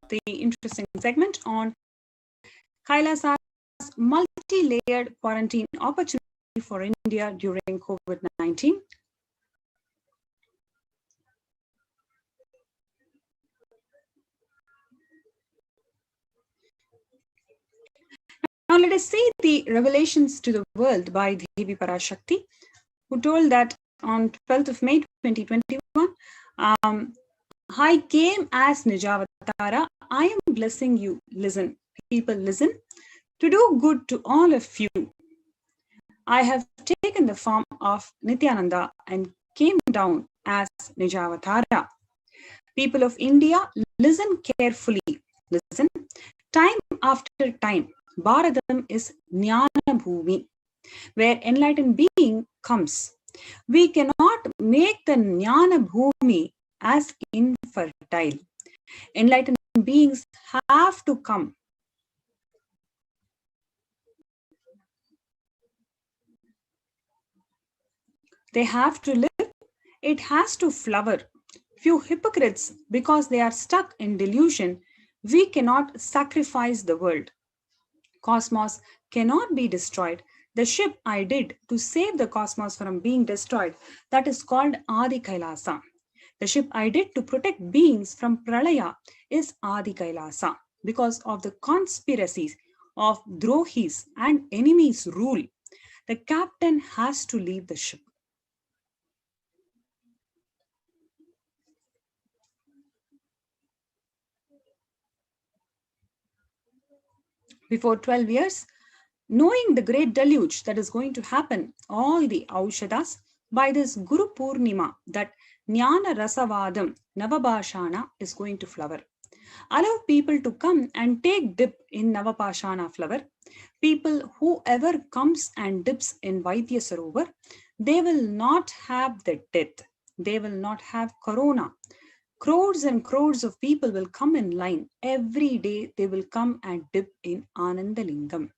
The interesting segment on Kailasa's multi-layered quarantine opportunity for India during COVID-19. Now let us see the revelations to the world by Devi Parashakti, who told that on 12th of May 2021, I came as Nijavatara. I am blessing you. Listen, people, listen. To do good to all of you, I have taken the form of Nityananda and came down as Nijavatara. People of India, listen carefully. Listen. Time after time, Bharadam is Jnana Bhumi, where enlightened being comes. We cannot make the Jnana Bhumi as infertile. Enlightened beings have to come. They have to live. It has to flower. Few hypocrites, because they are stuck in delusion, we cannot sacrifice the world. Cosmos cannot be destroyed. The ship I did to save the cosmos from being destroyed, that is called Adi Kailasa. The ship I did to protect beings from Pralaya is Adi Kailasa. Because of the conspiracies of Drohis and enemies' rule, the captain has to leave the ship. Before 12 years, knowing the great deluge that is going to happen, all the Aushadas, by this Guru Purnima, that Jnana Rasavadam Navabhashana is going to flower. Allow people to come and take dip in Navapashana flower. People, whoever comes and dips in Vaidya Sarovar, they will not have the death. They will not have corona. Crores and crores of people will come in line. Every day they will come and dip in Anandalingam.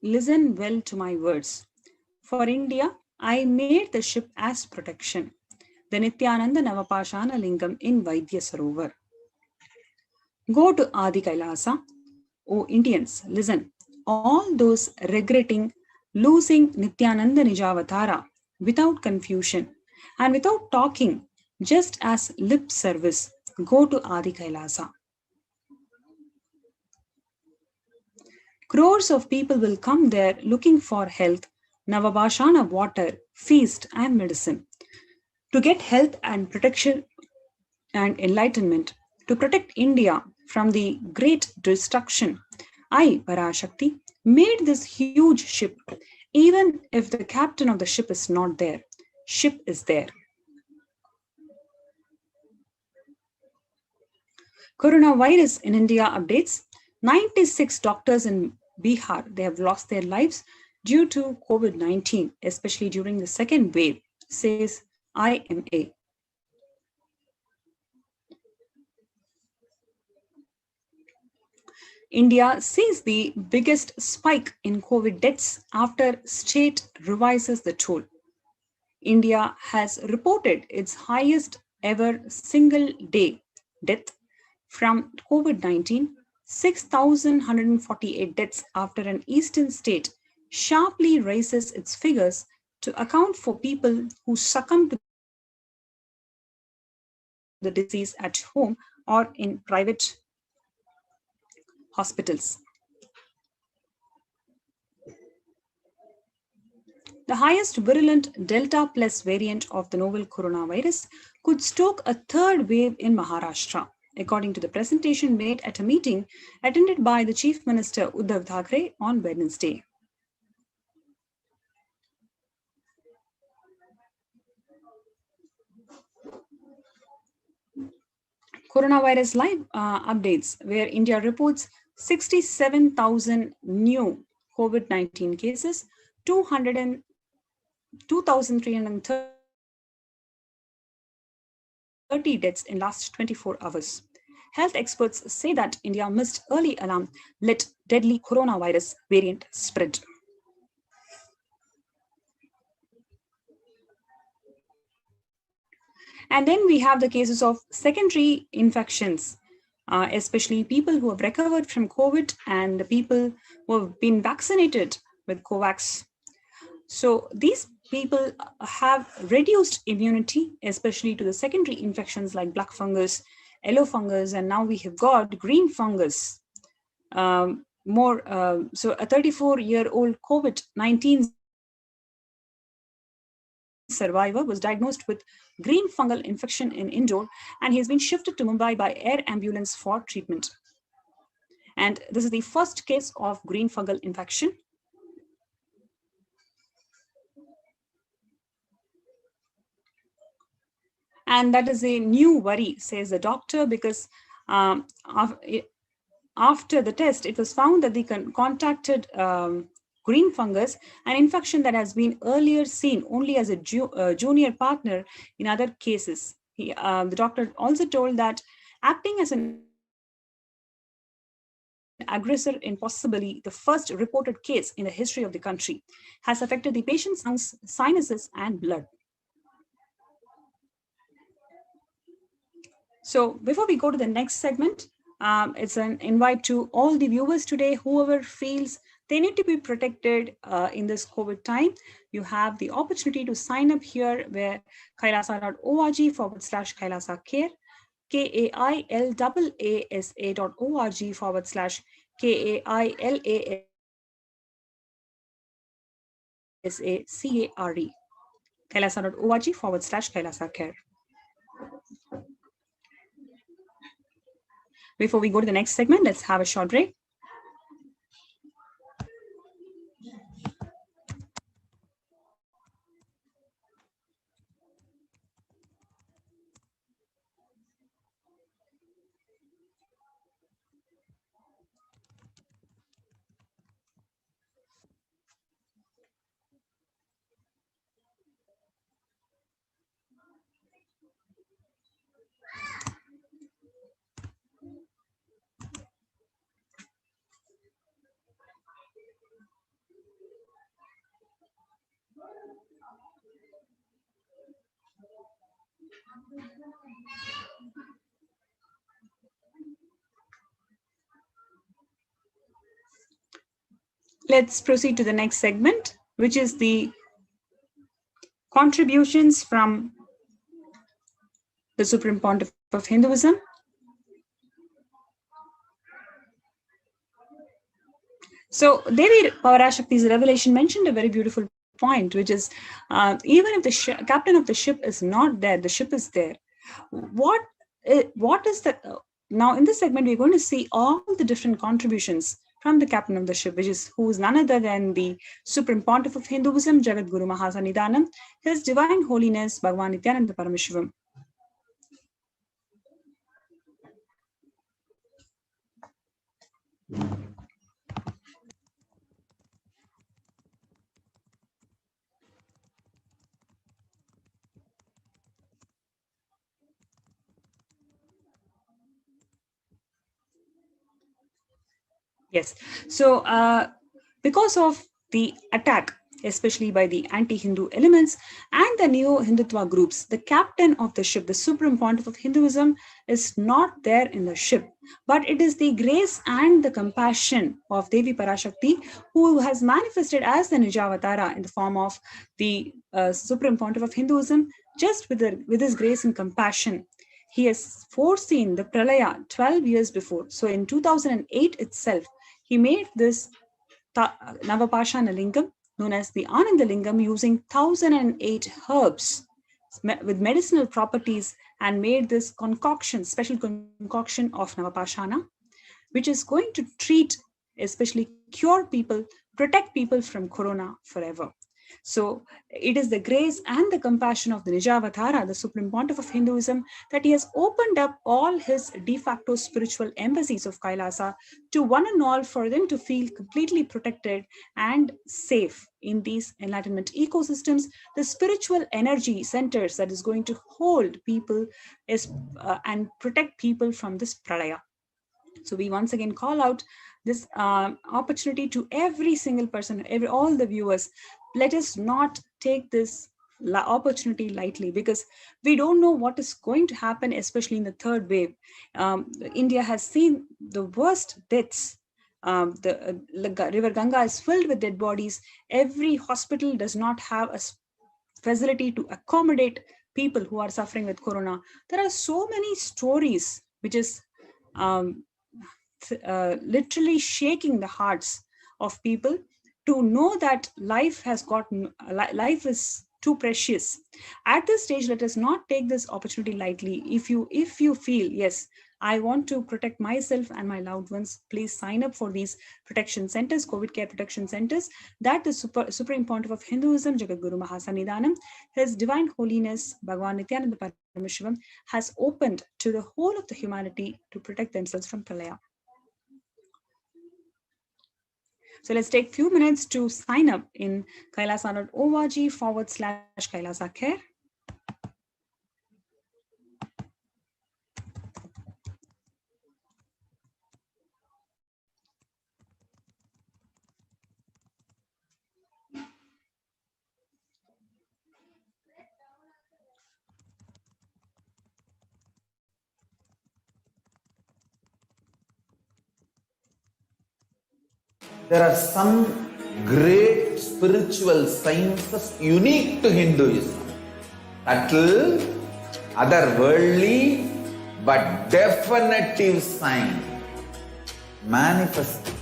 Listen well to my words. For India, I made the ship as protection. The Nityananda Navapashana Lingam in Vaidya Sarovar. Go to Adi Kailasa. O Indians, listen. All those regretting losing Nityananda Nijavatara without confusion and without talking, just as lip service, go to Adi Kailasa. Crores of people will come there looking for health, Navabhashana water, feast and medicine. To get health and protection and enlightenment, to protect India from the great destruction, I, Parashakti, made this huge ship. Even if the captain of the ship is not there, ship is there. Coronavirus in India updates. 96 doctors in Bihar, they have lost their lives due to COVID-19, especially during the second wave, says IMA. India sees the biggest spike in COVID deaths after state revises the toll. India has reported its highest ever single day death from COVID-19, 6,148 deaths after an eastern state sharply raises its figures to account for people who succumb to the disease at home or in private hospitals. The highest virulent Delta plus variant of the novel coronavirus could stoke a third wave in Maharashtra, according to the presentation made at a meeting attended by the Chief Minister Uddhav Thackeray on Wednesday. Coronavirus live updates, where India reports 67,000 new COVID-19 cases, 2,330 deaths in last 24 hours. Health experts say that India missed early alarm, let deadly coronavirus variant spread. And then we have the cases of secondary infections, especially people who have recovered from COVID and the people who have been vaccinated with COVAX. So these people have reduced immunity, especially to the secondary infections like black fungus, yellow fungus, and now we have got green fungus. So a 34-year-old COVID-19 survivor was diagnosed with green fungal infection in Indore, and he has been shifted to Mumbai by air ambulance for treatment. And this is the first case of green fungal infection. And that is a new worry, says the doctor, because after the test, it was found that they contacted green fungus, an infection that has been earlier seen only as a junior partner in other cases. The doctor also told that acting as an aggressor in possibly the first reported case in the history of the country has affected the patient's lungs, sinuses, and blood. So before we go to the next segment, it's an invite to all the viewers today, whoever feels they need to be protected in this COVID time. You have the opportunity to sign up here where kailasa.org/Kailasa Care, KAILASA.org/KAILASACARE, kailasa.org/Kailasa Care. Before we go to the next segment, let's have a short break. Let's proceed to the next segment, which is the contributions from the Supreme Pontiff of Hinduism. So Devi Parashakti's revelation mentioned a very beautiful point, which is even if the captain of the ship is not there, the ship is there. What is the now in this segment we're going to see all the different contributions from the captain of the ship, who is none other than the Supreme Pontiff of Hinduism, Jagat Guru Mahasanidanam, His Divine Holiness Bhagavan Nityananda Parameshivam. Yes, so because of the attack especially by the anti-Hindu elements and the neo-Hindutva groups. The captain of the ship, the supreme pontiff of Hinduism, is not there in the ship, but it is the grace and the compassion of Devi Parashakti, who has manifested as the Nijavatara in the form of the supreme pontiff of Hinduism, just with his grace and compassion. He has foreseen the Pralaya 12 years before. So in 2008 itself, he made this Navapashana Lingam, known as the Ananda Lingam, using 1008 herbs with medicinal properties, and made this concoction, special concoction of Navapashana, which is going to treat, especially cure people, protect people from corona forever. So it is the grace and the compassion of the Nijavatara, the Supreme Pontiff of Hinduism, that he has opened up all his de facto spiritual embassies of Kailasa to one and all, for them to feel completely protected and safe in these enlightenment ecosystems, the spiritual energy centers that is going to hold people and protect people from this pralaya. So we once again call out this opportunity to every single person, all the viewers. Let us not take this opportunity lightly, because we don't know what is going to happen, especially in the third wave. India has seen the worst deaths. The river Ganga is filled with dead bodies. Every hospital does not have a facility to accommodate people who are suffering with corona. There are so many stories which is literally shaking the hearts of people to know that life is too precious. At this stage, let us not take this opportunity lightly. If you feel, yes, I want to protect myself and my loved ones, please sign up for these protection centers, COVID care protection centers, that the Supreme Pontiff of Hinduism, Jagadguru Mahasannidhanam, His Divine Holiness, Bhagavan Nityananda Paramashivam, has opened to the whole of the humanity to protect themselves from Pralaya. So let's take a few minutes to sign up in kailasa.org/Kailasa Care. There are some great spiritual sciences unique to Hinduism. Subtle, otherworldly, but definitive sign. Manifesting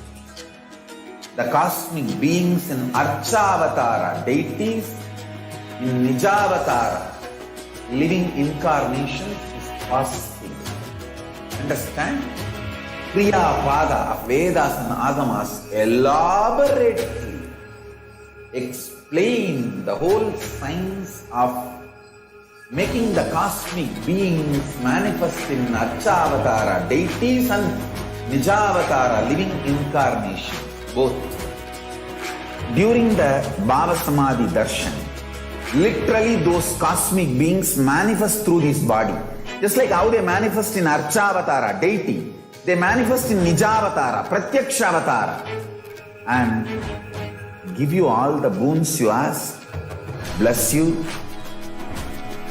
the cosmic beings in Archavatara, deities in Nijavatara, living incarnations is possible. Understand? Kriya Pada of Vedas and Agamas elaborately explain the whole science of making the cosmic beings manifest in Archavatara, deities, and Nijavatara, living incarnation, both. During the Bhava Samadhi Darshan, literally those cosmic beings manifest through this body. Just like how they manifest in Archavatara, deity, they manifest in Nijavatara, Pratyakshavatara, and give you all the boons you ask, bless you.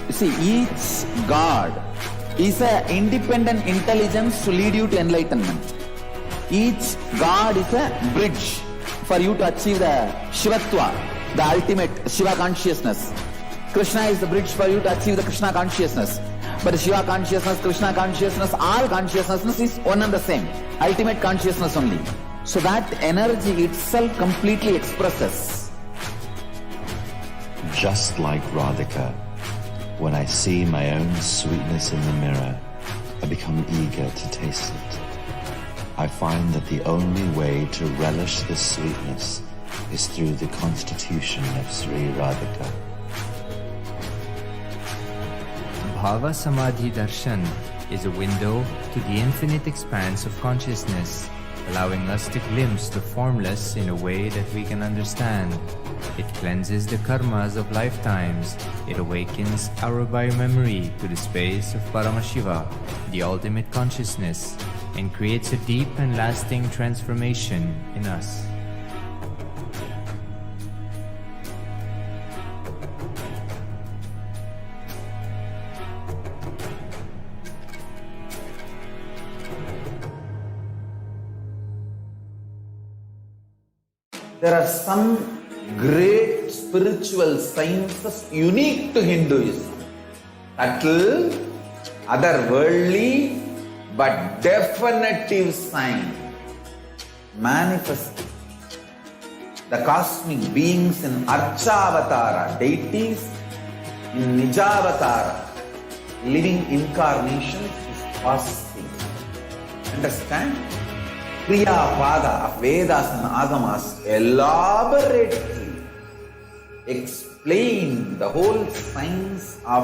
You see, each God is an independent intelligence to lead you to enlightenment. Each God is a bridge for you to achieve the Shivatva, the ultimate Shiva consciousness. Krishna is the bridge for you to achieve the Krishna consciousness. But Shiva consciousness, Krishna consciousness, all consciousness is one and the same. Ultimate consciousness only. So that energy itself completely expresses. Just like Radhika, when I see my own sweetness in the mirror, I become eager to taste it. I find that the only way to relish this sweetness is through the constitution of Sri Radhika. Bhava Samadhi Darshan is a window to the infinite expanse of consciousness, allowing us to glimpse the formless in a way that we can understand. It cleanses the karmas of lifetimes. It awakens our biomemory to the space of Paramashiva, the ultimate consciousness, and creates a deep and lasting transformation in us. There are some great spiritual sciences unique to Hinduism. Subtle, otherworldly, but definitive sign. Manifesting the cosmic beings in Archavatara, deities in Nijavatara, living incarnations is fasting. Understand? Kriya Pada of Vedas and Agamas elaborately explain the whole science of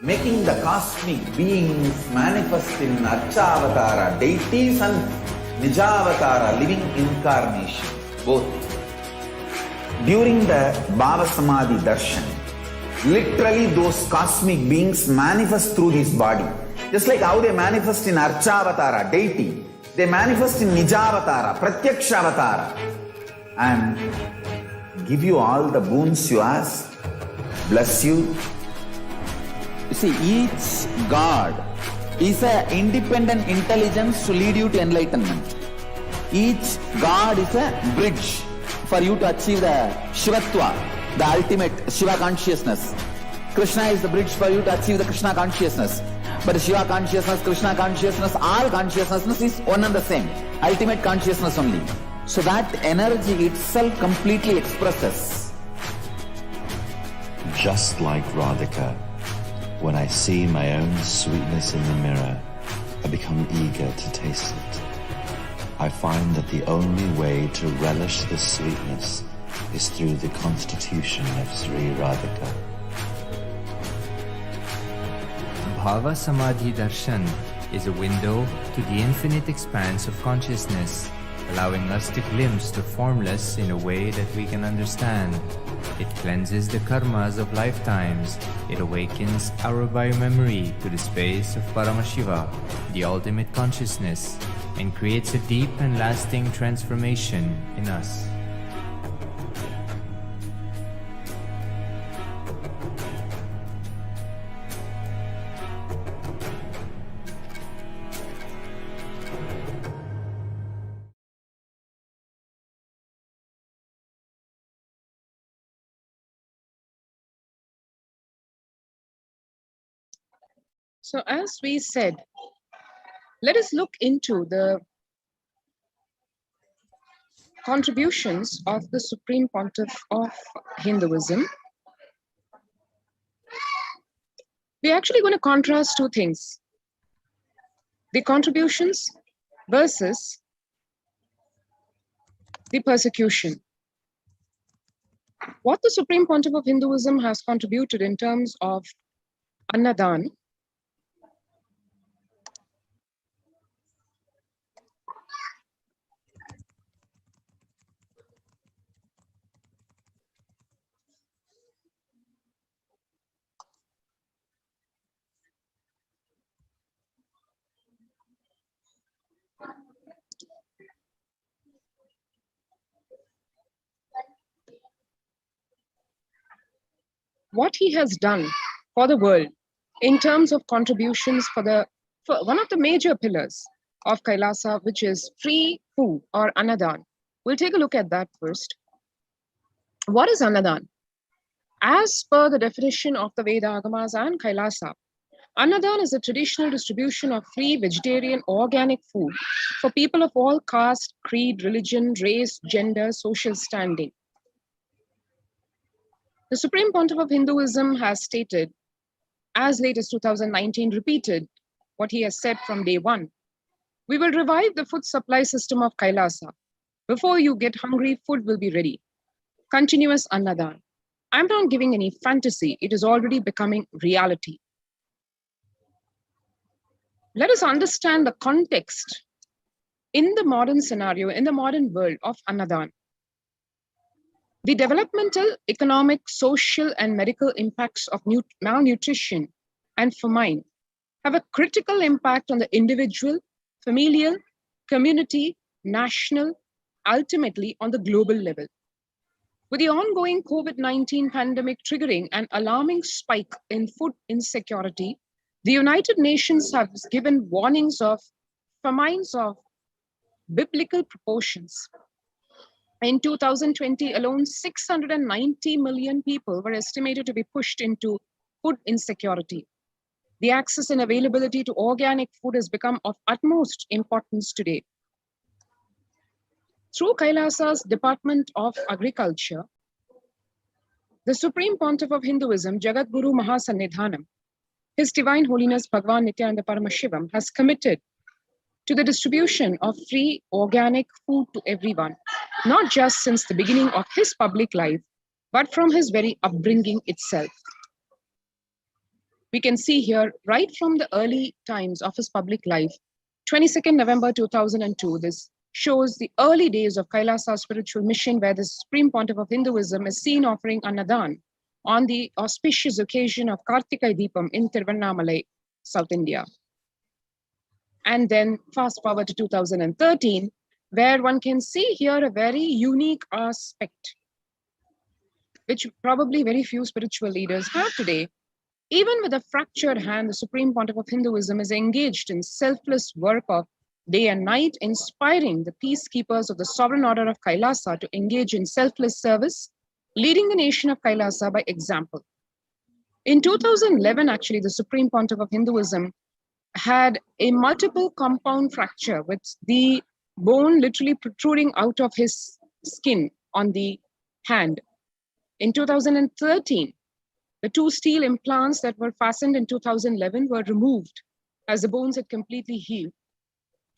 making the cosmic beings manifest in Archavatara, deities and Nijavatara, living incarnations, both. During the Bhava Samadhi Darshan, literally those cosmic beings manifest through his body. Just like how they manifest in Archavatara, deity, they manifest in Nijavatara, Pratyakshavatara, and give you all the boons you ask, bless you. You see, each God is an independent intelligence to lead you to enlightenment. Each God is a bridge for you to achieve the Shivatva, the ultimate Shiva consciousness. Krishna is the bridge for you to achieve the Krishna consciousness. But Shiva consciousness, Krishna consciousness, all consciousness is one and the same. Ultimate consciousness only. So that energy itself completely expresses. Just like Radhika, when I see my own sweetness in the mirror, I become eager to taste it. I find that the only way to relish this sweetness is through the constitution of Sri Radhika. Bhava Samadhi Darshan is a window to the infinite expanse of consciousness, allowing us to glimpse the formless in a way that we can understand. It cleanses the karmas of lifetimes. It awakens our biomemory to the space of Paramashiva, the ultimate consciousness, and creates a deep and lasting transformation in us. So as we said, let us look into the contributions of the Supreme Pontiff of Hinduism. We're actually going to contrast two things: the contributions versus the persecution. What the Supreme Pontiff of Hinduism has contributed in terms of Annadan, what he has done for the world in terms of contributions for one of the major pillars of Kailasa, which is free food or Annadan. We'll take a look at that first. What is Annadan? As per the definition of the Veda Agamas and Kailasa, Annadan is a traditional distribution of free vegetarian organic food for people of all caste, creed, religion, race, gender, social standing. The Supreme Pontiff of Hinduism has stated, as late as 2019, repeated what he has said from day one. We will revive the food supply system of Kailasa. Before you get hungry, food will be ready. Continuous Annadan. I'm not giving any fantasy. It is already becoming reality. Let us understand the context in the modern scenario, in the modern world of Annadan. The developmental, economic, social, and medical impacts of malnutrition and famine have a critical impact on the individual, familial, community, national, ultimately on the global level. With the ongoing COVID-19 pandemic triggering an alarming spike in food insecurity, the United Nations have given warnings of famines of biblical proportions. In 2020 alone, 690 million people were estimated to be pushed into food insecurity. The access and availability to organic food has become of utmost importance today. Through Kailasa's Department of Agriculture, the Supreme Pontiff of Hinduism, Jagadguru Mahasannidhanam, His Divine Holiness Bhagavan Nityananda Paramashivam, has committed to the distribution of free organic food to everyone, not just since the beginning of his public life, but from his very upbringing itself. We can see here, right from the early times of his public life, 22nd November 2002, this shows the early days of Kailasa spiritual mission, where the Supreme Pontiff of Hinduism is seen offering Annadan on the auspicious occasion of Kartika Deepam in Tiruvannamalai, South India. And then fast forward to 2013, where one can see here a very unique aspect, which probably very few spiritual leaders have today. Even with a fractured hand, the Supreme Pontiff of Hinduism is engaged in selfless work of day and night, inspiring the peacekeepers of the Sovereign Order of Kailasa to engage in selfless service, leading the nation of Kailasa by example. In 2011, actually, the Supreme Pontiff of Hinduism had a multiple compound fracture with the bone literally protruding out of his skin on the hand. In 2013, the 2 steel implants that were fastened in 2011 were removed as the bones had completely healed.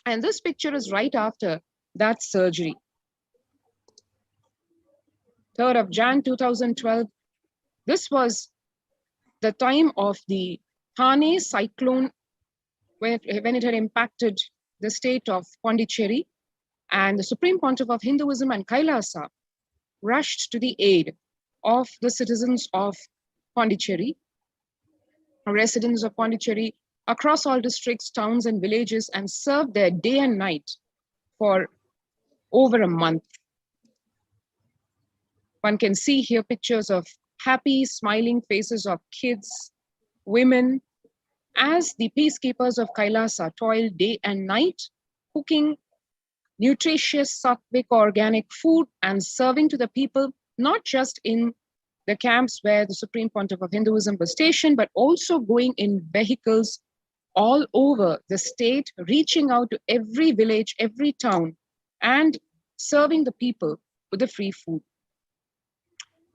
And this picture is right after that surgery. 3rd of Jan 2012, this was the time of the Thane cyclone when it had impacted the state of Pondicherry, and the Supreme Pontiff of Hinduism and Kailasa rushed to the aid of the citizens of Pondicherry, residents of Pondicherry across all districts, towns, and villages, and served there day and night for over a month. One can see here pictures of happy, smiling faces of kids, women, as the peacekeepers of Kailasa toiled day and night, cooking nutritious, sattvic, organic food and serving to the people, not just in the camps where the Supreme Pontiff of Hinduism was stationed, but also going in vehicles all over the state, reaching out to every village, every town, and serving the people with the free food.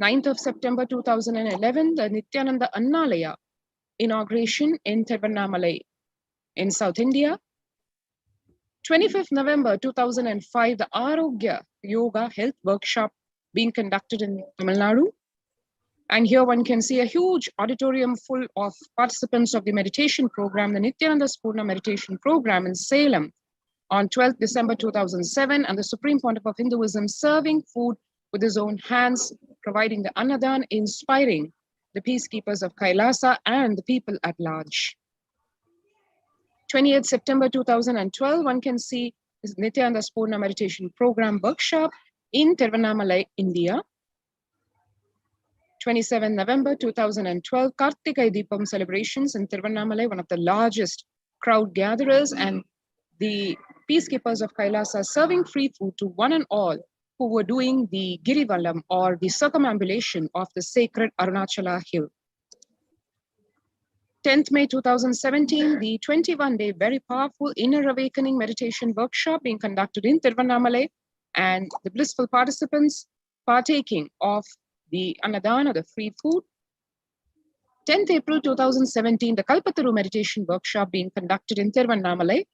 9th of September 2011, the Nityananda Annalaya inauguration in Tiruvannamalai in South India. 25th November 2005, the Arogya Yoga Health Workshop being conducted in Tamil Nadu. And here one can see a huge auditorium full of participants of the meditation program, the Nityananda Spurna meditation program in Salem on 12th December 2007, and the Supreme Pontiff of Hinduism serving food with his own hands, providing the Annadan, inspiring the peacekeepers of Kailasa and the people at large. 28th September 2012, one can see this Nityananda Spurna meditation program workshop in Tiruvannamalai, India. 27 November 2012, Kartika Deepam celebrations in Tiruvannamalai, one of the largest crowd gatherers, and the peacekeepers of Kailasa serving free food to one and all who were doing the Girivalam, or the circumambulation of the sacred Arunachala hill. 10th May 2017, the 21-day very powerful inner awakening meditation workshop being conducted in Tiruvannamalai, and the blissful participants partaking of the Annadan, or the free food. 10th April 2017, the Kalpataru meditation workshop being conducted in Tiruvannamalai.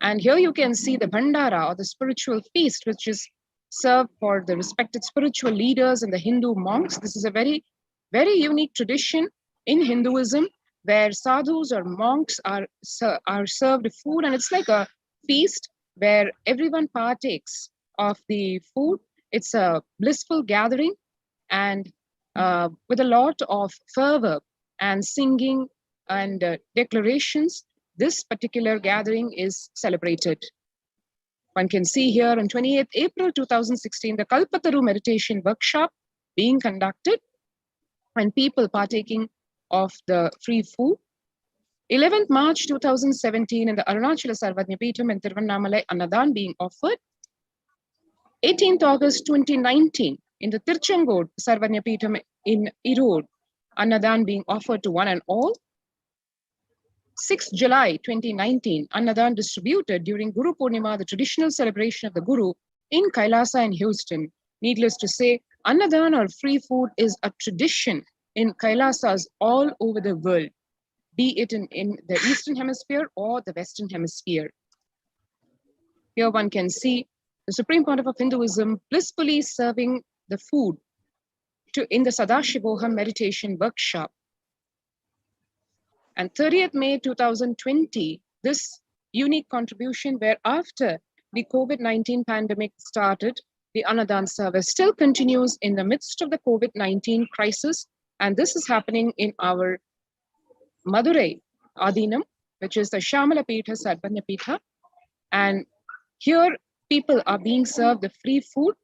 And here you can see the Bhandara, or the spiritual feast, which is served for the respected spiritual leaders and the Hindu monks. This is a very, very unique tradition in Hinduism, where sadhus or monks are served food, and it's like a feast where everyone partakes of the food. It's a blissful gathering, and with a lot of fervor and singing and declarations, this particular gathering is celebrated. One can see here on 28th April 2016, the Kalpataru meditation workshop being conducted and people partaking of the free food. 11th March 2017, in the Arunachala Sarvajña Peetham in Tiruvannamalai, Annadan being offered. 18th August 2019, in the Tirchangod Sarvanyapitham in Erode, Annadan being offered to one and all. 6th July 2019, Annadan distributed during Guru Purnima, the traditional celebration of the Guru in Kailasa in Houston. Needless to say, Annadan or free food is a tradition in Kailasas all over the world, be it in the Eastern Hemisphere or the Western Hemisphere. Here one can see the Supreme Pontiff of Hinduism blissfully serving the food in the Sadashivoham meditation workshop. And 30th May 2020, this unique contribution where after the COVID-19 pandemic started, the Annadan service still continues in the midst of the COVID-19 crisis. And this is happening in our Madurai Adinam, which is the Shamala Pitha Sarvanya Pitha. And here people are being served the free food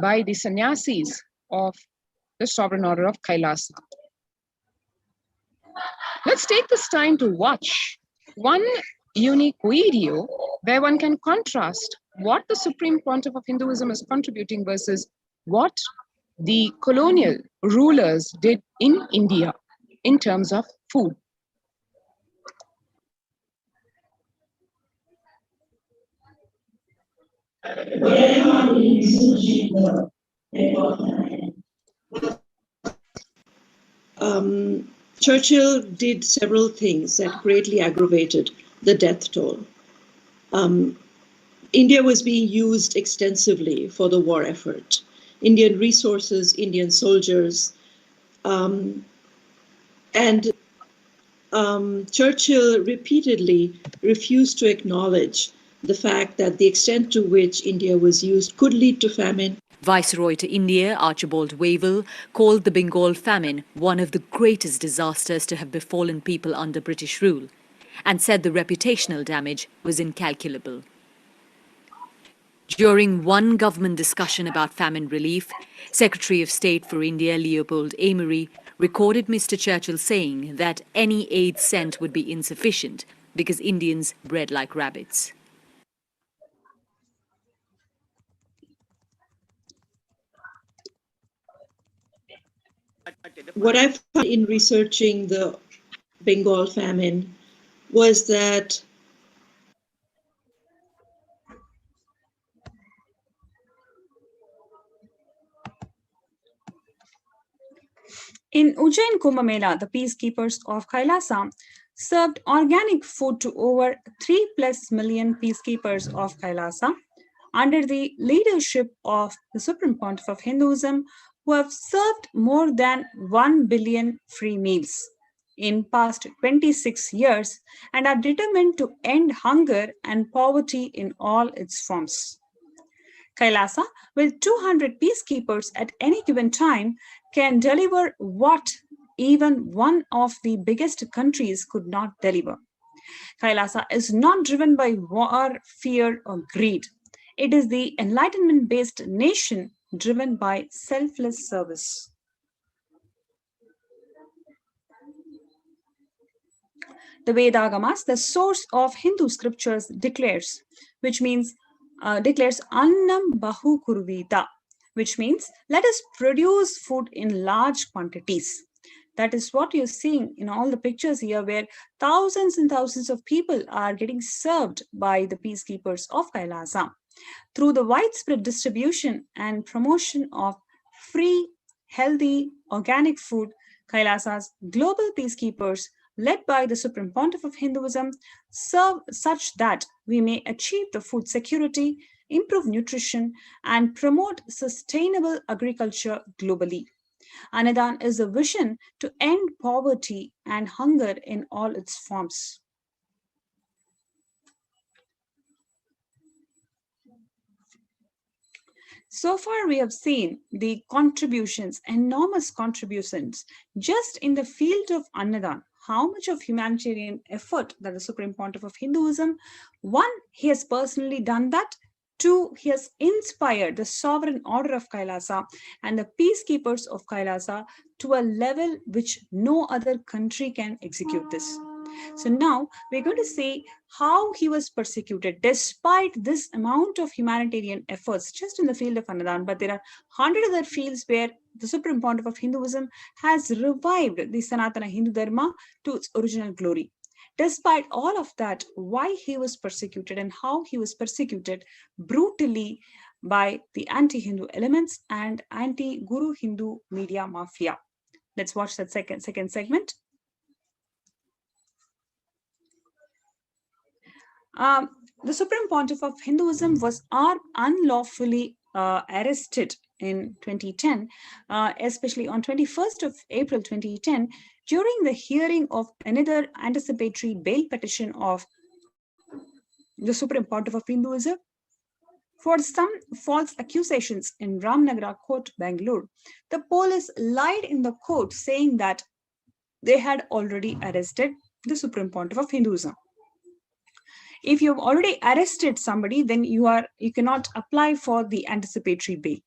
by the sannyasis of the Sovereign Order of Kailasa. Let's take this time to watch one unique video where one can contrast what the Supreme Pontiff of Hinduism is contributing versus what the colonial rulers did in India in terms of food. Churchill did several things that greatly aggravated the death toll. India was being used extensively for the war effort. Indian resources, Indian soldiers, and Churchill repeatedly refused to acknowledge the fact that the extent to which India was used could lead to famine. Viceroy to India, Archibald Wavell, called the Bengal famine one of the greatest disasters to have befallen people under British rule, and said the reputational damage was incalculable. During one government discussion about famine relief, Secretary of State for India Leopold Amery recorded Mr. Churchill saying that any aid sent would be insufficient because Indians bred like rabbits. What I found in researching the Bengal famine was that in Ujjain Kumbh Mela, the peacekeepers of Kailasa served organic food to over 3+ million peacekeepers of Kailasa under the leadership of the Supreme Pontiff of Hinduism, who have served more than 1 billion free meals in past 26 years and are determined to end hunger and poverty in all its forms. Kailasa, with 200 peacekeepers at any given time, can deliver what even one of the biggest countries could not deliver. Kailasa is not driven by war, fear, or greed. It is the enlightenment-based nation driven by selfless service. The Vedagamas, the source of Hindu scriptures, declares Annam Bahu Kurvita, which means let us produce food in large quantities. That is what you're seeing in all the pictures here, where thousands and thousands of people are getting served by the peacekeepers of Kailasa. Through the widespread distribution and promotion of free, healthy, organic food, Kailasa's global peacekeepers, led by the Supreme Pontiff of Hinduism, serve such that we may achieve the food security, improve nutrition, and promote sustainable agriculture globally. Annadan is a vision to end poverty and hunger in all its forms. So far, we have seen the contributions, enormous contributions, just in the field of Annadan. How much of humanitarian effort that the Supreme Pontiff of Hinduism, one, he has personally done that. Two, he has inspired the Sovereign Order of Kailasa and the peacekeepers of Kailasa to a level which no other country can execute this. So now we're going to see how he was persecuted despite this amount of humanitarian efforts just in the field of Annadan. But there are 100 other fields where the Supreme Pontiff of Hinduism has revived the Sanatana Hindu Dharma to its original glory. Despite all of that, why he was persecuted and how he was persecuted brutally by the anti-Hindu elements and anti-Guru Hindu media mafia. Let's watch that second segment. The Supreme Pontiff of Hinduism was unlawfully arrested in 2010, especially on 21st of April 2010, during the hearing of another anticipatory bail petition of the Supreme Pontiff of Hinduism for some false accusations in Ramnagara Court, Bangalore. The police lied in the court, saying that they had already arrested the Supreme Pontiff of Hinduism. If you've already arrested somebody, then you cannot apply for the anticipatory bail.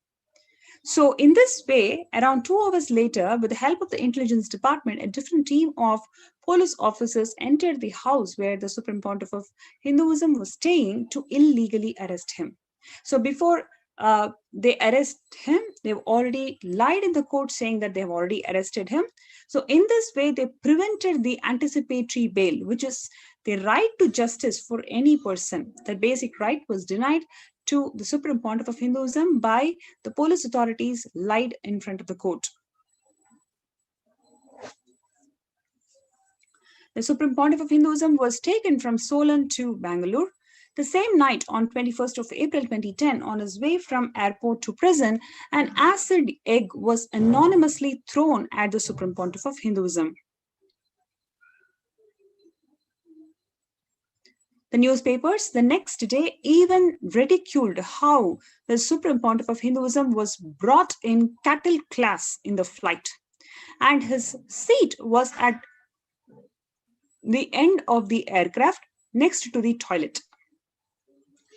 So in this way, around 2 hours later, with the help of the intelligence department, a different team of police officers entered the house where the Supreme Pontiff of Hinduism was staying to illegally arrest him. So before they arrest him, they've already lied in the court saying that they've already arrested him. So in this way, they prevented the anticipatory bail, which is the right to justice for any person. That basic right was denied to the Supreme Pontiff of Hinduism by the police authorities lied in front of the court. The Supreme Pontiff of Hinduism was taken from Solan to Bangalore. The same night, on 21st of April 2010, on his way from airport to prison, an acid egg was anonymously thrown at the Supreme Pontiff of Hinduism. The newspapers the next day even ridiculed how the Supreme Pontiff of Hinduism was brought in cattle class in the flight, and his seat was at the end of the aircraft next to the toilet.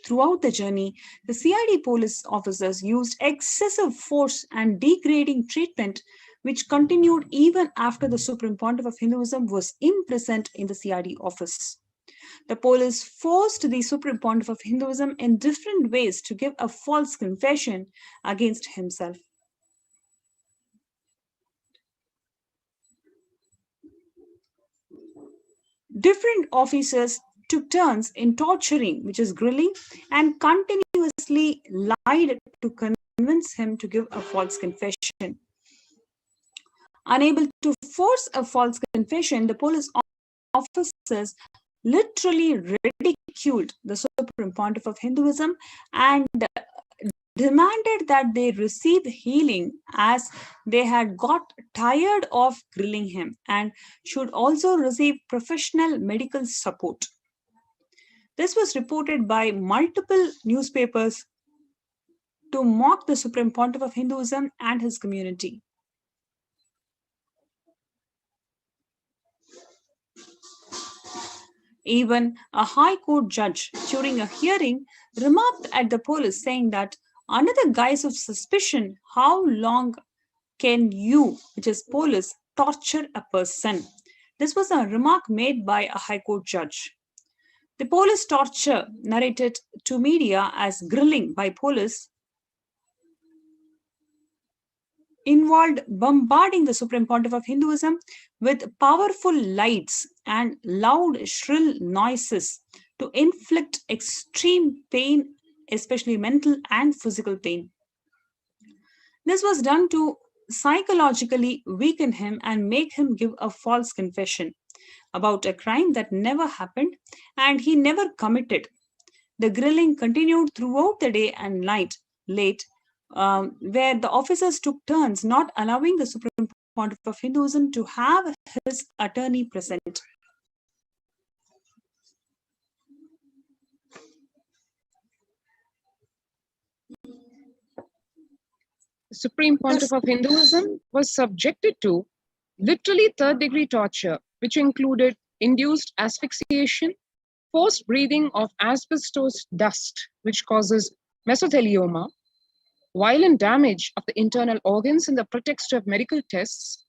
Throughout the journey, the CID police officers used excessive force and degrading treatment, which continued even after the Supreme Pontiff of Hinduism was imprisoned in the CID office. The police forced the Supreme Pontiff of Hinduism in different ways to give a false confession against himself. Different officers took turns in torturing, which is grilling, and continuously lied to convince him to give a false confession. Unable to force a false confession, the police officers literally ridiculed the Supreme Pontiff of Hinduism and demanded that they receive healing, as they had got tired of grilling him, and should also receive professional medical support. This was reported by multiple newspapers to mock the Supreme Pontiff of Hinduism and his community. Even a High Court judge, during a hearing, remarked at the police, saying that under the guise of suspicion, how long can you, which is police, torture a person? This was a remark made by a High Court judge. The police torture, narrated to media as grilling by police, involved bombarding the Supreme Pontiff of Hinduism with powerful lights and loud, shrill noises to inflict extreme pain, especially mental and physical pain. This was done to psychologically weaken him and make him give a false confession about a crime that never happened and he never committed. The grilling continued throughout the day and night, where the officers took turns not allowing the Supreme Pontiff of Hinduism to have his attorney present. The Supreme Pontiff of Hinduism was subjected to literally third-degree torture, which included induced asphyxiation, forced breathing of asbestos dust, which causes mesothelioma, violent damage of the internal organs in the pretext of medical tests,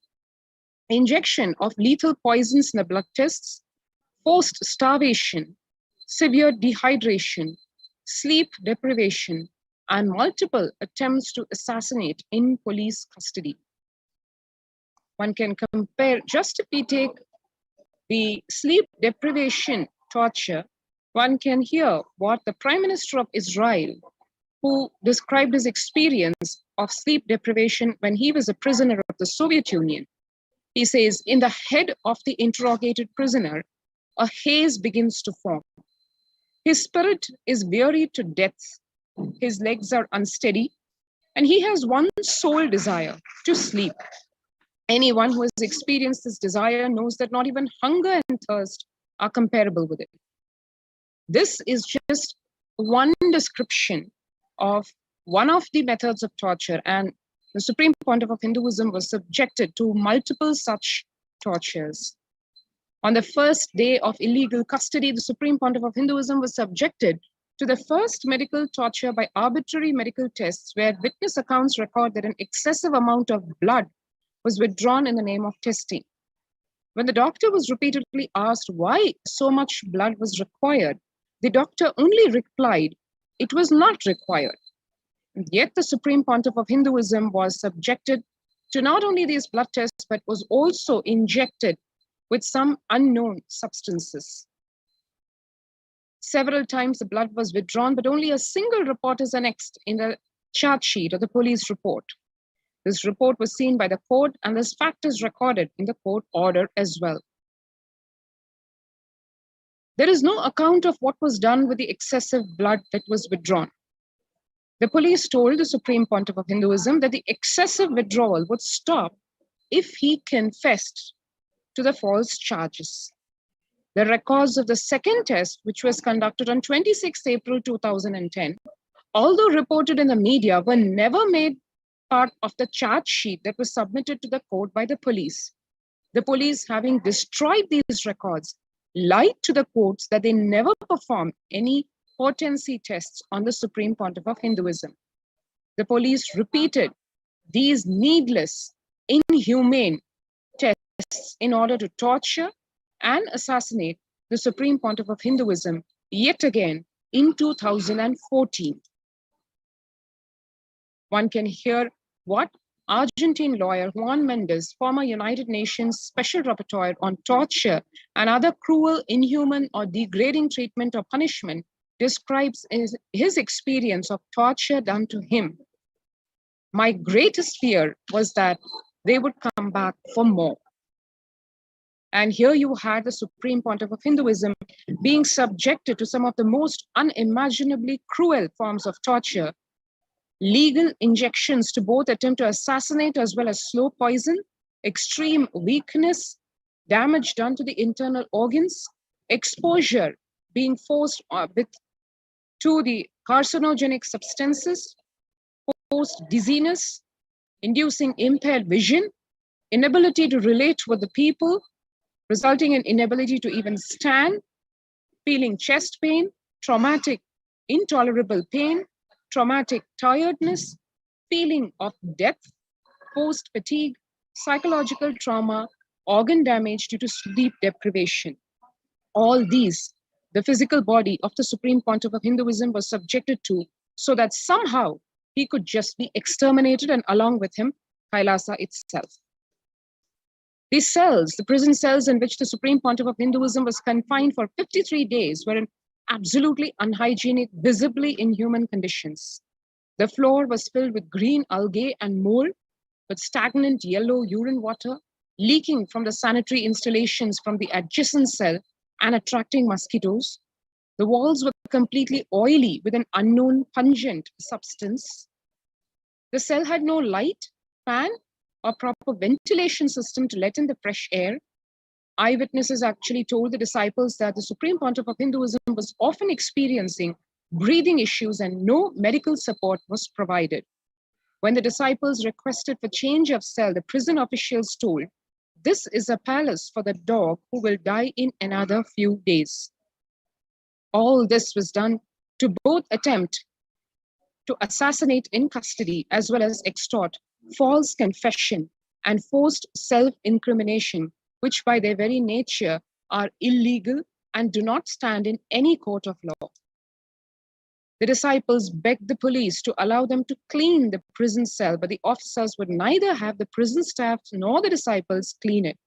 injection of lethal poisons in the blood tests, forced starvation, severe dehydration, sleep deprivation, and multiple attempts to assassinate in police custody. One can compare, just if we take the sleep deprivation torture, one can hear what the Prime Minister of Israel, who described his experience of sleep deprivation when he was a prisoner of the Soviet Union. He says, in the head of the interrogated prisoner, a haze begins to form. His spirit is wearied to death. His legs are unsteady, and he has one sole desire, to sleep. Anyone who has experienced this desire knows that not even hunger and thirst are comparable with it. This is just one description of one of the methods of torture, and the Supreme Pontiff of Hinduism was subjected to multiple such tortures. On the first day of illegal custody, the Supreme Pontiff of Hinduism was subjected to the first medical torture by arbitrary medical tests, where witness accounts record that an excessive amount of blood was withdrawn in the name of testing. When the doctor was repeatedly asked why so much blood was required, the doctor only replied, it was not required. And yet the Supreme Pontiff of Hinduism was subjected to not only these blood tests, but was also injected with some unknown substances. Several times the blood was withdrawn, but only a single report is annexed in the charge sheet or the police report. This report was seen by the court, and this fact is recorded in the court order as well. There is no account of what was done with the excessive blood that was withdrawn. The police told the Supreme Pontiff of Hinduism that the excessive withdrawal would stop if he confessed to the false charges. The records of the second test, which was conducted on 26 April 2010, although reported in the media, were never made part of the charge sheet that was submitted to the court by the police. The police, having destroyed these records, lied to the courts that they never performed any potency tests on the Supreme Pontiff of Hinduism. The police repeated these needless, inhumane tests in order to torture and assassinate the Supreme Pontiff of Hinduism yet again in 2014. One can hear what Argentine lawyer Juan Mendez, former United Nations Special Rapporteur on torture and other cruel, inhuman, or degrading treatment or punishment, describes his experience of torture done to him. My greatest fear was that they would come back for more. And here you had the Supreme Pontiff of Hinduism being subjected to some of the most unimaginably cruel forms of torture, legal injections to both attempt to assassinate as well as slow poison, extreme weakness, damage done to the internal organs, exposure being forced to the carcinogenic substances, forced dizziness, inducing impaired vision, inability to relate with the people, resulting in inability to even stand, feeling chest pain, traumatic, intolerable pain, traumatic tiredness, feeling of death, post-fatigue, psychological trauma, organ damage due to sleep deprivation. All these, the physical body of the Supreme Pontiff of Hinduism was subjected to, so that somehow he could just be exterminated, and along with him, Kailasa itself. These cells, the prison cells in which the Supreme Pontiff of Hinduism was confined for 53 days, were in absolutely unhygienic, visibly inhuman conditions. The floor was filled with green algae and mold, with stagnant yellow urine water leaking from the sanitary installations from the adjacent cell and attracting mosquitoes. The walls were completely oily with an unknown pungent substance. The cell had no light, fan, or proper ventilation system to let in the fresh air. Eyewitnesses actually told the disciples that the Supreme Pontiff of Hinduism was often experiencing breathing issues and no medical support was provided. When the disciples requested for change of cell, the prison officials told, "This is a palace for the dog who will die in another few days." All this was done to both attempt to assassinate in custody as well as extort false confession and forced self-incrimination, which by their very nature are illegal and do not stand in any court of law. The disciples begged the police to allow them to clean the prison cell, but the officers would neither have the prison staff nor the disciples clean it.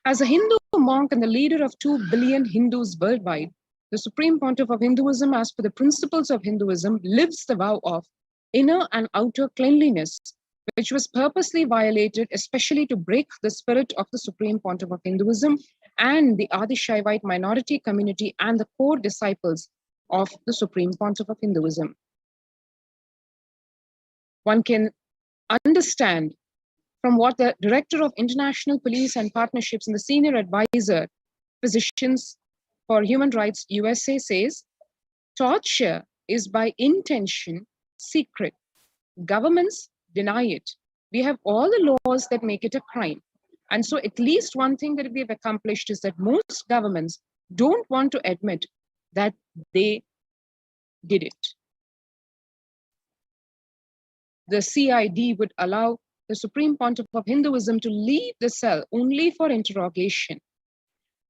As a Hindu monk and the leader of 2 billion Hindus worldwide, the Supreme Pontiff of Hinduism, as per the principles of Hinduism, lives the vow of inner and outer cleanliness, which was purposely violated, especially to break the spirit of the Supreme Pontiff of Hinduism and the Adi Shaivite minority community and the core disciples of the Supreme Pontiff of Hinduism. One can understand from what the Director of International Police and Partnerships and the Senior Advisor, Physicians for Human Rights USA says, torture is by intention secret. Governments deny it. We have all the laws that make it a crime. And so at least one thing that we have accomplished is that most governments don't want to admit that they did it. The CID would allow the Supreme Pontiff of Hinduism to leave the cell only for interrogation.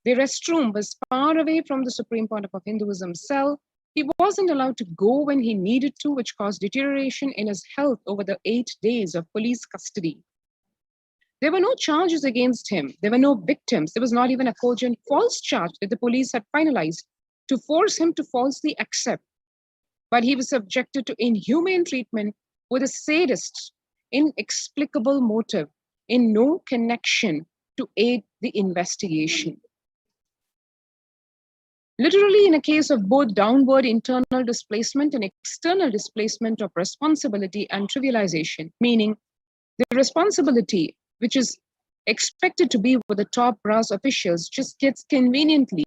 The restroom was far away from the Supreme Pontiff of Hinduism's cell. He wasn't allowed to go when he needed to, which caused deterioration in his health over the 8 days of police custody. There were no charges against him. There were no victims. There was not even a cogent false charge that the police had finalized to force him to falsely accept. But he was subjected to inhumane treatment with a sadist, inexplicable motive in no connection to aid the investigation. Literally, in a case of both downward internal displacement and external displacement of responsibility and trivialization, meaning the responsibility, which is expected to be with the top brass officials, just gets conveniently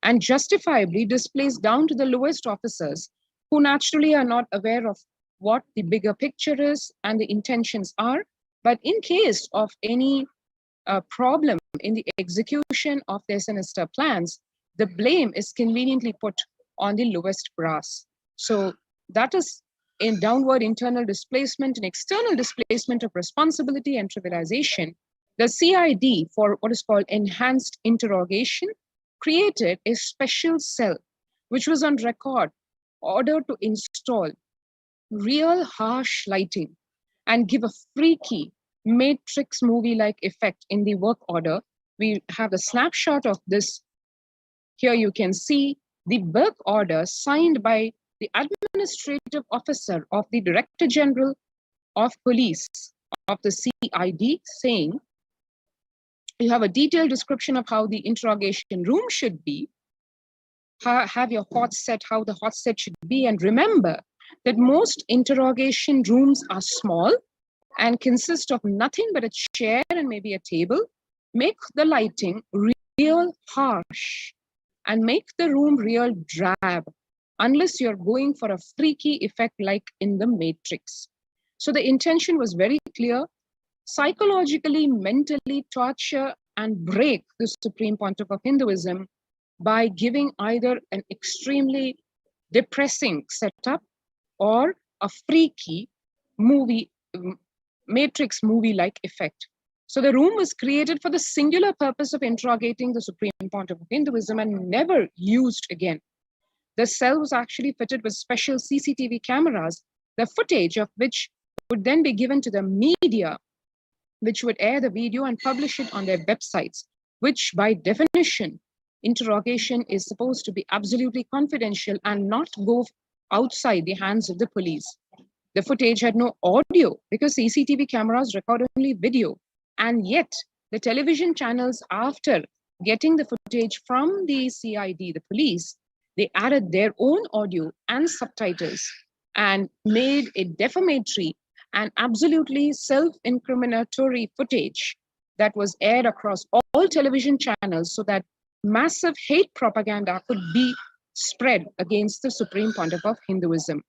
and justifiably displaced down to the lowest officers, who naturally are not aware of what the bigger picture is and the intentions are. But in case of any problem in the execution of their sinister plans, the blame is conveniently put on the lowest brass. So that is in downward internal displacement and external displacement of responsibility and trivialization. The CID, for what is called enhanced interrogation, created a special cell which was on record ordered to install real harsh lighting and give a freaky Matrix movie-like effect in the work order. We have a snapshot of this. Here you can see the work order signed by the administrative officer of the Director General of Police of the CID, saying, you have a detailed description of how the interrogation room should be, have your hot set, how the hot set should be, and remember that most interrogation rooms are small and consist of nothing but a chair and maybe a table. Make the lighting real harsh and make the room real drab, unless you're going for a freaky effect like in the Matrix. So the intention was very clear: psychologically, mentally torture and break the Supreme Pontiff of Hinduism by giving either an extremely depressing setup or a freaky movie, Matrix movie-like effect. So the room was created for the singular purpose of interrogating the Supreme Pontiff of Hinduism and never used again. The cell was actually fitted with special CCTV cameras, the footage of which would then be given to the media, which would air the video and publish it on their websites, which by definition, interrogation is supposed to be absolutely confidential and not go outside the hands of the police. The footage had no audio because CCTV cameras record only video. And yet the television channels, after getting the footage from the CID, the police, they added their own audio and subtitles and made a defamatory and absolutely self-incriminatory footage that was aired across all television channels so that massive hate propaganda could be spread against the Supreme Pontiff of Hinduism.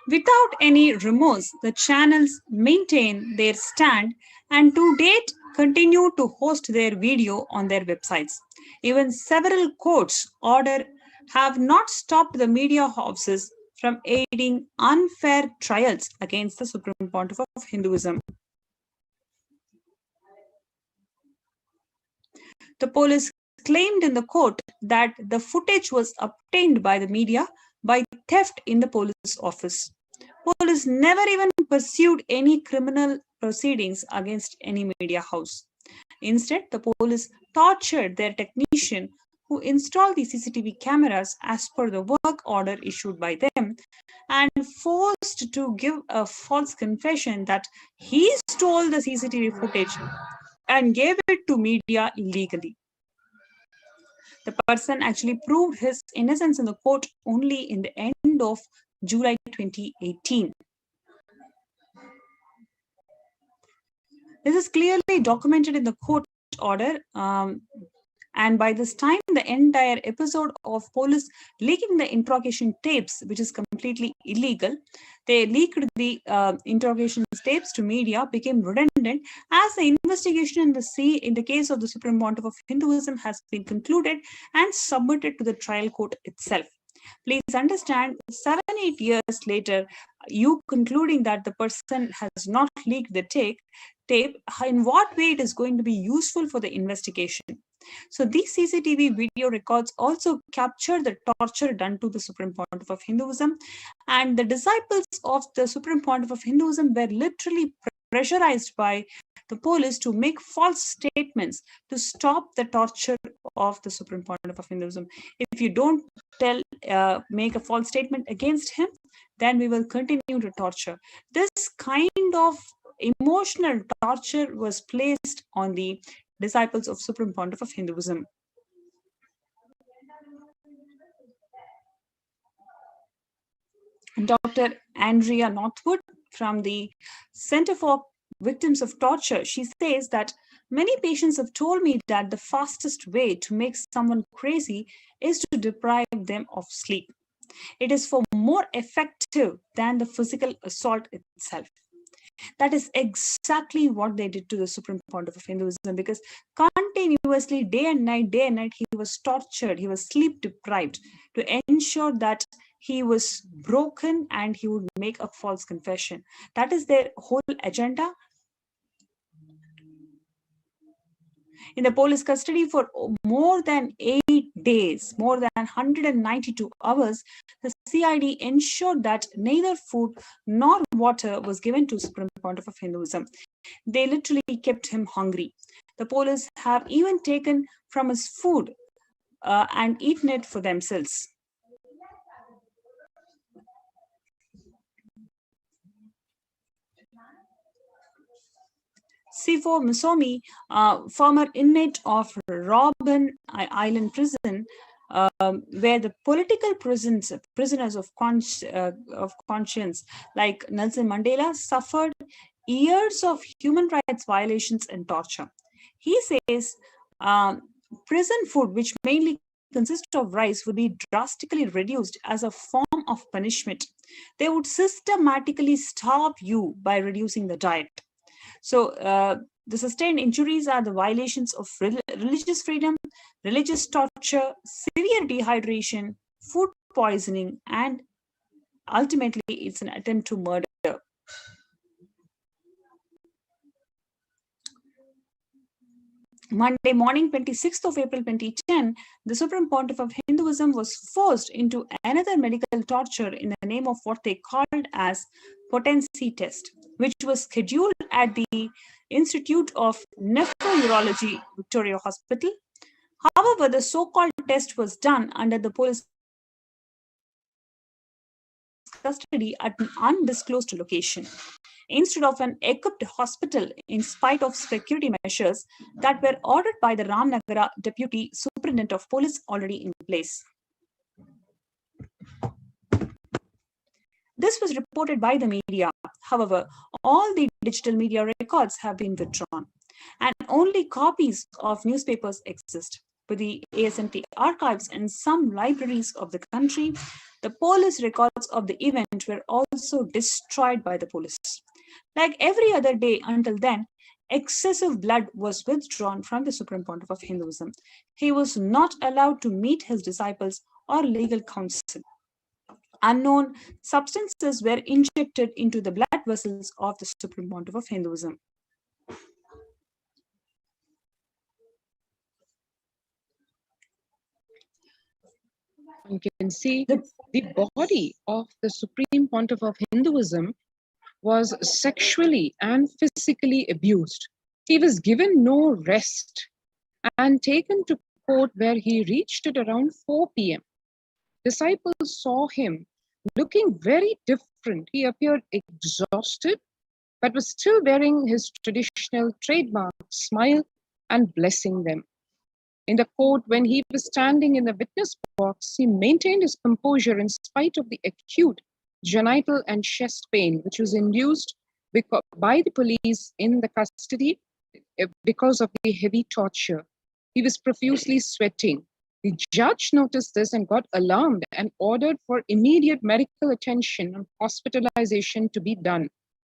Without any remorse, the channels maintain their stand and to date continue to host their video on their websites. Even several courts order have not stopped the media houses from aiding unfair trials against the Supreme Pontiff of Hinduism. The police claimed in the court that the footage was obtained by the media by theft in the police office. Police never even pursued any criminal proceedings against any media house. Instead, the police tortured their technician who installed the CCTV cameras as per the work order issued by them and forced to give a false confession that he stole the CCTV footage and gave it to media illegally. The person actually proved his innocence in the court only in the end of July 2018. This is clearly documented in the court order. And by this time, the entire episode of police leaking the interrogation tapes, which is completely illegal, they leaked the interrogation tapes to media, became redundant as the investigation in the case of the Supreme Pontiff of Hinduism has been concluded and submitted to the trial court itself. Please understand, 7-8 years later, you concluding that the person has not leaked the tape, in what way it is going to be useful for the investigation. So these CCTV video records also capture the torture done to the Supreme Pontiff of Hinduism, and the disciples of the Supreme Pontiff of Hinduism were literally pressurized by the police to make false statements to stop the torture of the Supreme Pontiff of Hinduism. If you don't make a false statement against him, then we will continue to torture. This kind of emotional torture was placed on the disciples of Supreme Pontiff of Hinduism. Dr. Andrea Northwood from the Center for Victims of Torture, she says that many patients have told me that the fastest way to make someone crazy is to deprive them of sleep. It is far more effective than the physical assault itself. That is exactly what they did to the Supreme Pontiff of Hinduism, because continuously, day and night, he was tortured, he was sleep deprived to ensure that he was broken and he would make a false confession. That is their whole agenda. In the police custody for more than 8 days, more than 192 hours, the CID ensured that neither food nor water was given to Supreme Pontiff of Hinduism. They literally kept him hungry. The police have even taken from his food and eaten it for themselves. Sifo Musomi, former inmate of Robben Island prison, where the political prisoners of conscience like Nelson Mandela suffered years of human rights violations and torture. He says prison food, which mainly consists of rice, would be drastically reduced as a form of punishment. They would systematically starve you by reducing the diet. So the sustained injuries are the violations of religious freedom, religious torture, severe dehydration, food poisoning, and ultimately it's an attempt to murder. Monday morning, 26th of April 2010, the Supreme Pontiff of Hinduism was forced into another medical torture in the name of what they called as potency test, which was scheduled at the Institute of Nephrology, Victoria Hospital. However, the so-called test was done under the police custody at an undisclosed location, instead of an equipped hospital, in spite of security measures that were ordered by the Ramnagara Deputy Superintendent of Police already in place. This was reported by the media. However, all the digital media records have been withdrawn, and only copies of newspapers exist. With the ASMT archives and some libraries of the country, the police records of the event were also destroyed by the police. Like every other day until then, excessive blood was withdrawn from the Supreme Pontiff of Hinduism. He was not allowed to meet his disciples or legal counsel. Unknown substances were injected into the blood vessels of the Supreme Pontiff of Hinduism. You can see The the body of the Supreme Pontiff of Hinduism was sexually and physically abused. He was given no rest and taken to court, where he reached at around 4 p.m. Disciples saw him looking very different. He appeared exhausted, but was still wearing his traditional trademark smile and blessing them. In the court, when he was standing in the witness box, he maintained his composure in spite of the acute genital and chest pain, which was induced by the police in the custody because of the heavy torture. He was profusely sweating. The judge noticed this and got alarmed and ordered for immediate medical attention and hospitalization to be done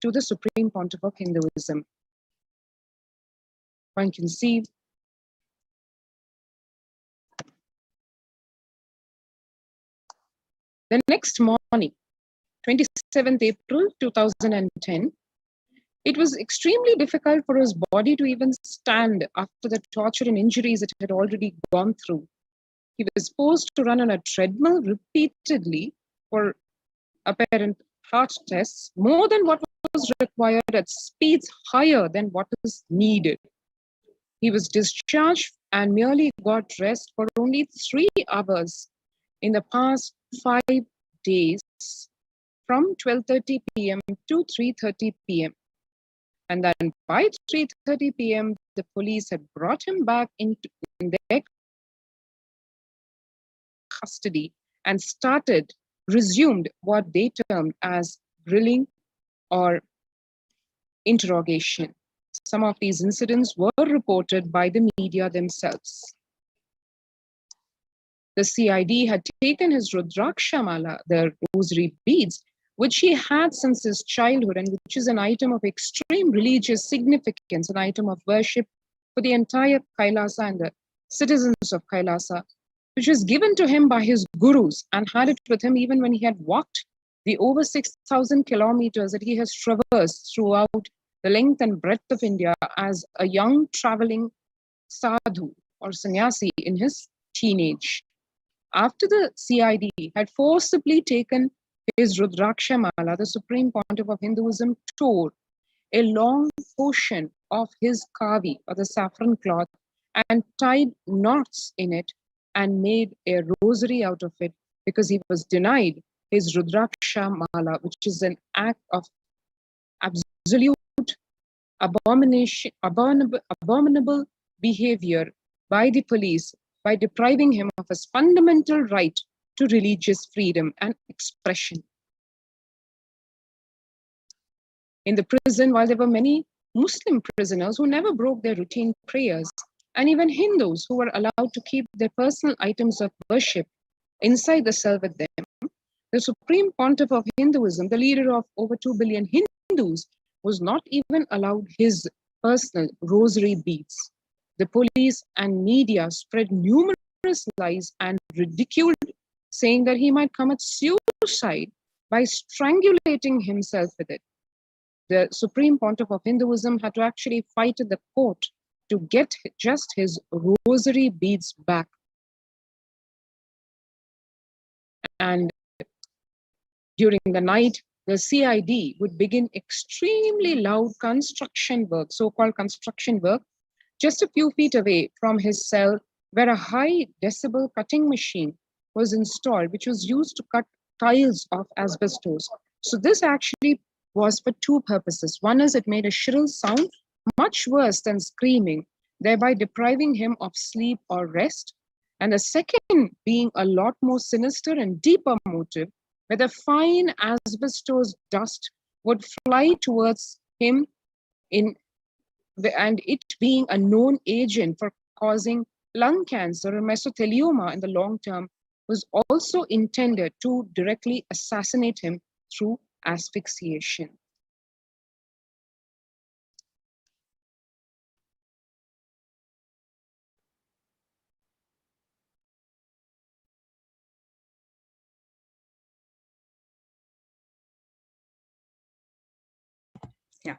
to the Supreme Pontiff of Hinduism. One can see the next morning, 27th April 2010, it was extremely difficult for his body to even stand after the torture and injuries it had already gone through. He was forced to run on a treadmill repeatedly for apparent heart tests, more than what was required, at speeds higher than what is needed. He was discharged and merely got rest for only 3 hours in the past 5 days, from 12:30 p.m. to 3:30 p.m. And then by 3:30 p.m., the police had brought him back in their custody and resumed what they termed as grilling or interrogation. Some of these incidents were reported by the media themselves. The CID had taken his Rudraksha Mala, the rosary beads, which he had since his childhood, and which is an item of extreme religious significance, an item of worship for the entire Kailasa and the citizens of Kailasa, which was given to him by his gurus, and had it with him even when he had walked the over 6,000 kilometers that he has traversed throughout the length and breadth of India as a young traveling sadhu or sannyasi in his teenage. After the CID had forcibly taken his Rudraksha Mala, the Supreme Pontiff of Hinduism tore a long portion of his kavi, or the saffron cloth, and tied knots in it and made a rosary out of it, because he was denied his Rudraksha Mala, which is an act of absolute abominable behavior by the police, by depriving him of his fundamental right to religious freedom and expression. In the prison, while there were many Muslim prisoners who never broke their routine prayers, and even Hindus who were allowed to keep their personal items of worship inside the cell with them, the Supreme Pontiff of Hinduism, the leader of over 2 billion Hindus, was not even allowed his personal rosary beads. The police and media spread numerous lies and ridiculed, saying that he might commit suicide by strangulating himself with it. The Supreme Pontiff of Hinduism had to actually fight in the court to get just his rosary beads back. And during the night, the CID would begin extremely loud construction work, so-called construction work, just a few feet away from his cell, where a high decibel cutting machine was installed, which was used to cut tiles of asbestos. So this actually was for 2 purposes. One is it made a shrill sound, much worse than screaming, thereby depriving him of sleep or rest. And the second being a lot more sinister and deeper motive, where the fine asbestos dust would fly towards him, and it being a known agent for causing lung cancer or mesothelioma in the long term, was also intended to directly assassinate him through asphyxiation. Yeah.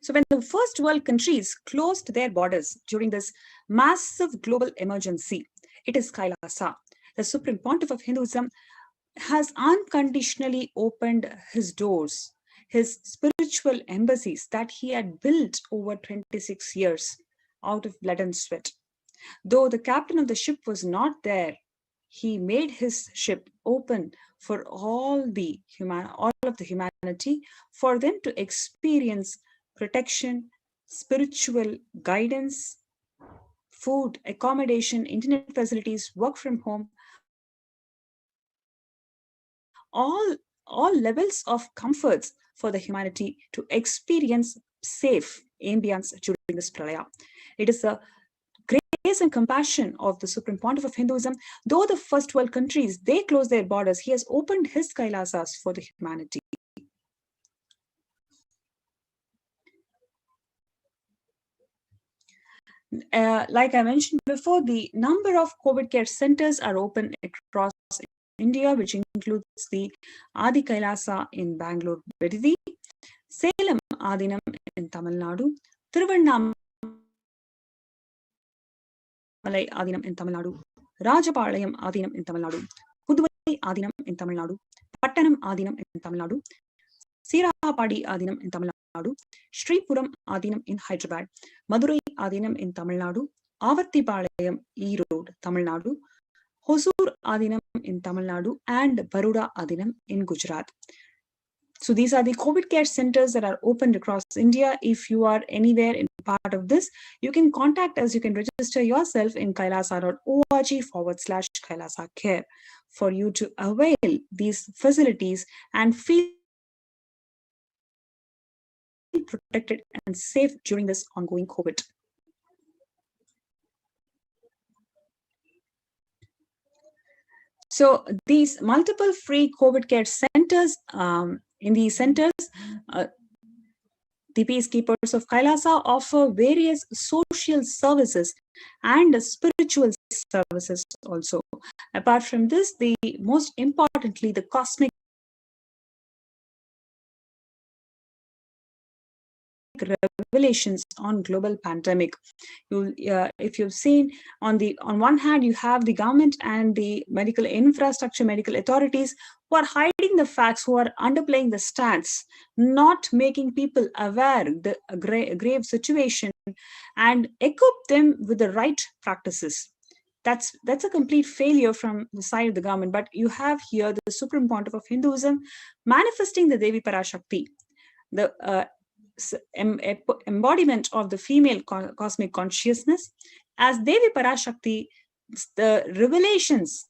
So when the first world countries closed their borders during this massive global emergency, it is Kailasa the Supreme Pontiff of Hinduism has unconditionally opened his doors, his spiritual embassies that he had built over 26 years out of blood and sweat. Though the captain of the ship was not there, he made his ship open for all of the humanity, for them to experience protection, spiritual guidance, food, accommodation, internet facilities, work from home, all levels of comforts for the humanity to experience safe ambience during this pralaya. It is the grace and compassion of the Supreme Pontiff of Hinduism. Though the first world countries, they closed their borders, he has opened his Kailasas for the humanity. Like I mentioned before, the number of COVID care centers are open across India, which includes the Adi Kailasa in Bangalore, Vididi, Salem Adinam in Tamil Nadu, Thiruvannamalai Adinam in Tamil Nadu, Rajapalayam Adinam in Tamil Nadu, Puduvai Adinam in Tamil Nadu, Pattanam Adinam in Tamil Nadu, Sirahapadi Adinam in Tamil Nadu, Sripuram Adinam in Hyderabad, Madurai Adinam in Tamil Nadu, Avattipalayam Erode, Tamil Nadu, Hosur Adinam in Tamil Nadu, and Baroda Adinam in Gujarat. So these are the COVID care centers that are opened across India. If you are anywhere in part of this, you can contact us. You can register yourself in kailasa.org/Kailasa Care for you to avail these facilities and feel protected and safe during this ongoing COVID. So these multiple free COVID care centers, in these centers, the peacekeepers of Kailasa offer various social services and spiritual services also. Apart from this, most importantly, the cosmic revelations on global pandemic. If you've seen, on one hand, you have the government and the medical infrastructure, medical authorities who are hiding the facts, who are underplaying the stats, not making people aware the grave situation and equip them with the right practices. That's a complete failure from the side of the government. But you have here the Supreme Pontiff of Hinduism manifesting the Devi Parashakti, the embodiment of the female cosmic consciousness. As Devi Parashakti, the revelations,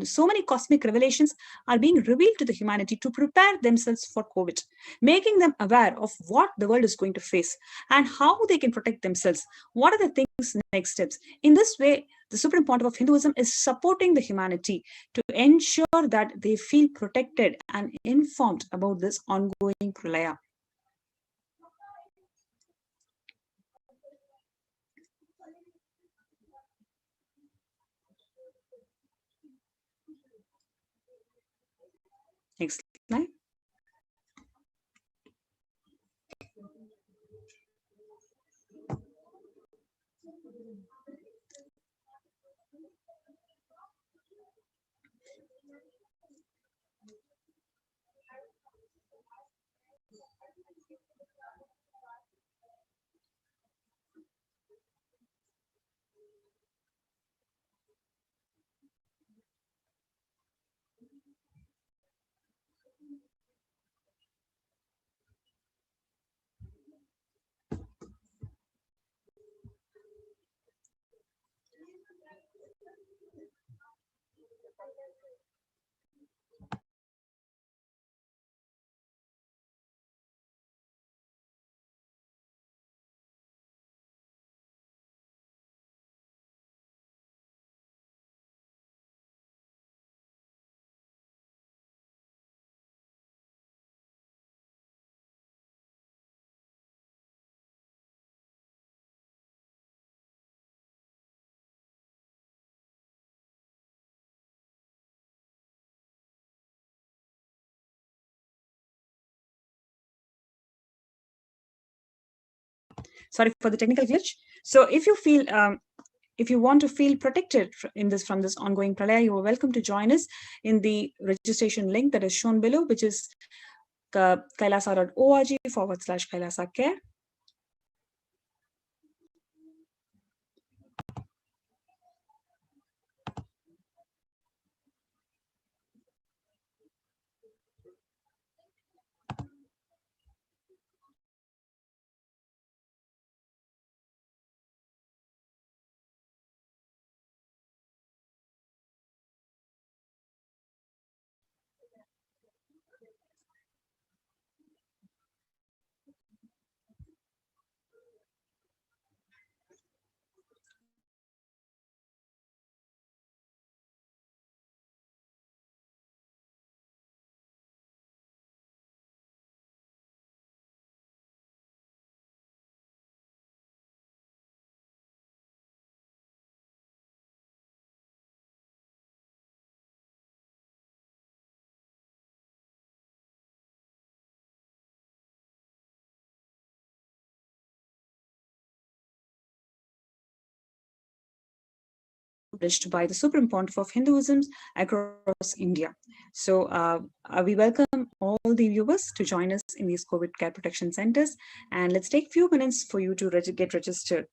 so many cosmic revelations are being revealed to the humanity to prepare themselves for COVID, making them aware of what the world is going to face and how they can protect themselves. What are the things, next steps? In this way, the Supreme Pontiff of Hinduism is supporting the humanity to ensure that they feel protected and informed about this ongoing pralaya. Next slide. Sorry for the technical glitch. So if you feel if you want to feel protected from this ongoing pralaya, you are welcome to join us in the registration link that is shown below, which is kailasa.org/Kailasa Care. Published by the Supreme Pontiff of Hinduism across India. So we welcome all the viewers to join us in these COVID care protection centers, and let's take a few minutes for you to get registered.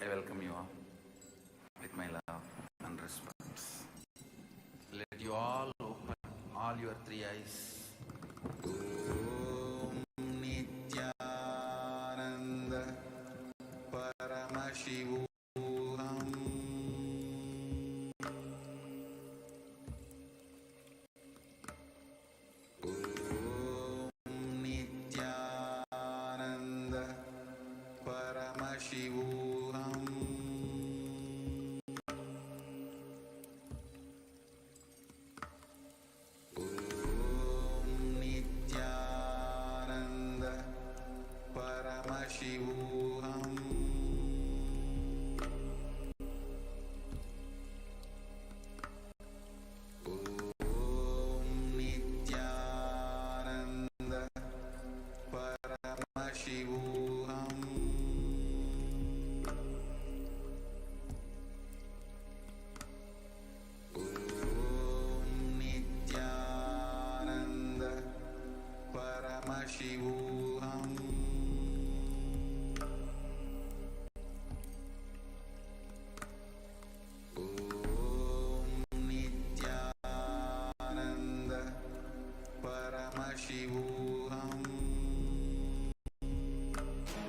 I welcome you all with my love and respect. Let you all open all your three eyes. Om Nityananda Paramashivoham. Om Nityananda Paramashivoham.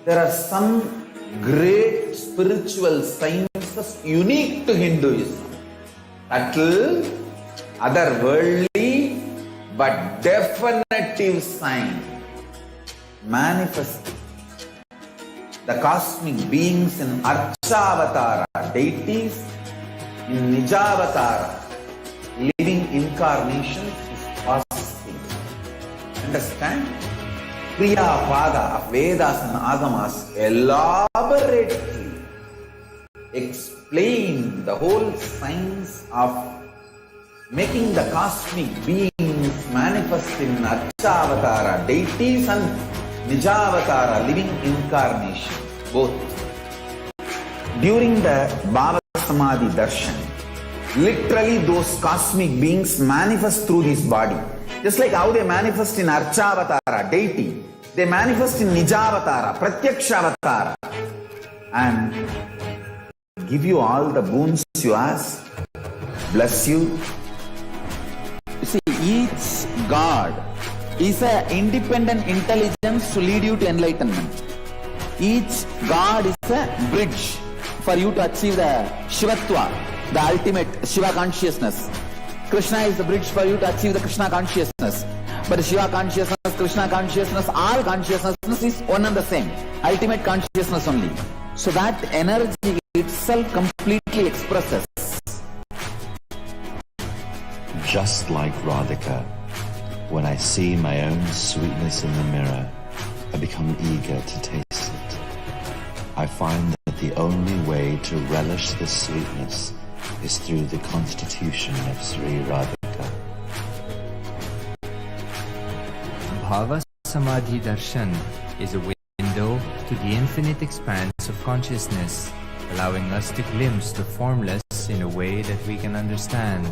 There are some great spiritual sciences unique to Hinduism. Subtle, otherworldly, but definitive sign. Manifesting the cosmic beings in Archavatara, deities in Nijavatara, living incarnations is possible. Understand? Kriya Pada of Vedas and Agamas elaborately explain the whole science of making the cosmic beings manifest in Archavatara, deities and Nijavatara, living incarnations, both. During the Bhava Samadhi Darshan, literally those cosmic beings manifest through this body. Just like how they manifest in Archavatara, deity, they manifest in Nijavatara, Pratyakshavatara, and give you all the boons you ask, bless you, each God is an independent intelligence to lead you to enlightenment. Each God is a bridge for you to achieve the Shivatva, the ultimate Shiva consciousness. Krishna is the bridge for you to achieve the Krishna consciousness. But Shiva consciousness, Krishna consciousness, all consciousness is one and the same. Ultimate consciousness only. So that energy itself completely expresses. Just like Radhika, when I see my own sweetness in the mirror, I become eager to taste it. I find that the only way to relish this sweetness is through the constitution of Sri Radhika. Bhava Samadhi Darshan is a window to the infinite expanse of consciousness, allowing us to glimpse the formless in a way that we can understand.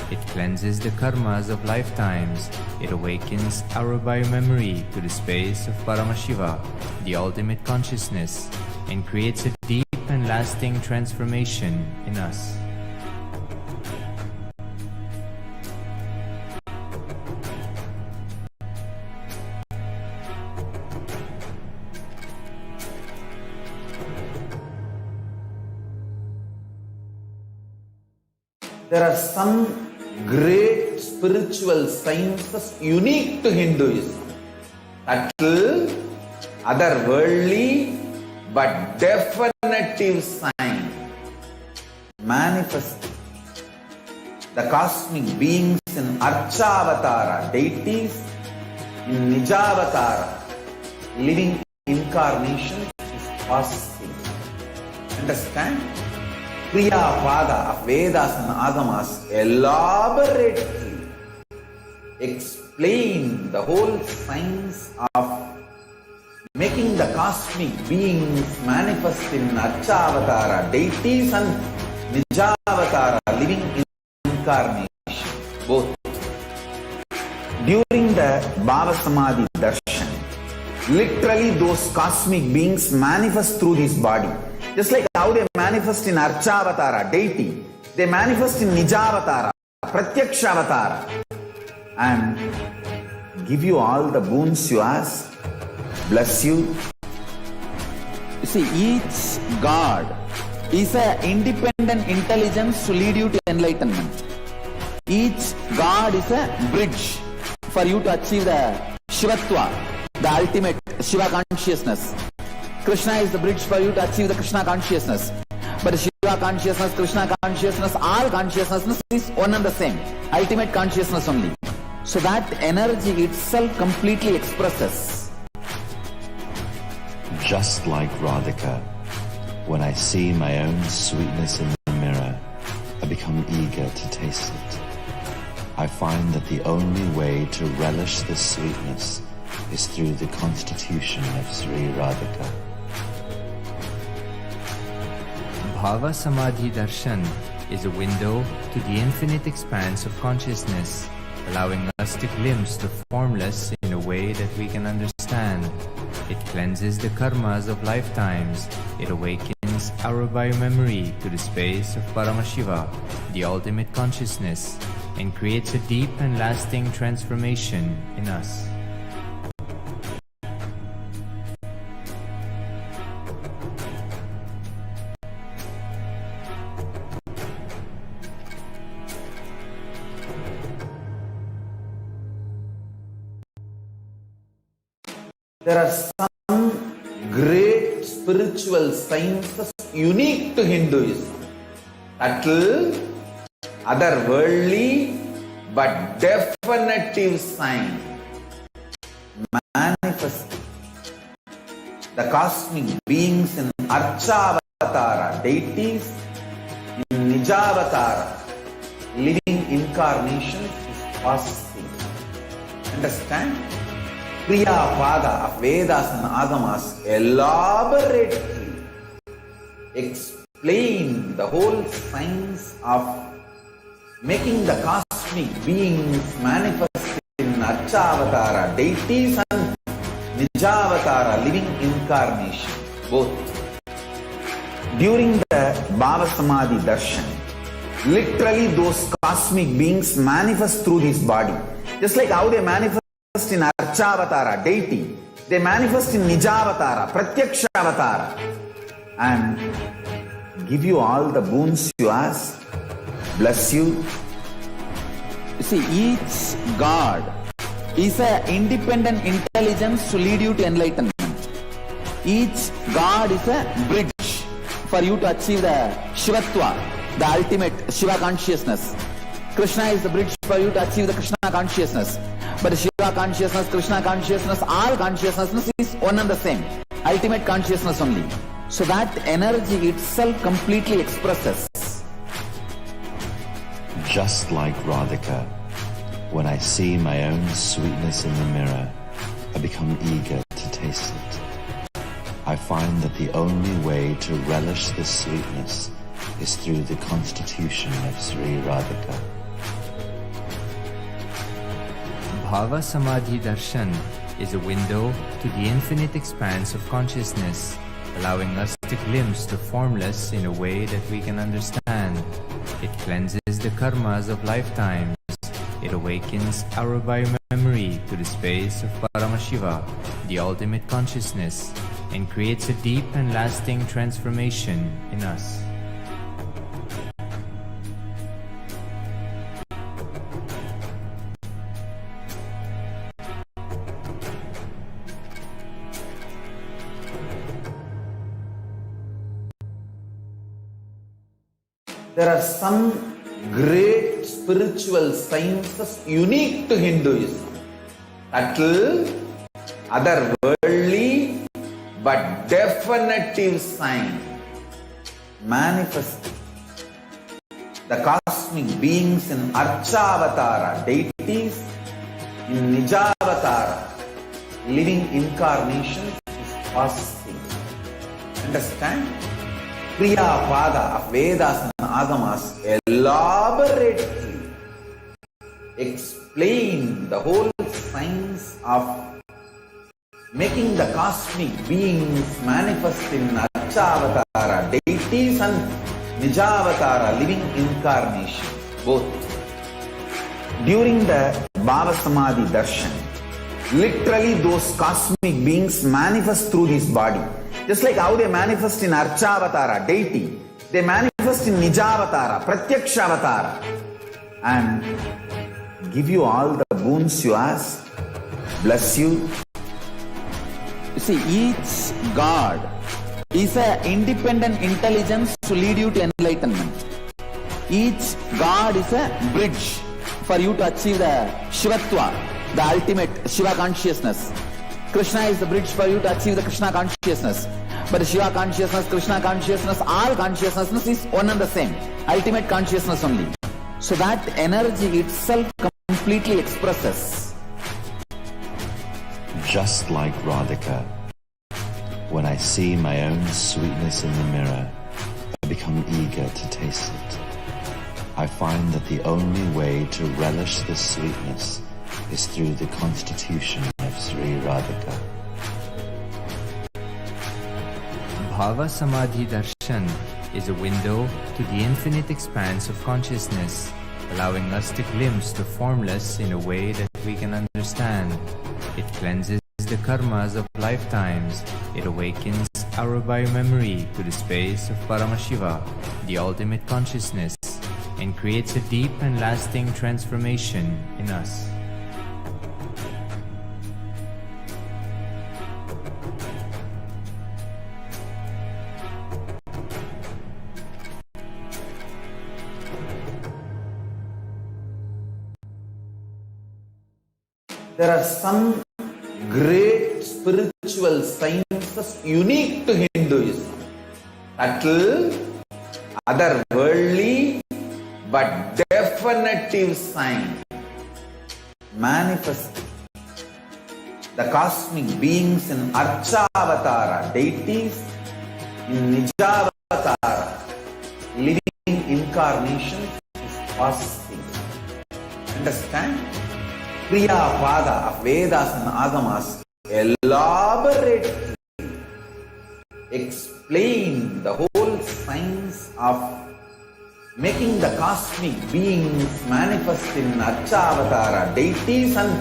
It cleanses the karmas of lifetimes. It awakens our biomemory to the space of Paramashiva, the ultimate consciousness, and creates a deep and lasting transformation in us. There are some great spiritual sciences unique to Hinduism. Subtle, otherworldly, but definitive sign. Manifesting the cosmic beings in Archavatara, deities in Nijavatara, living incarnations is possible. Understand? Kriya Pada of Vedas and Agamas elaborately explain the whole science of making the cosmic beings manifest in Archavatara, deities and Nijavatara, living incarnation, both. During the Bhava Samadhi Darshan, literally those cosmic beings manifest through this body. Just like how they manifest in Archavatara, deity, they manifest in Nijavatara, Pratyakshavatara, and give you all the boons you ask, bless you. You see, each God is an independent intelligence to lead you to enlightenment. Each God is a bridge for you to achieve the Shivatva, the ultimate Shiva consciousness. Krishna is the bridge for you to achieve the Krishna consciousness. But Shiva consciousness, Krishna consciousness, all consciousness is one and the same. Ultimate consciousness only. So that energy itself completely expresses. Just like Radhika, when I see my own sweetness in the mirror, I become eager to taste it. I find that the only way to relish this sweetness is through the constitution of Sri Radhika. Bhava Samadhi Darshan is a window to the infinite expanse of consciousness, allowing us to glimpse the formless in a way that we can understand. It cleanses the karmas of lifetimes. It awakens our biomemory to the space of Paramashiva, the ultimate consciousness, and creates a deep and lasting transformation in us. There are some great spiritual sciences unique to Hinduism. Subtle, otherworldly, but definitive sign. Manifesting the cosmic beings in Archavatara, deities in Nijavatara, living incarnations is possible. Understand? Kriya Pada of Vedas and Agamas elaborately explain the whole science of making the cosmic beings manifest in Archavatara, deities and Nijavatara, living incarnation, both. During the Bhava Samadhi Darshan, Literally, those cosmic beings manifest through his body. Just like how they manifest in Archavatara, deity, they manifest in Nijavatara, Pratyakshavatara, and give you all the boons you ask, bless you. You see, each God is an independent intelligence to lead you to enlightenment. Each God is a bridge for you to achieve the Shivatva, the ultimate Shiva consciousness. Krishna is the bridge for you to achieve the Krishna consciousness. But Shiva consciousness, Krishna consciousness, all consciousness is one and the same. Ultimate consciousness only. So that energy itself completely expresses. Just like Radhika, when I see my own sweetness in the mirror, I become eager to taste it. I find that the only way to relish this sweetness is through the constitution of Sri Radhika. Bhava Samadhi Darshan is a window to the infinite expanse of consciousness, allowing us to glimpse the formless in a way that we can understand. It cleanses the karmas of lifetimes. It awakens our biomemory to the space of Paramashiva, the ultimate consciousness, and creates a deep and lasting transformation in us. There are some great spiritual sciences unique to Hinduism. Subtle, otherworldly, but definitive sign. Manifesting the cosmic beings in Archavatara, deities, in Nijavatara, living incarnations is possible. Understand? Kriya Pada of Vedas and Agamas elaborately explain the whole science of making the cosmic beings manifest in Archavatara, deities, and Nijavatara, living incarnations, both. During the Bhava Samadhi Darshan, literally those cosmic beings manifest through his body. Just like how they manifest in Archavatara, deity, they manifest in Nijavatara, Pratyakshavatara, and give you all the boons you ask, bless you. You see, each God is an independent intelligence to lead you to enlightenment. Each God is a bridge for you to achieve the Shivatva, the ultimate Shiva consciousness. Krishna is the bridge for you to achieve the Krishna consciousness. But Shiva consciousness, Krishna consciousness, all consciousness is one and the same. Ultimate consciousness only. So that energy itself completely expresses. Just like Radhika, when I see my own sweetness in the mirror, I become eager to taste it. I find that the only way to relish this sweetness is through the constitution of Sri Radhika. Bhava Samadhi Darshan is a window to the infinite expanse of consciousness, allowing us to glimpse the formless in a way that we can understand. It cleanses the karmas of lifetimes. It awakens our biomemory to the space of Paramashiva, the ultimate consciousness, and creates a deep and lasting transformation in us. There are some great spiritual sciences unique to Hinduism. Subtle, otherworldly, but definitive sign. Manifesting the cosmic beings in Archavatara, deities, in Nijavatara, living incarnations is possible. Understand? Kriya Pada of Vedas and Agamas elaborately explain the whole science of making the cosmic beings manifest in Archavatara deities and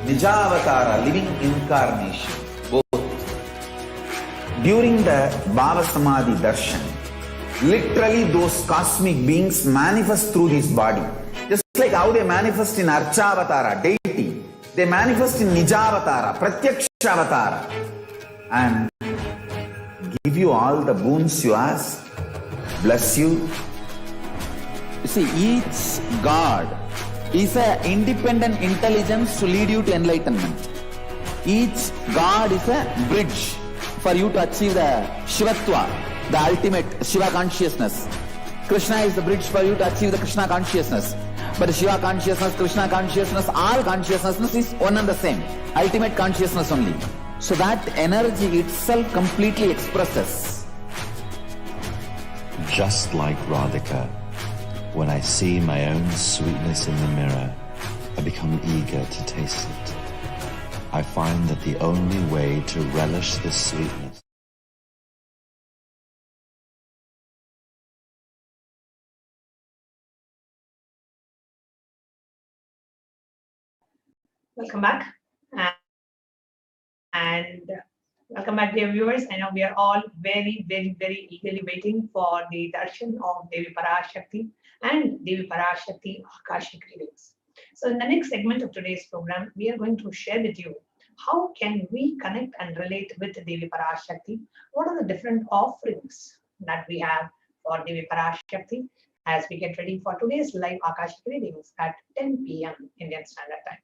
Nijavatara living incarnation, both. During the Bhava Samadhi Darshan, literally those cosmic beings manifest through this body. Just like how they manifest in Archavatara deity, they manifest in Nijavatara, Pratyakshavatara, and give you all the boons you ask, bless you. You see, each God is an independent intelligence to lead you to enlightenment. Each God is a bridge for you to achieve the Shivatva, the ultimate Shiva consciousness. Krishna is the bridge for you to achieve the Krishna consciousness. But Shiva consciousness, Krishna consciousness, all consciousness is one and the same. Ultimate consciousness only. So that energy itself completely expresses. Just like Radhika, when I see my own sweetness in the mirror, I become eager to taste it. I find that the only way to relish this sweetness Welcome back. And welcome back, dear viewers. I know we are all very eagerly waiting for the darshan of Devi Parashakti and Devi Parashakti Akashic readings. So in the next segment of today's program, we are going to share with you how can we connect and relate with Devi Parashakti. What are the different offerings that we have for Devi Parashakti as we get ready for today's live Akashic readings at 10 p.m. Indian Standard Time.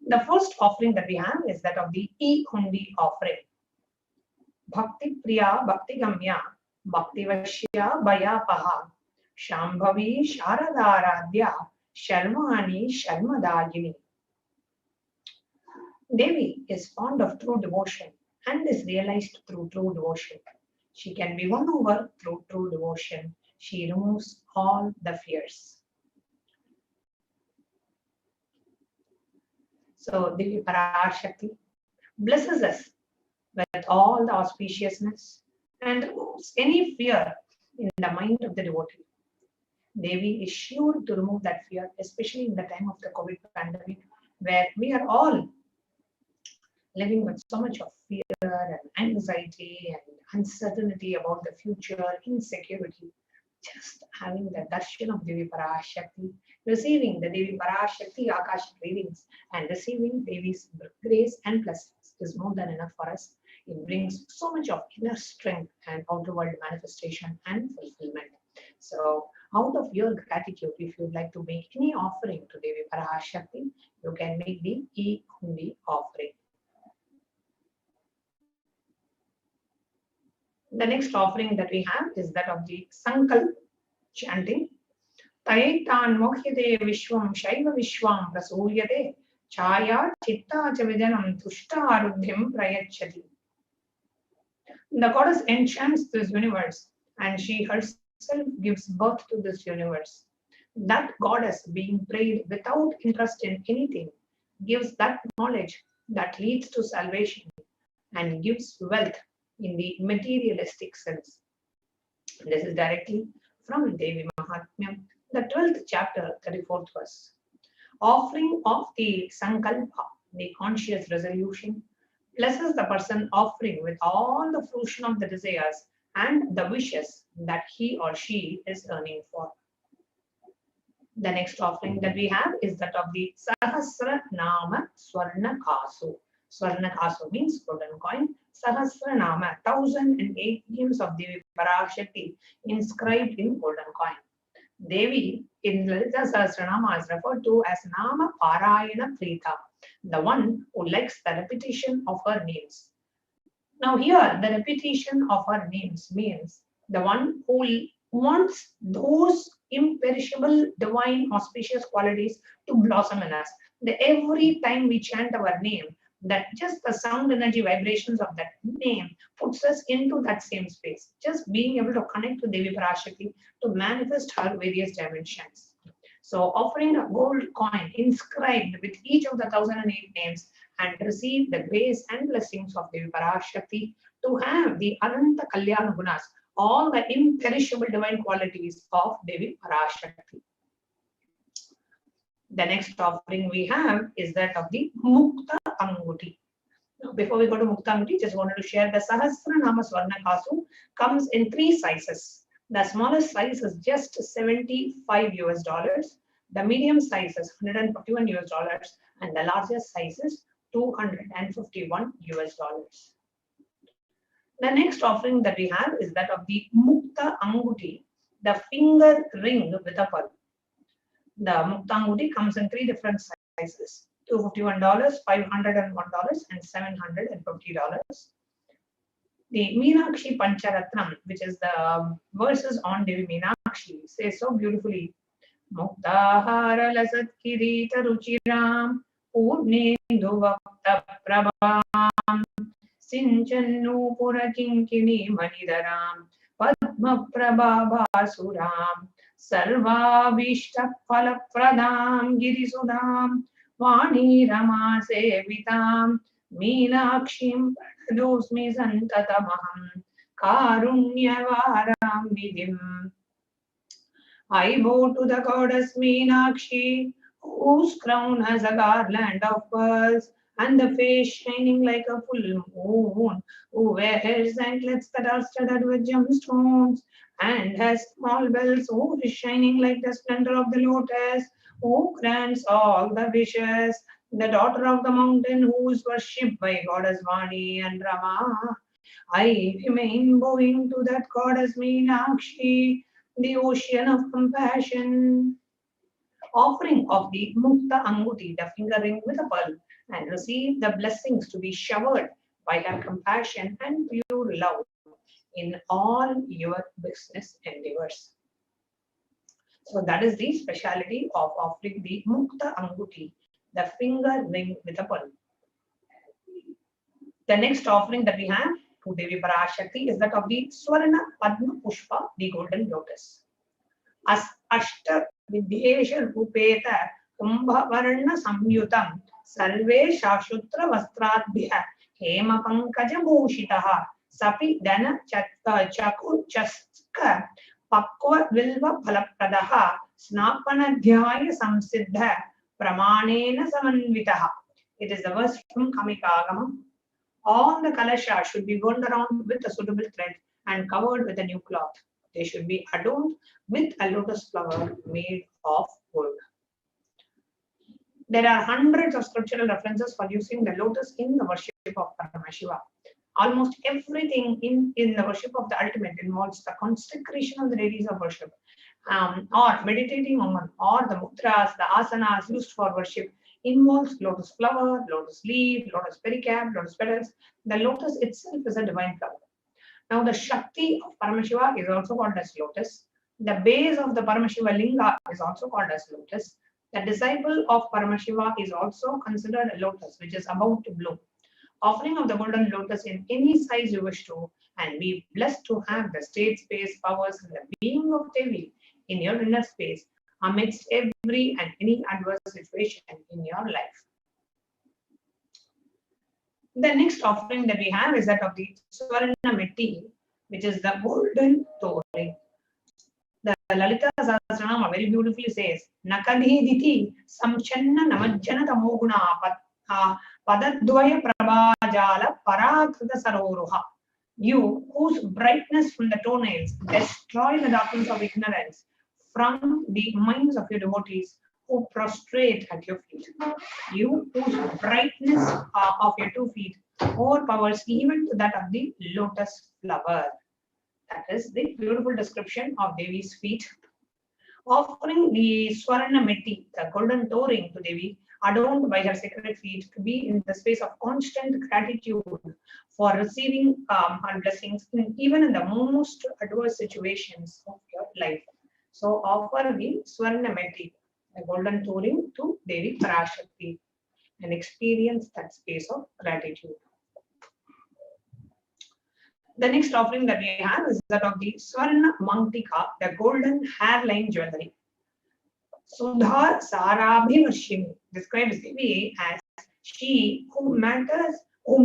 The first offering that we have is that of the E-Hundi offering. Bhakti Priya Bhakti Gamya Bhakti Vashya Baya Paha Shambhavi Sharadaradhya Sharmani Sharmadagini. Devi is fond of true devotion and is realized through true devotion. She can be won over through true devotion. She removes all the fears. So Devi Parashakti blesses us with all the auspiciousness and removes any fear in the mind of the devotee. Devi is sure to remove that fear, especially in the time of the COVID pandemic, where we are all living with so much of fear and anxiety and uncertainty about the future, insecurity. Just having the darshan of Devi Parashakti, receiving the Devi Parashakti Akashic readings and receiving Devi's grace and blessings is more than enough for us. It brings so much of inner strength and outer world manifestation and fulfillment. So out of your gratitude, if you'd like to make any offering to Devi Parashakti, you can make the E-Hundi offering. The next offering that we have is that of the Sankalp chanting. Taitan mohyate vishwam shaiva vishwam prasulyate chaya chitta chavidanam tushta arudhyam prayachati. The goddess enchants this universe and she herself gives birth to this universe. That goddess, being prayed without interest in anything, gives that knowledge that leads to salvation and gives wealth in the materialistic sense. This is directly from Devi Mahatmyam, the 12th chapter, 34th verse. Offering of the Sankalpa, the conscious resolution, blesses the person offering with all the fruition of the desires and the wishes that he or she is earning for. The next offering that we have is that of the Sahasra Nama Swarna Kasu. Swarna Kasu means golden coin. Sahasra Nama, 1008 names of Devi Parashakti inscribed in golden coin. Devi in Lalita Sahasranama is referred to as Nama Parayana Prita, the one who likes the repetition of her names. Now here, the repetition of her names means the one who wants those imperishable, divine, auspicious qualities to blossom in us. Every time we chant our name, that just the sound energy vibrations of that name puts us into that same space. Just being able to connect to Devi Parashakti to manifest her various dimensions. So offering a gold coin inscribed with each of the 1008 names and receive the grace and blessings of Devi Parashakti to have the Ananta Kalyana Gunas, all the imperishable divine qualities of Devi Parashakti. The next offering we have is that of the Mukta Anguti. Now, before we go to Mukta Anguti, just wanted to share the Sahasranama Swarna Kasu comes in 3 sizes. The smallest size is just $75. The medium size is $151, and the largest size is $251. The next offering that we have is that of the Mukta Anguti, the finger ring with a pearl. The Mukta Anguti comes in 3 different sizes: $251, $501, and $750. The Meenakshi Pancharatnam, which is the verses on Devi Meenakshi, says so beautifully: Muktahara Lasat Kirita Ruchiram Purnendu Vakta Prabham Sinchannu Pura Kinkini Manidaram Padma Prabhabasuram Sarva Vishta Phalapradam Girisudam Vani Rama Sevitam Meenakshim Pradosmi Santatamaham Karunyavaram Vidim. I bow to the goddess Meenakshi, whose crown has a garland of pearls and the face shining like a full moon, who wears anklets that are studded with gemstones and has small bells, who is shining like the splendor of the lotus, who grants all the wishes, the daughter of the mountain, who is worshipped by goddess Vani and Rama. I remain bowing to that goddess Meenakshi, the ocean of compassion. Offering of the Mukta Anguti, the finger ring with a pearl, and receive the blessings to be showered by her compassion and pure love in all your business endeavors. So that is the speciality of offering the Mukta Anguti, the finger ring with a pearl. The next offering that we have to Devi Parashakti is that of the Swarna Padma Pushpa, the golden lotus. Ashta Vidyesha Rupeta Kumbha Varna Samyutam Salve Shashutra Vastradbhya Hema Pankaja Bhushitaha Sapi Dana Chaku Chaska Pakwa Vilva Phalapradaha Snapanadhyaya Samsiddha Pramanena Samanvitaha. It is the verse from Kamikagama. All the kalasha should be wound around with a suitable thread and covered with a new cloth. They should be adorned with a lotus flower made of wood. There are hundreds of scriptural references for using the lotus in the worship of Paramashiva. Almost everything in the worship of the ultimate involves the consecration of the deities of worship, or meditating on, or the mudras, the asanas used for worship involves lotus flower, lotus leaf, lotus pericarp, lotus petals. The lotus itself is a divine flower. Now, the Shakti of Paramashiva is also called as lotus. The base of the Paramashiva Linga is also called as lotus. The disciple of Paramashiva is also considered a lotus, which is about to bloom. Offering of the golden lotus in any size you wish to, and be blessed to have the state, space, powers, and the being of Devi in your inner space amidst every and any adverse situation in your life. The next offering that we have is that of the Swarna Metti, which is the golden Tori. The Lalita Sahasranama very beautifully says, Nakadhiditi Samchanna Namajjana Tamoguna Padadvaya Prabhajala Parakrita Saroruha. You, whose brightness from the toenails destroy the darkness of ignorance from the minds of your devotees who prostrate at your feet. You, whose brightness of your 2 feet overpowers even to that of the lotus flower. That is the beautiful description of Devi's feet. Offering the Swarna Metti, the golden toe ring to Devi, adorned by her sacred feet, to be in the space of constant gratitude for receiving her blessings even in the most adverse situations of your life. So offer the Swarna Metti, the golden toe ring, to Devi Parashakti and experience that space of gratitude. The next offering that we have is that of the Swarna Mantika, the golden hairline jewelry. Sudha Sarabhivarshini describes Devi as she who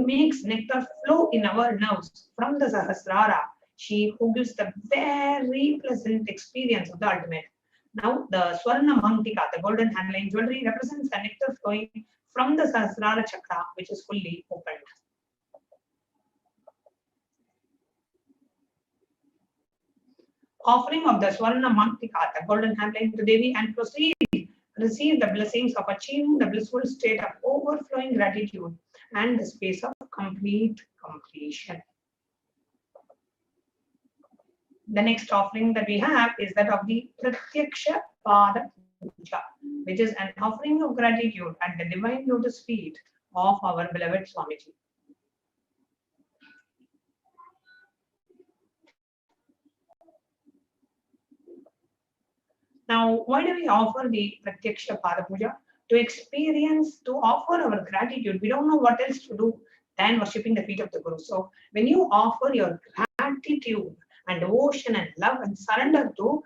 makes nectar flow in our nerves from the Sahasrara she who gives the very pleasant experience of the ultimate. Now, the Swarna Mantika, the golden handline jewelry, represents the nectar flowing from the Sahasrara Chakra, which is fully opened. Offering of the Swarna Mantika, the golden handline to Devi, and proceed, receive the blessings of achieving the blissful state of overflowing gratitude and the space of complete completion. The next offering that we have is that of the Pratyaksha Pada Puja, which is an offering of gratitude at the divine lotus feet of our beloved Swamiji. Now, why do we offer the Pratyaksha Pada Puja? To experience, to offer our gratitude. We don't know what else to do than worshipping the feet of the Guru. So, when you offer your gratitude and devotion and love and surrender to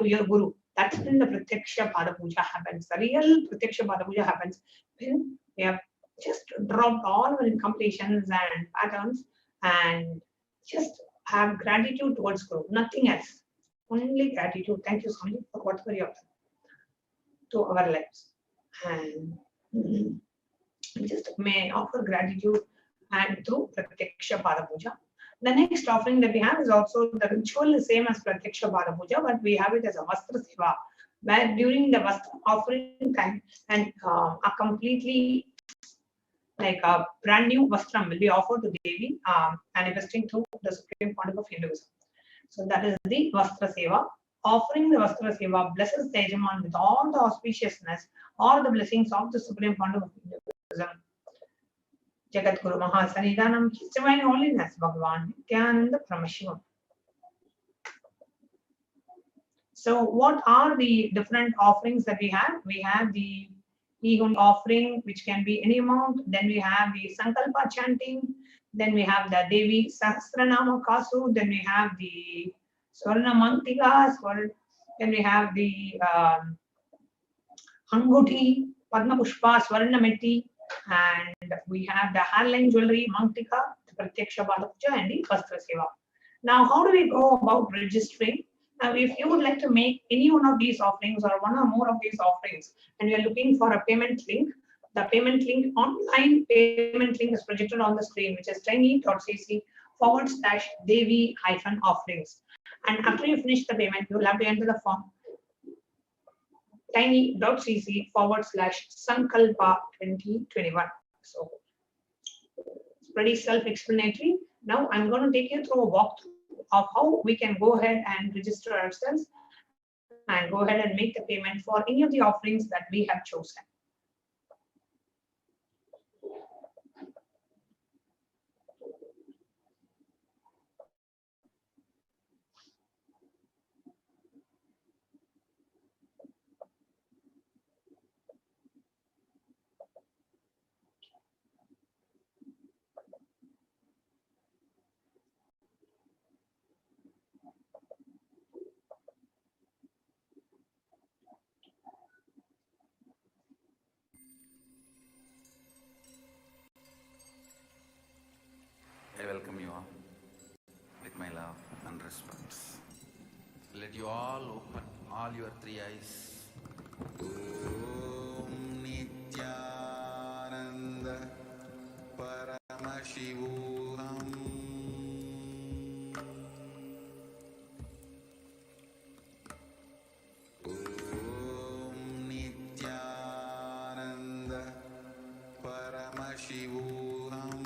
your Guru, that's when the Pratyaksha Pada Puja happens. The real Pratyaksha Pada Puja happens when we have just dropped all our incompletions and patterns and just have gratitude towards Guru, nothing else. Only gratitude. Thank you, Swami, for whatever you have done to our lives. And just may offer gratitude and through Pratyaksha Pada Puja. The next offering that we have is also the ritual is same as Pratyaksha Pada Puja, but we have it as a Vastra Seva, where during the Vastra offering time and a completely like a brand new Vastram will be offered to Devi, manifesting through the Supreme Pontiff of Hinduism. So that is the Vastra Seva. Offering the Vastra Seva blesses the Yajaman with all the auspiciousness or the blessings of the Supreme Pontiff of Hinduism. Jagat Guru Mahasanidanam, His Divine Holiness Bhagavan Nityananda Paramashivam. So what are the different offerings that we have? We have the Ehund offering, which can be any amount. Then we have the Sankalpa chanting. Then we have the Devi Sahasranama Kasu. Then we have the Swarna Mantika. Then we have the Anguti, Padma Pushpa, Swarna Metti. And we have the handline jewelry, Mantika, the Pratyaksha Pada Puja, and the Vastra Seva. Now, how do we go about registering? Now, if you would like to make any one of these offerings or one or more of these offerings, and you are looking for a payment link, the payment link, online payment link is projected on the screen, which is tiny.cc/Devi-offerings. And after you finish the payment, you will have to enter the form tiny.cc/Sankalpa 2021. So it's pretty self-explanatory. Now I'm going to take you through a walkthrough of how we can go ahead and register ourselves and go ahead and make the payment for any of the offerings that we have chosen. I welcome you all with my love and respect. Let you all open all your three eyes. Om Nityananda Paramashivoham. Om Nityananda Paramashivoham.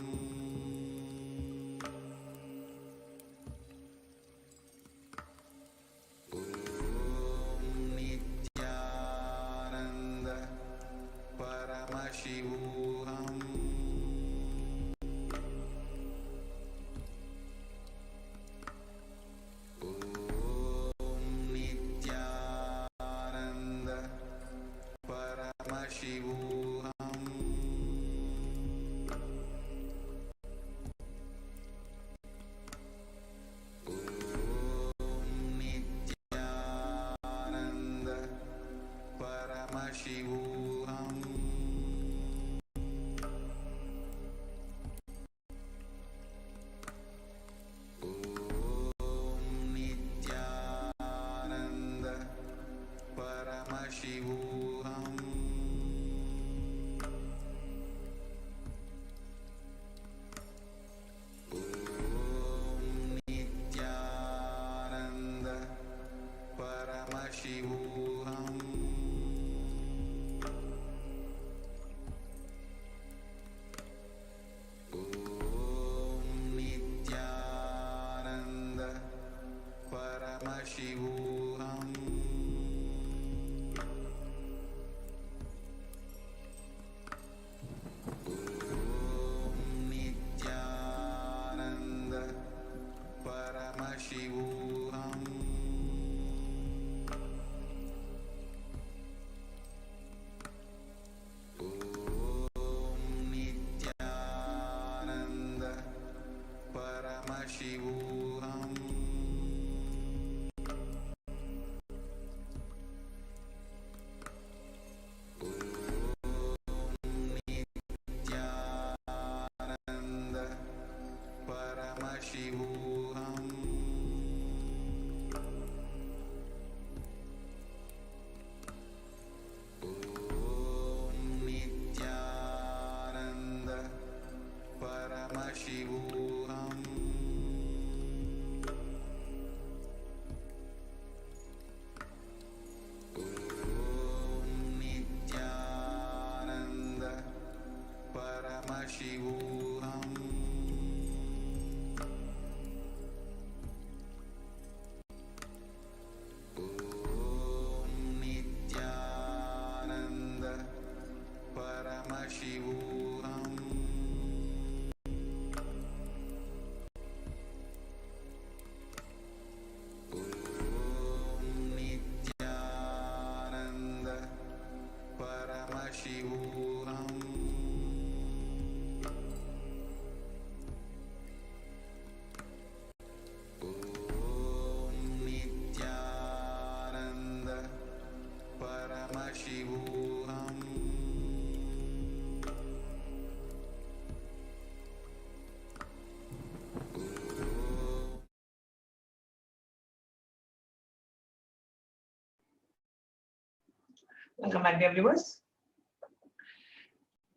Welcome back, dear viewers.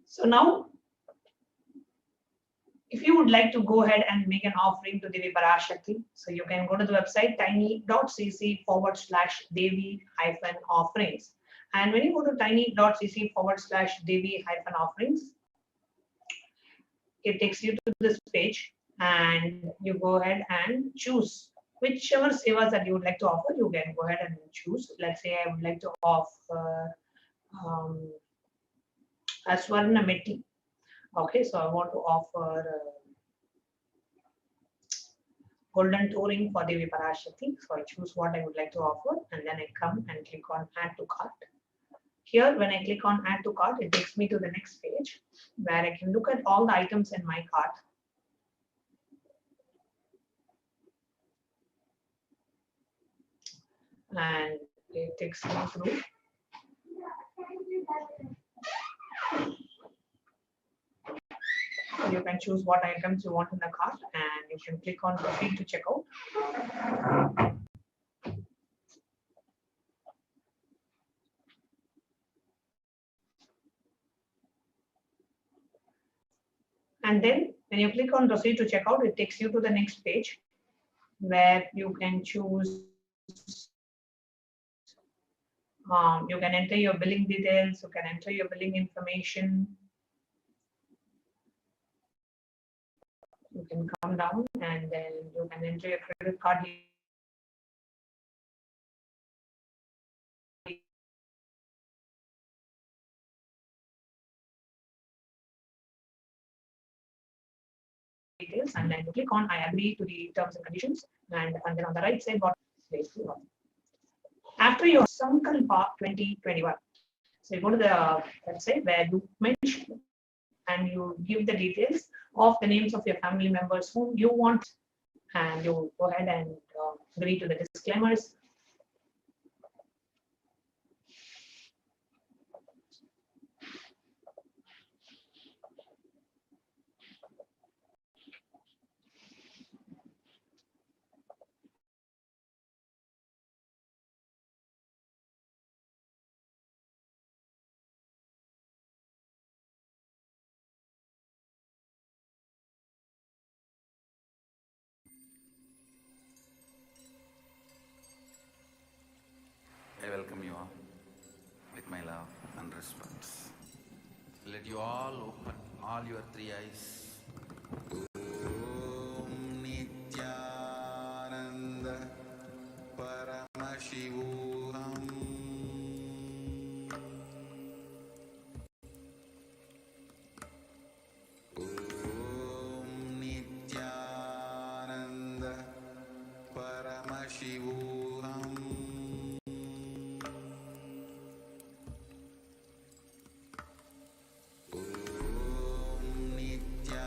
So now, if you would like to go ahead and make an offering to Devi Parashakti, so you can go to the website tiny.cc/Devi-offerings. And when you go to tiny.cc/Devi-offerings, it takes you to this page and you go ahead and choose whichever sevas that you would like to offer. You can go ahead and choose. Let's say I would like to offer Aswarna Meti. Okay, so I want to offer golden touring for Devi Parashakti. So I choose what I would like to offer and then I come and click on add to cart. Here, when I click on add to cart, it takes me to the next page where I can look at all the items in my cart. And it takes me through. So you can choose what items you want in the cart and you can click on proceed to checkout. And then when you click on proceed to checkout, it takes you to the next page where you can choose. You can enter your billing details, you can enter your billing information. You can come down and then you can enter your credit card details and then you click on I agree to the terms and conditions and then on the right side bottom. After your Sankalpa 2021, so you go to the website where you mention and you give the details of the names of your family members whom you want and you go ahead and agree to the disclaimers. I welcome you all with my love and respect. Let you all open all your three eyes. Om Nityananda Paramashivoham. Om Nityananda Paramashivoham. Om Nityananda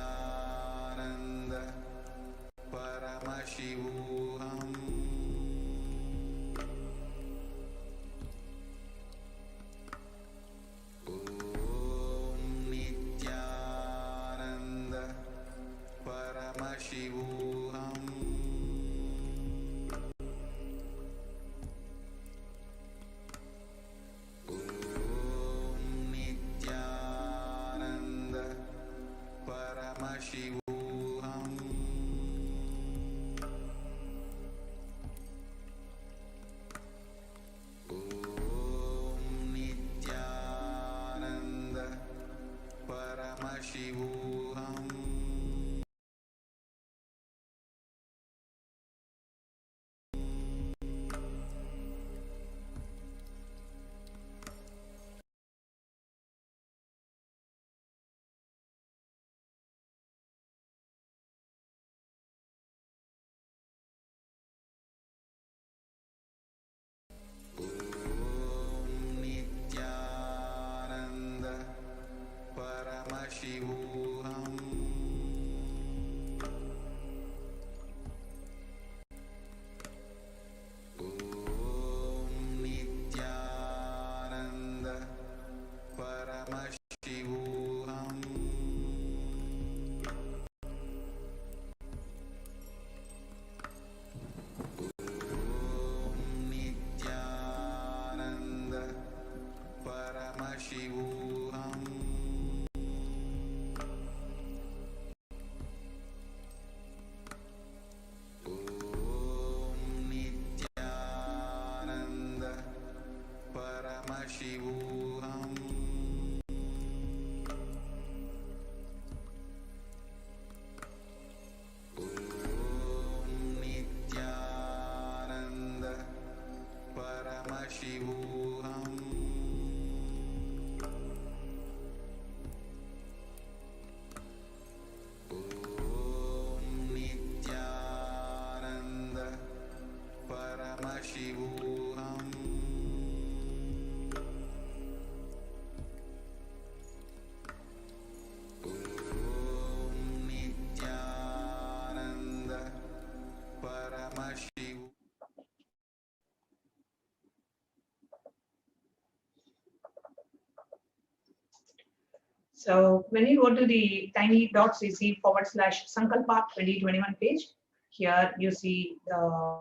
So when you go to the tiny.cc/Sankalpa 2021 page, here you see the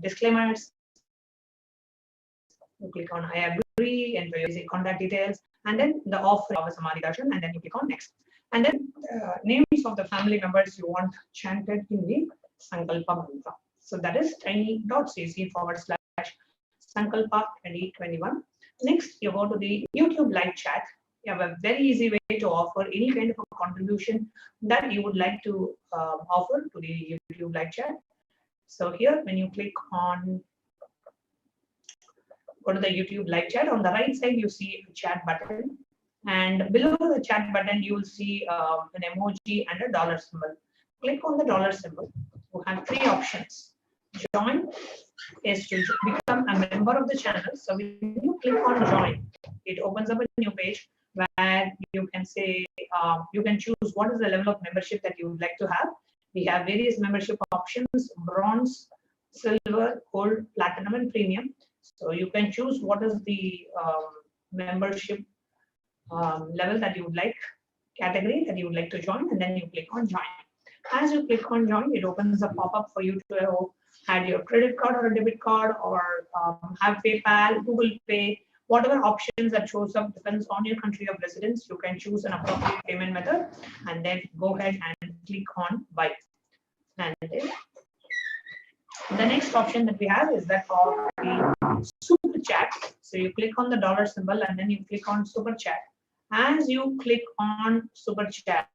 disclaimers. You click on I agree, enter your basic contact details, and then the offer of a Samadhi Darshan, and then you click on next. And then names of the family members you want chanted in the Sankalpa mantra. So that is tiny.cc/Sankalpa 2021. Next, you go to the YouTube live chat. You have a very easy way to offer any kind of a contribution that you would like to offer to the YouTube live chat. So here, when you click on go to the YouTube live chat. On the right side, you see a chat button. And below the chat button, you will see an emoji and a dollar symbol. Click on the dollar symbol. You have three options. Join is to become a member of the channel. So when you click on join, it opens up a new page where you can say, you can choose what is the level of membership that you would like to have. We have various membership options: bronze, silver, gold, platinum, and premium. So you can choose what is the membership level that you would like, category that you would like to join, and then you click on join. As you click on join, it opens a pop-up for you to add your credit card or a debit card, or have PayPal, Google Pay, whatever options that shows up depends on your country of residence. You can choose an appropriate payment method and then go ahead and click on buy. And then the next option that we have is that of the super chat. So you click on the dollar symbol and then you click on super chat. As you click on super chat,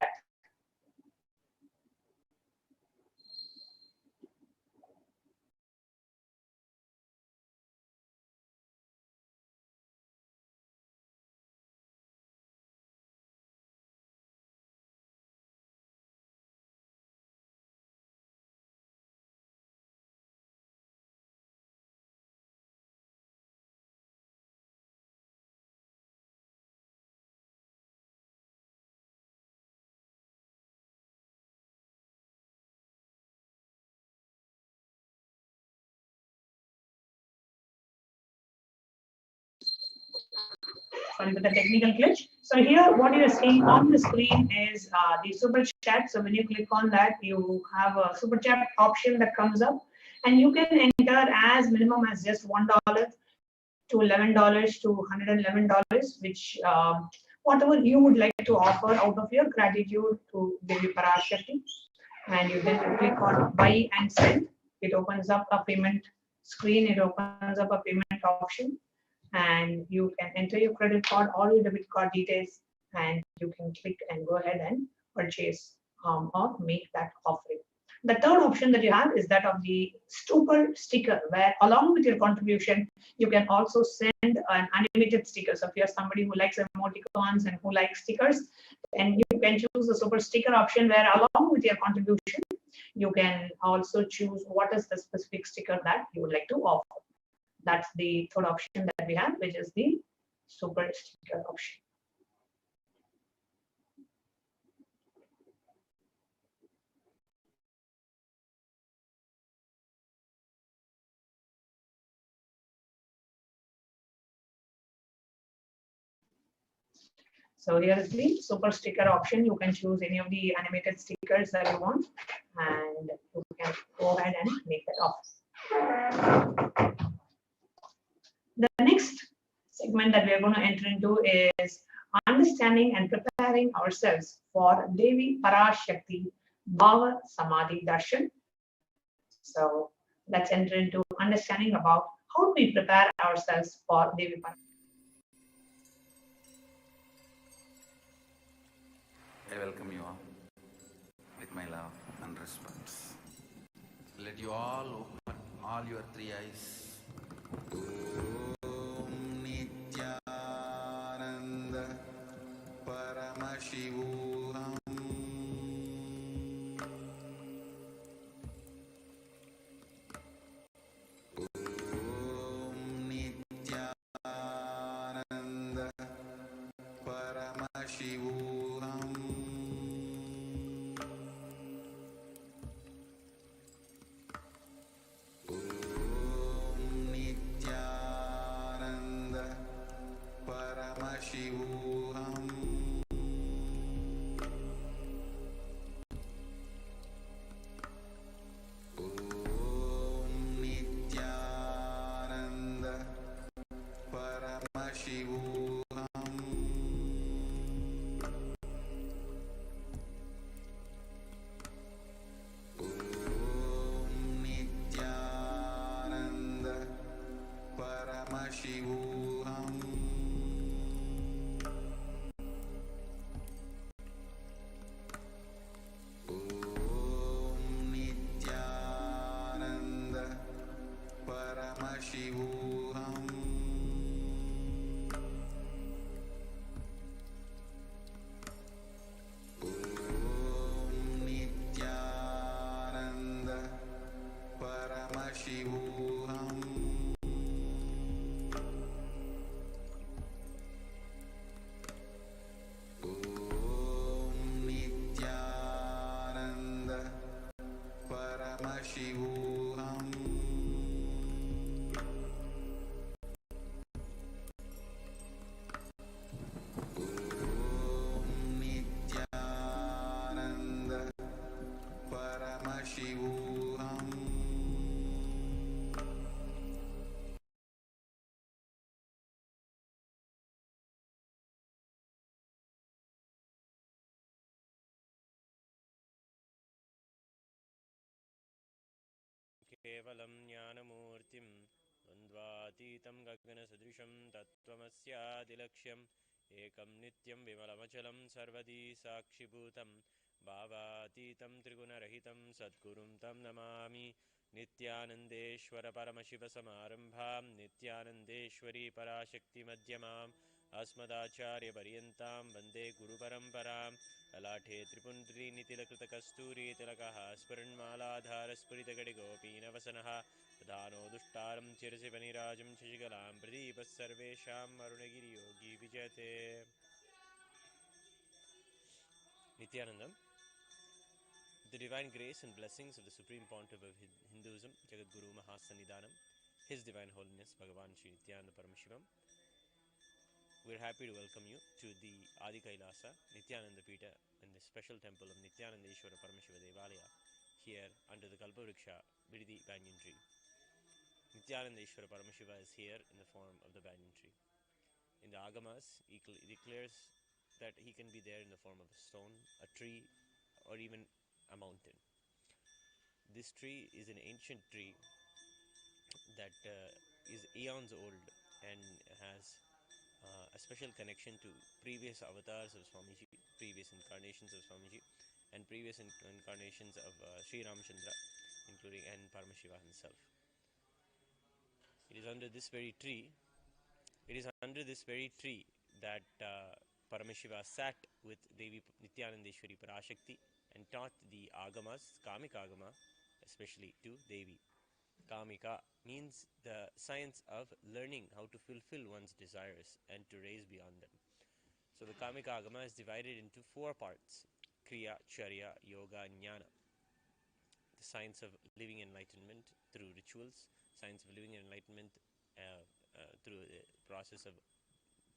sorry for the technical glitch. So here what you are seeing on the screen is the super chat. So when you click on that, you have a super chat option that comes up, and you can enter as minimum as just $1 to $11 to $111, which whatever you would like to offer out of your gratitude to Devi Parashakti. And you then click on buy and send. It opens up a payment screen. It opens up a payment option, and you can enter your credit card or your debit card details, and you can click and go ahead and purchase or make that offering. The third option that you have is that of the super sticker, where along with your contribution, you can also send an animated sticker. So if you're somebody who likes emoticons and who likes stickers, and you can choose the super sticker option, where along with your contribution, you can also choose what is the specific sticker that you would like to offer. That's the third option that we have, which is the super sticker option. So here is the super sticker option. You can choose any of the animated stickers that you want, and you can go ahead and make that offer. The next segment that we are going to enter into is understanding and preparing ourselves for Devi Parashakti Bhava Samadhi Darshan. So let's enter into understanding about how do we prepare ourselves for Devi Parashakti. I welcome you all with my love and respect. Let you all open all your three eyes. Om Nityananda Paramashivoham. Om Nityananda Paramashivoham. केवलं ज्ञानमूर्तिं द्वन्द्वातीतं गगनसदृशं तत्त्वमस्यादिलक्ष्यम् एकं नित्यं विमलमचलं सर्वदी साक्षिभूतं भावातीतं त्रिगुणरहितं सद्गुरुं तं नमामि नित्यानन्देश्वर परमशिवसमारम्भां नित्यानन्देश्वरी पराशक्तिमध्यमाम् अस्मदाचार्यपर्यन्तां वन्दे गुरुपरम्परां ललाटे त्रिपुण्ड्रीनितिलकृतकस्तूरीतिलकः स्फुरन्मालाधारस्फुरितगडिगोपीनवसनः प्रधानो दुष्टारं चिरसिपनिराजं शशिकलां प्रदीपः सर्वेषां अरुणगिरियोगी विजयते Nityanandam. The divine grace and blessings of the Supreme Pontiff of Hinduism, Jagadguru Mahasannidhanam, His Divine Holiness Bhagavan Sri Nityananda Paramashivam. We're happy to welcome you to the Adi Kailasa, Nityananda Pita, and the special temple of Nityanandeshwara Paramashiva Devalaya, here under the Kalpavriksha, Vididi banyan tree. Nityanandeshwara Paramashiva is here in the form of the banyan tree. In the Agamas, he declares that he can be there in the form of a stone, a tree, or even a mountain. This tree is an ancient tree that is eons old and has a special connection to previous avatars of Swamiji, previous incarnations of Swamiji, and previous incarnations of Sri Ramchandra, including and Paramashiva himself. It is under this very tree. It is under this very tree that Paramashiva sat with Devi Nityanandeshwari Parashakti and taught the Agamas, Kamika Agama, especially to Devi. Kamika means the science of learning how to fulfill one's desires and to raise beyond them. So the Kamika Agama is divided into 4 parts: Kriya, Charya, Yoga, Jnana. The science of living enlightenment through rituals, science of living enlightenment through the process of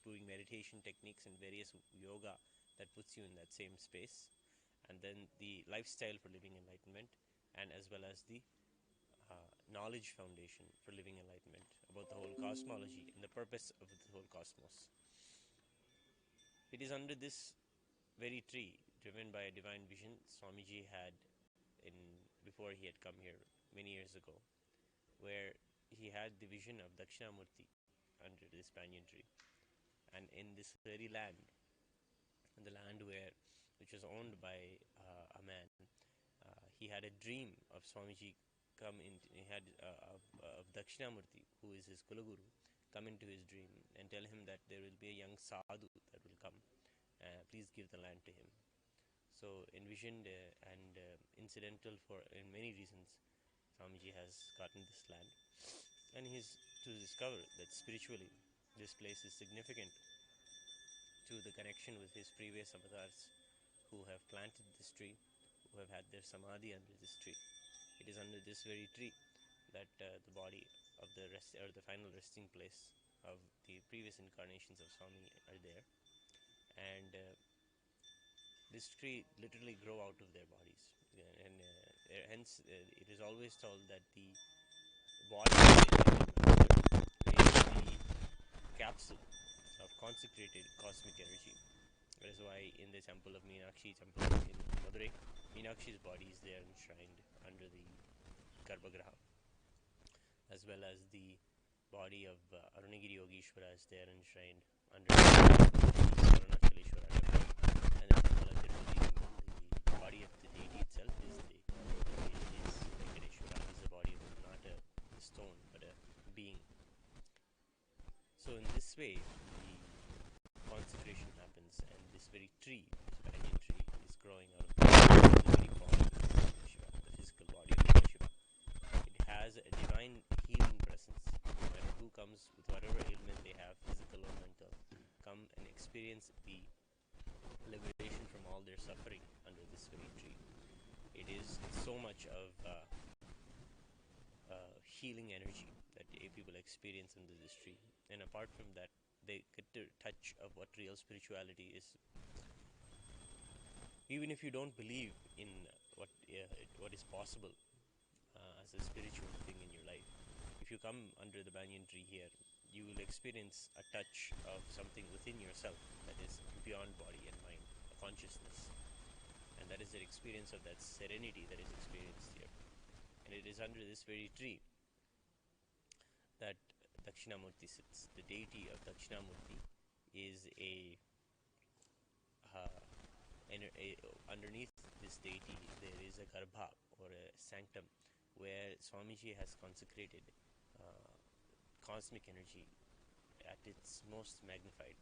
doing meditation techniques and various yoga that puts you in that same space, and then the lifestyle for living enlightenment, and as well as the knowledge foundation for living enlightenment about the whole cosmology and the purpose of the whole cosmos. It is under this very tree, driven by a divine vision Swamiji had in before he had come here many years ago, where he had the vision of Dakshinamurti under this banyan tree. And in this very land, the land which was owned by a man, he had a dream of Swamiji come in. He had of Dakshinamurti, who is his Kulaguru, come into his dream and tell him that there will be a young sadhu that will come. Please give the land to him. So envisioned and incidental for in many reasons, Swamiji has gotten this land, and he's to discover that spiritually this place is significant to the connection with his previous avatars who have planted this tree, who have had their samadhi under this tree. It is under this very tree that the body of the rest or the final resting place of the previous incarnations of Swami are there, and this tree literally grow out of their bodies, and hence it is always told that the body is the capsule consecrated cosmic energy. That is why in the temple of Meenakshi temple in Madurai, Meenakshi's body is there enshrined under the Garbhagraha, as well as the body of Arunagiri Yogeshwara is there enshrined under Arunachaleshwara temple. And the temple of Tirupati, the body of the deity itself is Venkateshwara, is the body of not a stone but a being. So in this way, the consecration happens, and this very tree, this banyan tree, is growing out of the very body of Shiva, the physical body of Shiva. It has a divine healing presence. No matter who comes with whatever ailment they have, physical or mental, come and experience the liberation from all their suffering under this very tree. It is so much of healing energy that people experience under this tree. And apart from that, they get a touch of what real spirituality is. Even if you don't believe in what is possible as a spiritual thing in your life, if you come under the banyan tree here, you will experience a touch of something within yourself that is beyond body and mind, a consciousness. And that is the experience of that serenity that is experienced here. And it is under this very tree that Dakshinamurti sits. The deity of Dakshinamurti is underneath this deity there is a garbha or a sanctum where Swamiji has consecrated cosmic energy at its most magnified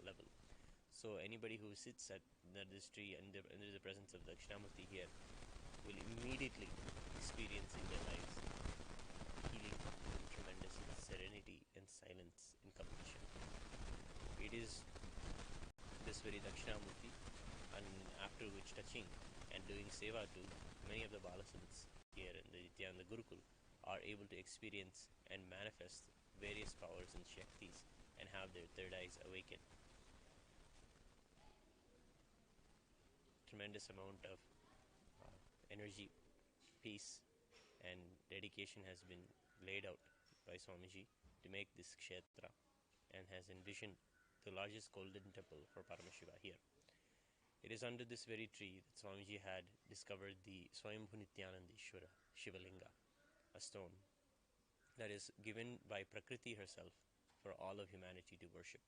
level. So anybody who sits under this tree under the presence of Dakshinamurti here will immediately experience in their lives healing and tremendous serenity and silence and completion. It is this very Dakshinamurti, and after which touching and doing seva to many of the Balasants here in the Nityananda Gurukul are able to experience and manifest various powers and Shaktis and have their third eyes awaken. Tremendous amount of energy, peace and dedication has been laid out by Swamiji to make this kshetra, and has envisioned the largest golden temple for Paramashiva here. It is under this very tree that Swamiji had discovered the Swayambhu Nityanandeshwara Shivalinga, a stone that is given by Prakriti herself for all of humanity to worship.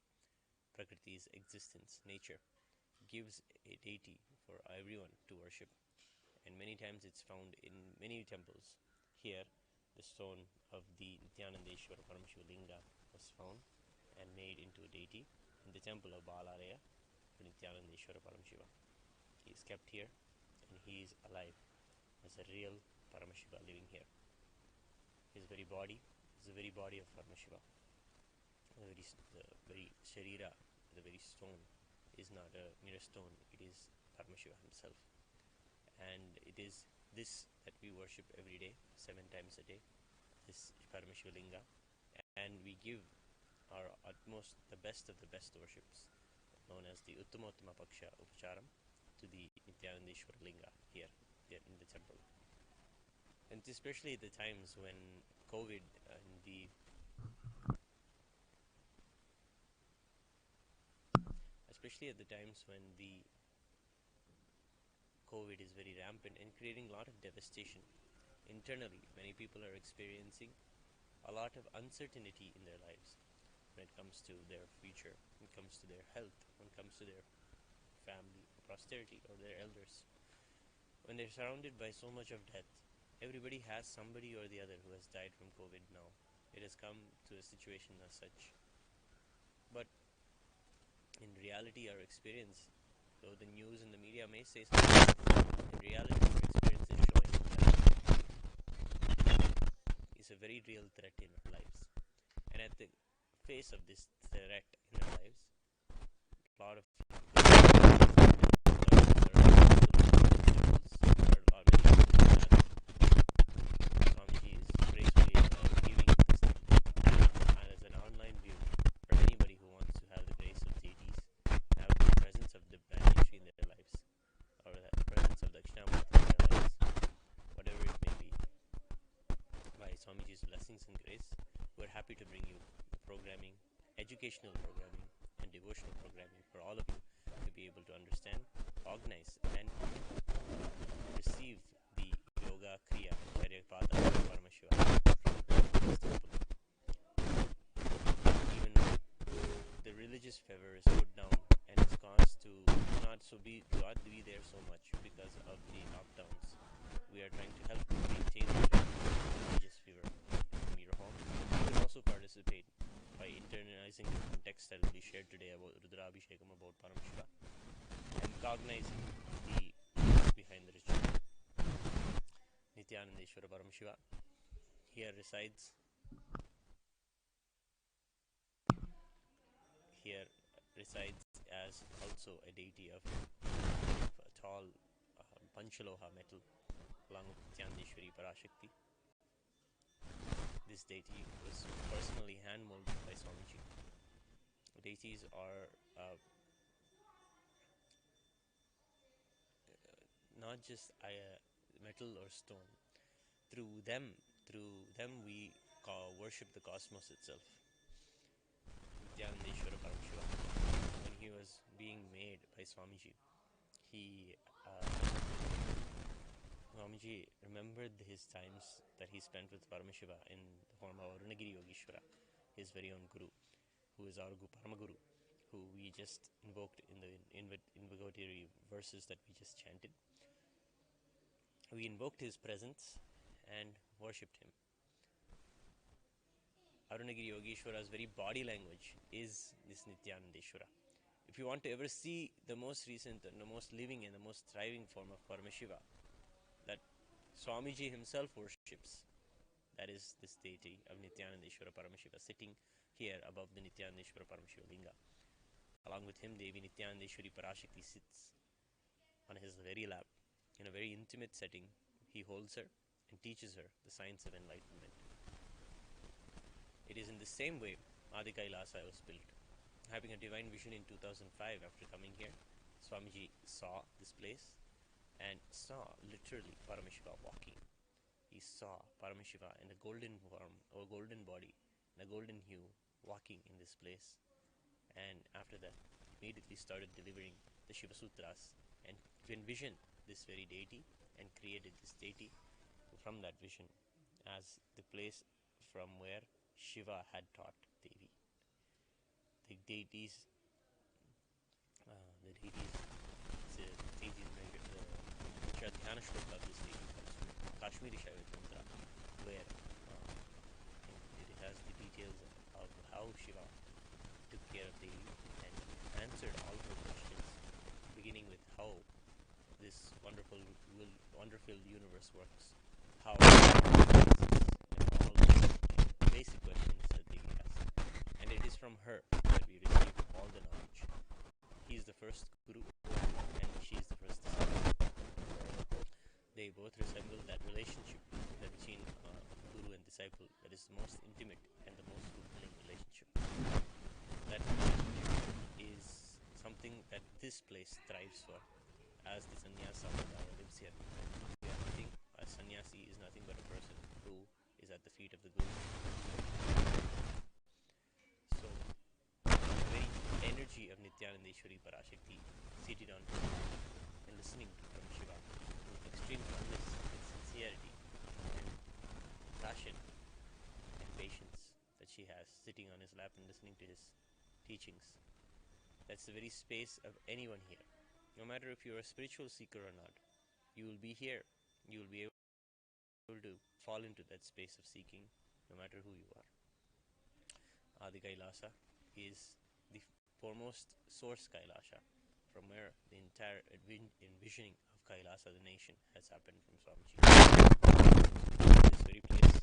Prakriti's existence, nature, gives a deity for everyone to worship, and many times it's found in many temples. Here, the stone of the Nityanandeshwara Paramashivalinga was found and made into a deity in the temple of Balaraya for Nityanandeshwara Paramashiva. He is kept here, and he is alive as a real Paramashiva living here. His very body is the very body of Paramashiva. The very Sharira, the very stone, is not a mere stone, it is Paramashiva himself. And it is this that we worship every day, 7 times a day, this Paramashiva Linga, and we give our utmost, the best of the best worships, known as the Uttamottama Paksha Upacharam, to the Nityanandeshwara Linga here in the temple. And especially at the times when COVID and COVID is very rampant and creating a lot of devastation. Internally, many people are experiencing a lot of uncertainty in their lives when it comes to their future, when it comes to their health, when it comes to their family, posterity, or their elders. When they're surrounded by so much of death, everybody has somebody or the other who has died from COVID now. It has come to a situation as such. But in reality, our experience, though the news and the media may say something, in reality, our experience is showing that it's a very real threat in our lives. And at the face of this threat in our lives, a lot of blessings and grace, we're happy to bring you the programming, educational programming, and devotional programming for all of you to be able to understand, organize, and receive the yoga kriya charyapada of Paramashiva from this temple. Even the religious fervor is put down and it's caused to not be there so much because of the lockdowns. We are trying to help maintain the religious fever from your home. You can also participate by internalizing the context that will be shared today about Rudrabhishekam, about Paramashiva, and cognizing the behind the ritual. Nityanandeshwara Paramashiva here resides as also a deity of a tall Panchaloha metal along with Nityanandeshwari Parashakti. This deity was personally hand-molded by Swamiji. Deities are not just metal or stone. Through them we worship the cosmos itself. Nityanandeshwara Paramashiva, when he was being made by Swamiji, Swamiji remembered his times that he spent with Paramashiva in the form of Arunagiri Yogeshwara, his very own guru, who is our Paramaguru, who we just invoked in the invocatory verses that we just chanted. We invoked his presence and worshipped him. Arunagiri Yogeshwara's very body language is this Nityanandeshwara. If you want to ever see the most recent and the most living and the most thriving form of Paramashiva that Swamiji himself worships, that is this deity of Nityanandeshwara Paramashiva sitting here above the Nityanandeshwara Paramashiva Linga. Along with him, Devi Nityanandeshwari Parashakti sits on his very lap. In a very intimate setting, he holds her and teaches her the science of enlightenment. It is in the same way Adi Kailasa was built. Having a divine vision in 2005 after coming here, Swamiji saw this place and saw literally Paramashiva walking. He saw Paramashiva in a golden form, or golden body, in a golden hue, walking in this place. And after that, immediately started delivering the Shiva Sutras and envisioned this very deity and created this deity from that vision as the place from where Shiva had taught Devi. The deities measured the Shradhyana Shloka of this deity comes from Kashmiri Shaiva Tantra, where it has the details of how Shiva took care of Devi and answered all her questions, beginning with how this wonderful universe works, how and all the basic questions that Devi has. And it is from her that we receive all the knowledge. He is the first guru and she is the first disciple. They both resemble that relationship between guru and disciple that is the most intimate and the most fulfilling relationship. That is something that this place strives for. As the sannyasa lives here, a sannyasi is nothing but a person who is at the feet of the guru. So, the very energy of Nityanandeshwari Parashakti seated on him and listening to Paramashiva with extreme fondness and sincerity and passion and patience that she has, sitting on his lap and listening to his teachings. That's the very space of anyone here. No matter if you're a spiritual seeker or not, you will be here. You will be able to fall into that space of seeking, no matter who you are. Adi Kailasa is the foremost source Kailasa, from where the entire envisioning of Kailasa, the nation, has happened from Swamiji. This very place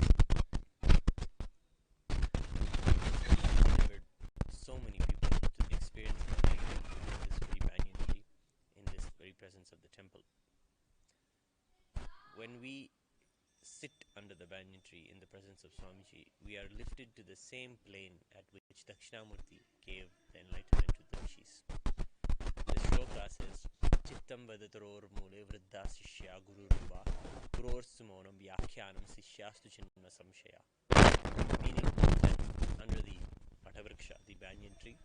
delivered so many people to the experience of this very banyan tree in this very presence of the temple. When we sit under the banyan tree in the presence of Swamiji, we are lifted to the same plane at which Dakshinamurti gave the enlightenment to the rishis. The shloka says, Chittam vadataror mule vriddha sishya guru rupa kuror sumonam vyakhyanam sishyastu chinma samshaya. Meaning that under the Vatavriksha, the banyan tree,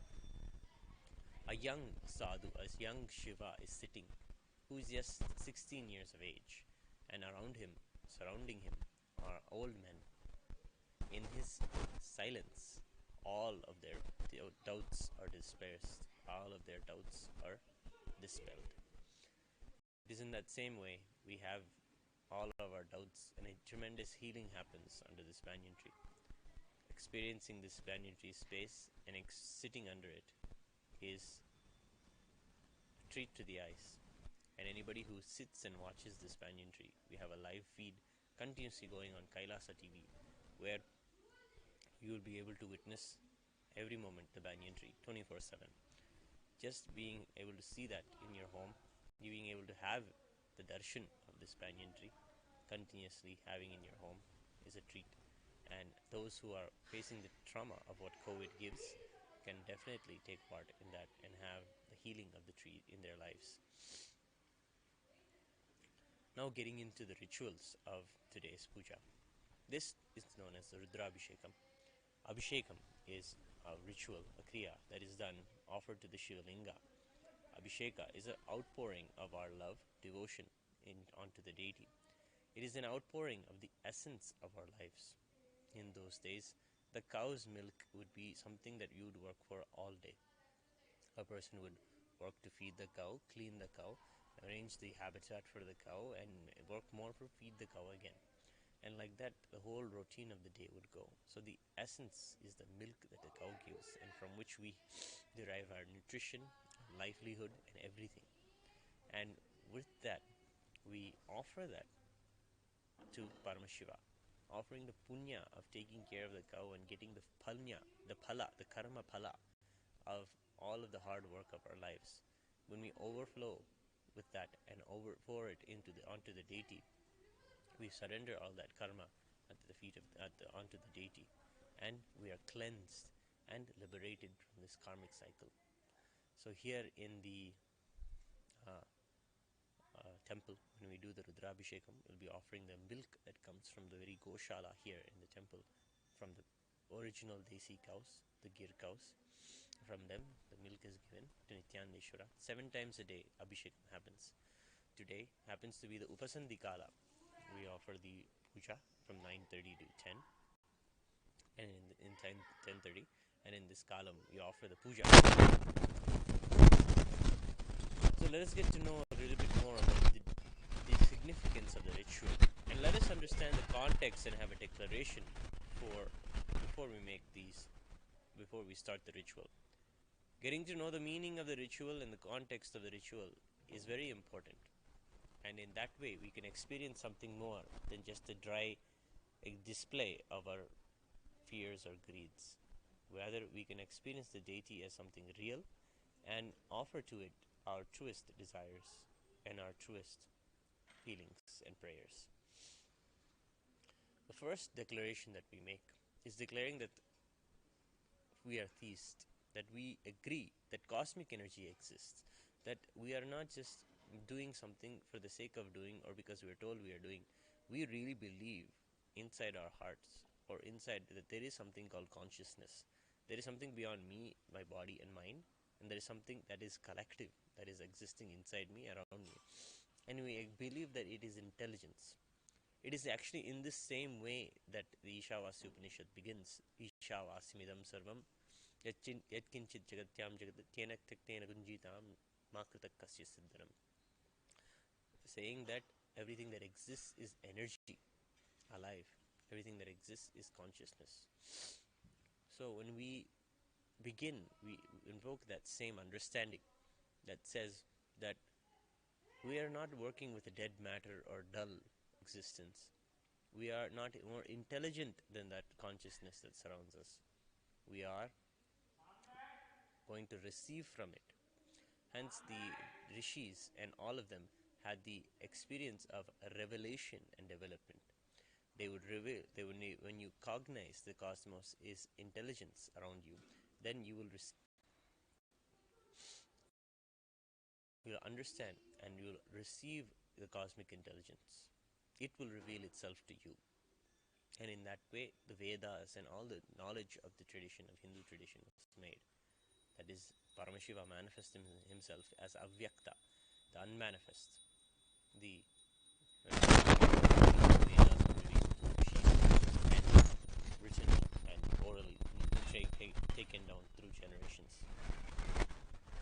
A young sadhu, a young Shiva is sitting, who is just 16 years of age, and around him, surrounding him, are old men. In his silence, all of their doubts are dispersed, all of their doubts are dispelled. It is in that same way we have all of our doubts, and a tremendous healing happens under this banyan tree. Experiencing this banyan tree space and sitting under it is a treat to the eyes. And anybody who sits and watches this banyan tree, we have a live feed continuously going on Kailasa TV, where you will be able to witness every moment the banyan tree 24/7. Just being able to see that in your home, you being able to have the darshan of this banyan tree continuously having in your home is a treat. And those who are facing the trauma of what COVID gives can definitely take part in that and have the healing of the tree in their lives. Now getting into the rituals of today's puja. This is known as the Rudrabhishekam. Abhishekam is a ritual, a kriya that is done, offered to the Shivalinga. Abhisheka is an outpouring of our love, devotion onto the deity. It is an outpouring of the essence of our lives. In those days, the cow's milk would be something that you would work for all day. A person would work to feed the cow, clean the cow, arrange the habitat for the cow, and work more for feed the cow again. And like that, the whole routine of the day would go. So the essence is the milk that the cow gives, and from which we derive our nutrition, livelihood, and everything. And with that, we offer that to Paramashiva, offering the punya of taking care of the cow and getting the palnya, the phala, the karma phala of all of the hard work of our lives. When we overflow with that and pour it onto the deity, we surrender all that karma at the feet of onto the deity, and we are cleansed and liberated from this karmic cycle. So here in the temple, when we do the Rudrabhishekam, we'll be offering the milk that comes from the very Goshala here in the temple, from the original Desi cows, the Gir cows. From them, the milk is given to Nityaneshwara. 7 times a day, Abhishekam happens. Today happens to be the Upasandhikala. We offer the puja from 9:30 to 10, and in 10:30, and in this column, we offer the puja. So let us get to know a little bit more about the significance of the ritual, and let us understand the context and have a declaration before we start the ritual. Getting to know the meaning of the ritual and the context of the ritual is very important, and in that way we can experience something more than just a dry display of our fears or greeds. Rather, we can experience the deity as something real and offer to it our truest desires and our truest feelings and prayers. The first declaration that we make is declaring that we are theists, that we agree that cosmic energy exists, that we are not just doing something for the sake of doing or because we are told we are doing. We really believe inside our hearts or inside that there is something called consciousness. There is something beyond me, my body and mind, and there is something that is collective, that is existing inside me, around me. And we believe that it is intelligence. It is actually in this same way that the Ishavasya Upanishad begins. Ishavasmidam sarvam yatkinchit jagatyam jagat tena tena gunjitam makritak kasya siddharam. Saying that everything that exists is energy, alive. Everything that exists is consciousness. So when we begin, we invoke that same understanding that says that we are not working with a dead matter or dull existence. We are not more intelligent than that consciousness that surrounds us. We are going to receive from it. Hence, the rishis and all of them had the experience of revelation and development. They would reveal. When you cognize the cosmos is intelligence around you, then you will you'll understand and you'll receive the cosmic intelligence. It will reveal itself to you. And in that way, the Vedas and all the knowledge of the tradition, of Hindu tradition, was made. that is Paramashiva manifesting himself as Avyakta, the unmanifest, the written and orally taken down through generations.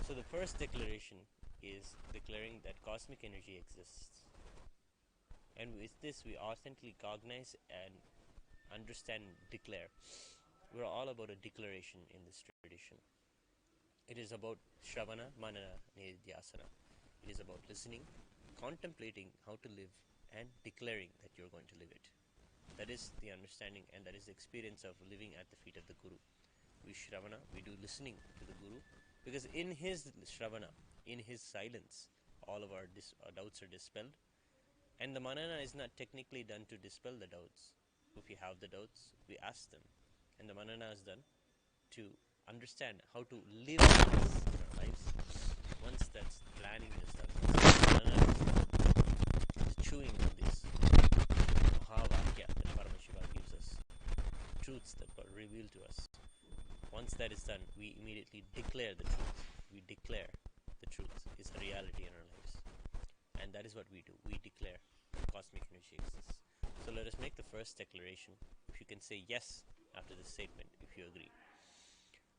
So the first declaration is declaring that cosmic energy exists. And with this, we authentically cognize and understand and declare. We're all about a declaration in this tradition. It is about Shravana, Manana, Nidhyasana. It is about listening, contemplating how to live, and declaring that you're going to live it. That is the understanding, and that is the experience of living at the feet of the Guru. We Shravana, we do listening to the Guru, because in his Shravana, in his silence, all of our doubts are dispelled. And the Manana is not technically done to dispel the doubts. If we have the doubts, we ask them. And the Manana is done to understand how to live this in our lives. Once that's planning is done, Manana is chewing on this Mahavakya that Paramashiva gives us, truths that were revealed to us. Once that is done, we immediately declare the truth. We declare the truth is a reality in our lives. And that is what we do. We declare cosmic energy exists. So let us make the first declaration. If you can say yes after this statement, if you agree.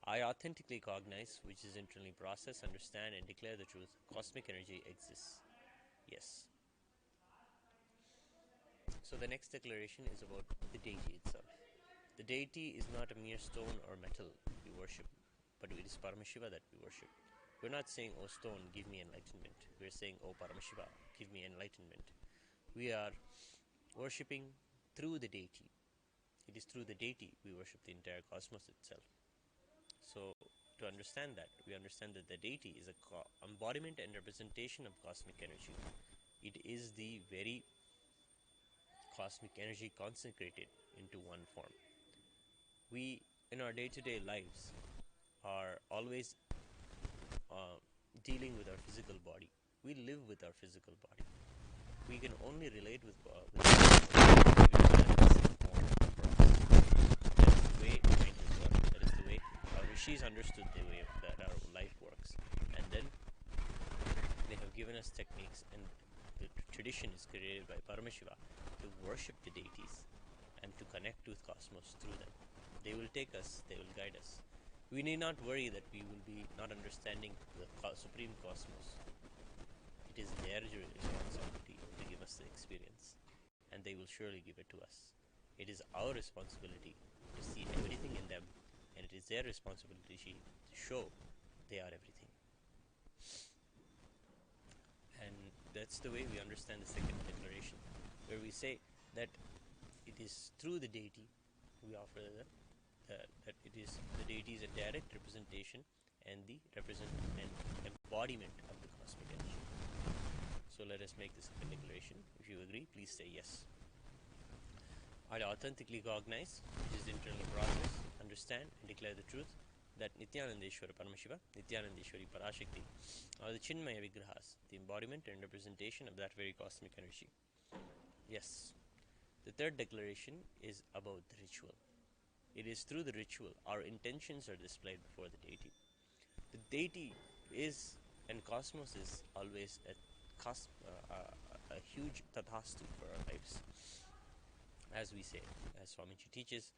I authentically cognize, which is internally process, understand, and declare the truth. Cosmic energy exists. Yes. So the next declaration is about the deity itself. The deity is not a mere stone or metal we worship, but it is Paramashiva that we worship. We're not saying, oh stone, give me enlightenment. We're saying, oh Paramashiva, give me enlightenment. We are worshipping through the deity. It is through the deity we worship the entire cosmos itself. So to understand that, we understand that the deity is a embodiment and representation of cosmic energy. It is the very cosmic energy consecrated into one form. We, in our day-to-day lives, are always dealing with our physical body. We live with our physical body. We can only relate with the way mind is working. That is the way our rishis understood the way that our life works. And then they have given us techniques, and the tradition is created by Paramashiva to worship the deities and to connect with cosmos through them. They will take us, they will guide us. We need not worry that we will be not understanding the supreme cosmos. It is their responsibility to give us the experience, and they will surely give it to us. It is our responsibility to see everything in them, and it is their responsibility to show they are everything. And that's the way we understand the second declaration, where we say that it is through the deity we offer that it is the deity is a direct representation and the embodiment of the cosmic energy. So let us make the second declaration. If you agree, please say yes. I authentically cognize, which is internally process, understand, and declare the truth that Nityanandeshwara Paramashiva, Nityanandeshwari Parashakti are the Chinmaya Vigrahas, the embodiment and representation of that very cosmic energy. Yes. The third declaration is about the ritual. It is through the ritual our intentions are displayed before the deity. The deity is, and cosmos is always a huge tathastu for our lives. As we say, as Swamiji teaches,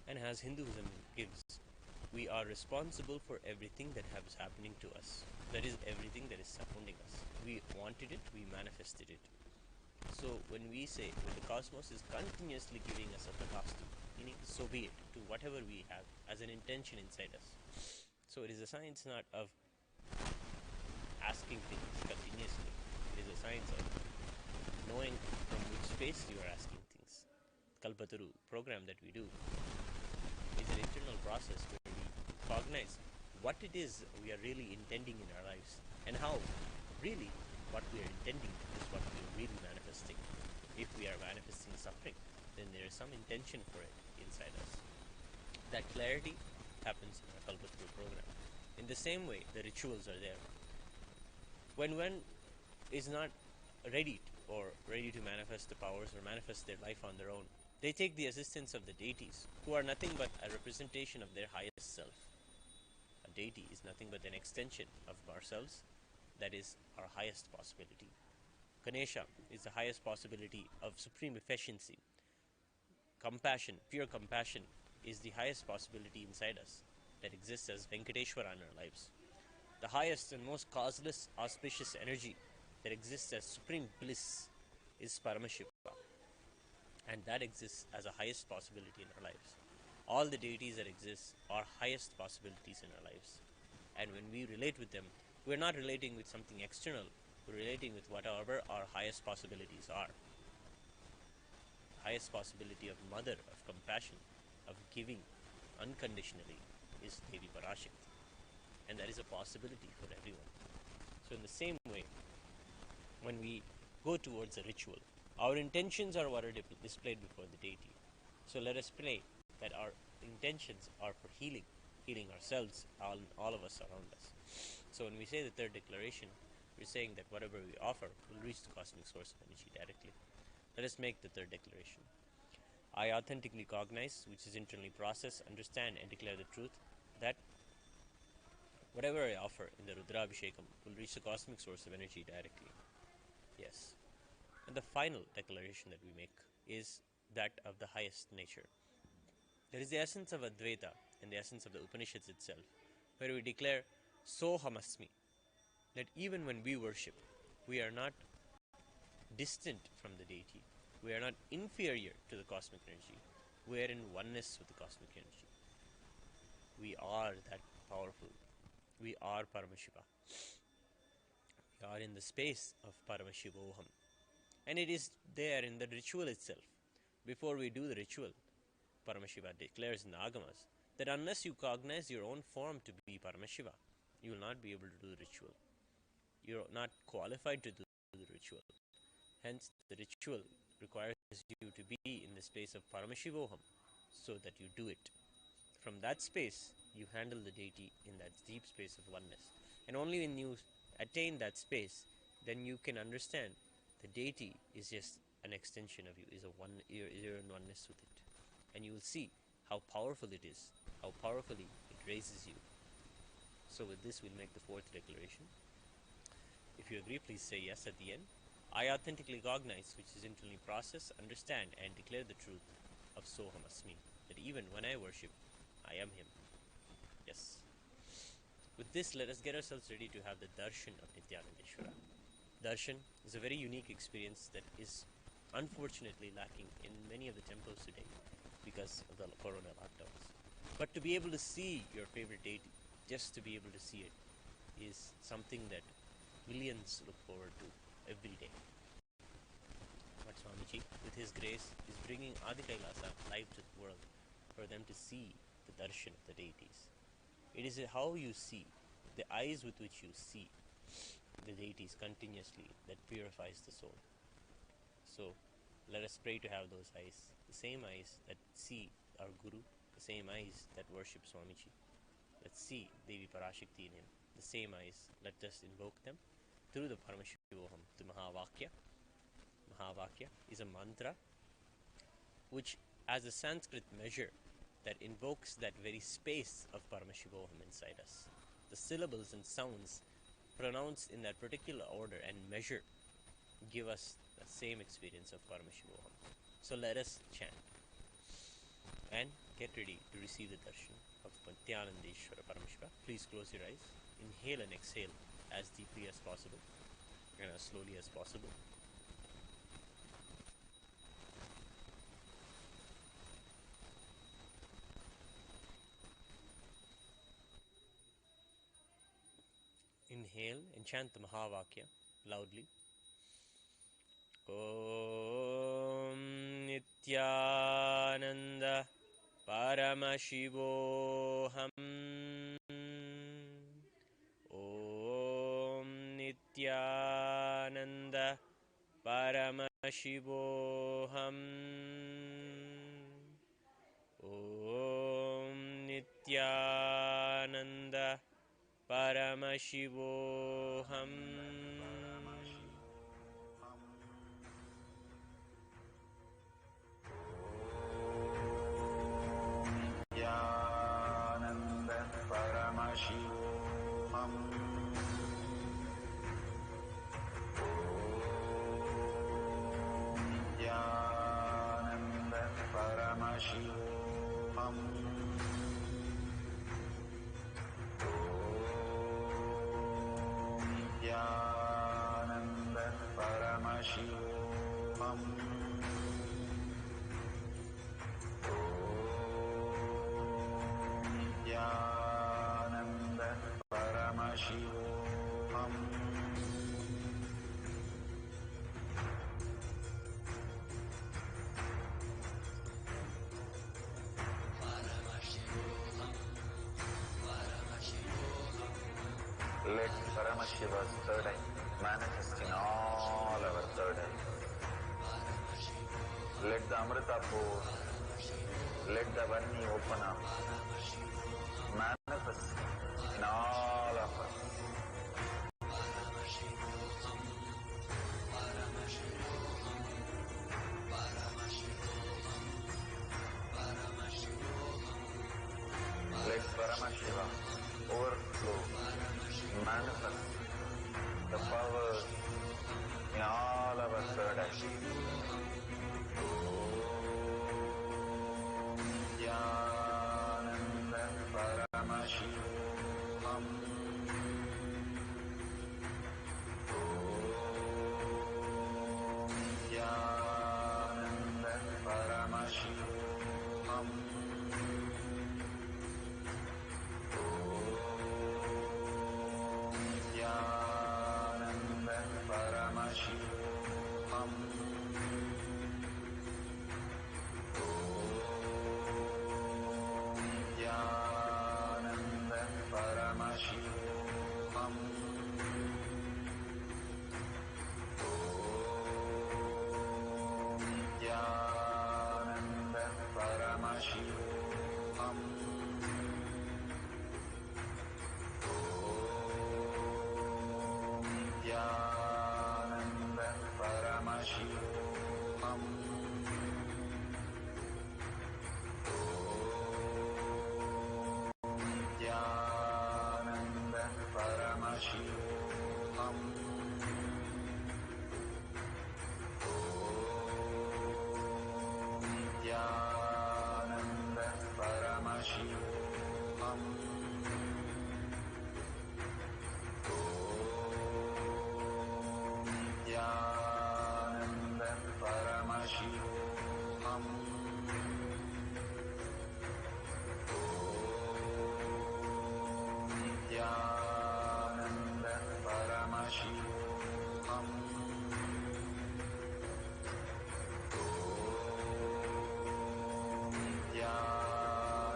and as Hinduism gives, we are responsible for everything that is happening to us. That is everything that is surrounding us. We wanted it, we manifested it. So when we say that the cosmos is continuously giving us a tathastu, meaning so be it, to whatever we have as an intention inside us. So it is a science not of asking things continuously. It is a science of knowing from which space you are asking things. Kalpataru program that we do is an internal process where we cognize what it is we are really intending in our lives, and how really what we are intending is what we are really manifesting. If we are manifesting suffering, then there is some intention for it inside us. That clarity happens in our Kalpataru program. In the same way, the rituals are there. When one is not ready to manifest the powers or manifest their life on their own, they take the assistance of the deities, who are nothing but a representation of their highest self. deity is nothing but an extension of ourselves, that is our highest possibility. Ganesha is the highest possibility of supreme efficiency. Compassion, pure compassion, is the highest possibility inside us that exists as Venkateshwara in our lives. The highest and most causeless, auspicious energy that exists as supreme bliss is Paramashiva, and that exists as a highest possibility in our lives. All the deities that exist are highest possibilities in our lives, and when we relate with them, we're not relating with something external, we're relating with whatever our highest possibilities are. The highest possibility of mother, of compassion, of giving unconditionally is Devi Parashakti, and that is a possibility for everyone. So in the same way, when we go towards a ritual, our intentions are what are displayed before the deity. So let us pray that our intentions are for healing ourselves, all of us around us. So when we say the third declaration, we're saying that whatever we offer will reach the cosmic source of energy directly. Let us make the third declaration. I authentically cognize, which is internally process, understand and declare the truth that whatever I offer in the Rudrabhishekam will reach the cosmic source of energy directly. Yes. And the final declaration that we make is that of the highest nature. That is the essence of Advaita and the essence of the Upanishads itself, where we declare Sohamasmi, that even when we worship, we are not distant from the deity, we are not inferior to the cosmic energy, we are in oneness with the cosmic energy. We are that powerful. We are Paramashiva. We are in the space of Paramashivoham. And it is there in the ritual itself. Before we do the ritual, Paramashiva declares in the Agamas that unless you cognize your own form to be Paramashiva, you will not be able to do the ritual. You're not qualified to do the ritual. Hence, the ritual requires you to be in the space of Paramashivoham so that you do it. From that space, you handle the deity in that deep space of oneness. And only when you attain that space, then you can understand the deity is just an extension of you, you're in oneness with it. And you will see how powerful it is, how powerfully it raises you. So with this, we'll make the fourth declaration. If you agree, please say yes at the end. I authentically cognize, which is internally process, understand, and declare the truth of Soham Asmi, that even when I worship, I am Him. Yes. With this, let us get ourselves ready to have the darshan of Nityanandeshwara. Darshan is a very unique experience that is unfortunately lacking in many of the temples today because of the corona lockdowns. But to be able to see your favorite deity, just to be able to see it, is something that millions look forward to every day. But Swamiji, with his grace, is bringing Adi Kailasa live to the world for them to see the darshan of the deities. It is how you see, the eyes with which you see the deities continuously, that purifies the soul. So let us pray to have those eyes, the same eyes that see our Guru, the same eyes that worship Swamiji, that see Devi Parashakti in him, the same eyes. Let us invoke them through the Paramashivoham, the Mahavakya. Mahavakya is a mantra which, as a Sanskrit measure, that invokes that very space of Paramashivoham inside us. The syllables and sounds pronounced in that particular order and measure give us the same experience of Paramashivoham. So let us chant and get ready to receive the darshan of Nityanandeshwara Paramashiva. Please close your eyes, inhale and exhale as deeply as possible and as slowly as possible. Inhale and chant the Mahavakya loudly. Om Nityananda Paramashivoham. Om Nityananda Paramashivoham. Om Nityananda Paramashivoham. Nityananda Paramashivoham. Nityananda Paramashivam. Nityananda Paramashivam. Nityananda Paramashivam. Let Paramashiva's third eye manifest in all our third eyes. Let the Amrita pour, let the Vani open up, manifest in all of us. Let Paramashiva overflow, manifest the powers in all our third eyes. Nityananda Paramashivam. Nityananda Paramashivam. Nityananda Paramashivam. Nityananda Paramashivam. Nityananda Paramashivam. Nityananda Paramashivam. Nityananda Paramashivam. Nityananda Paramashivam. Nityananda Paramashivam. Nityananda Paramashivam.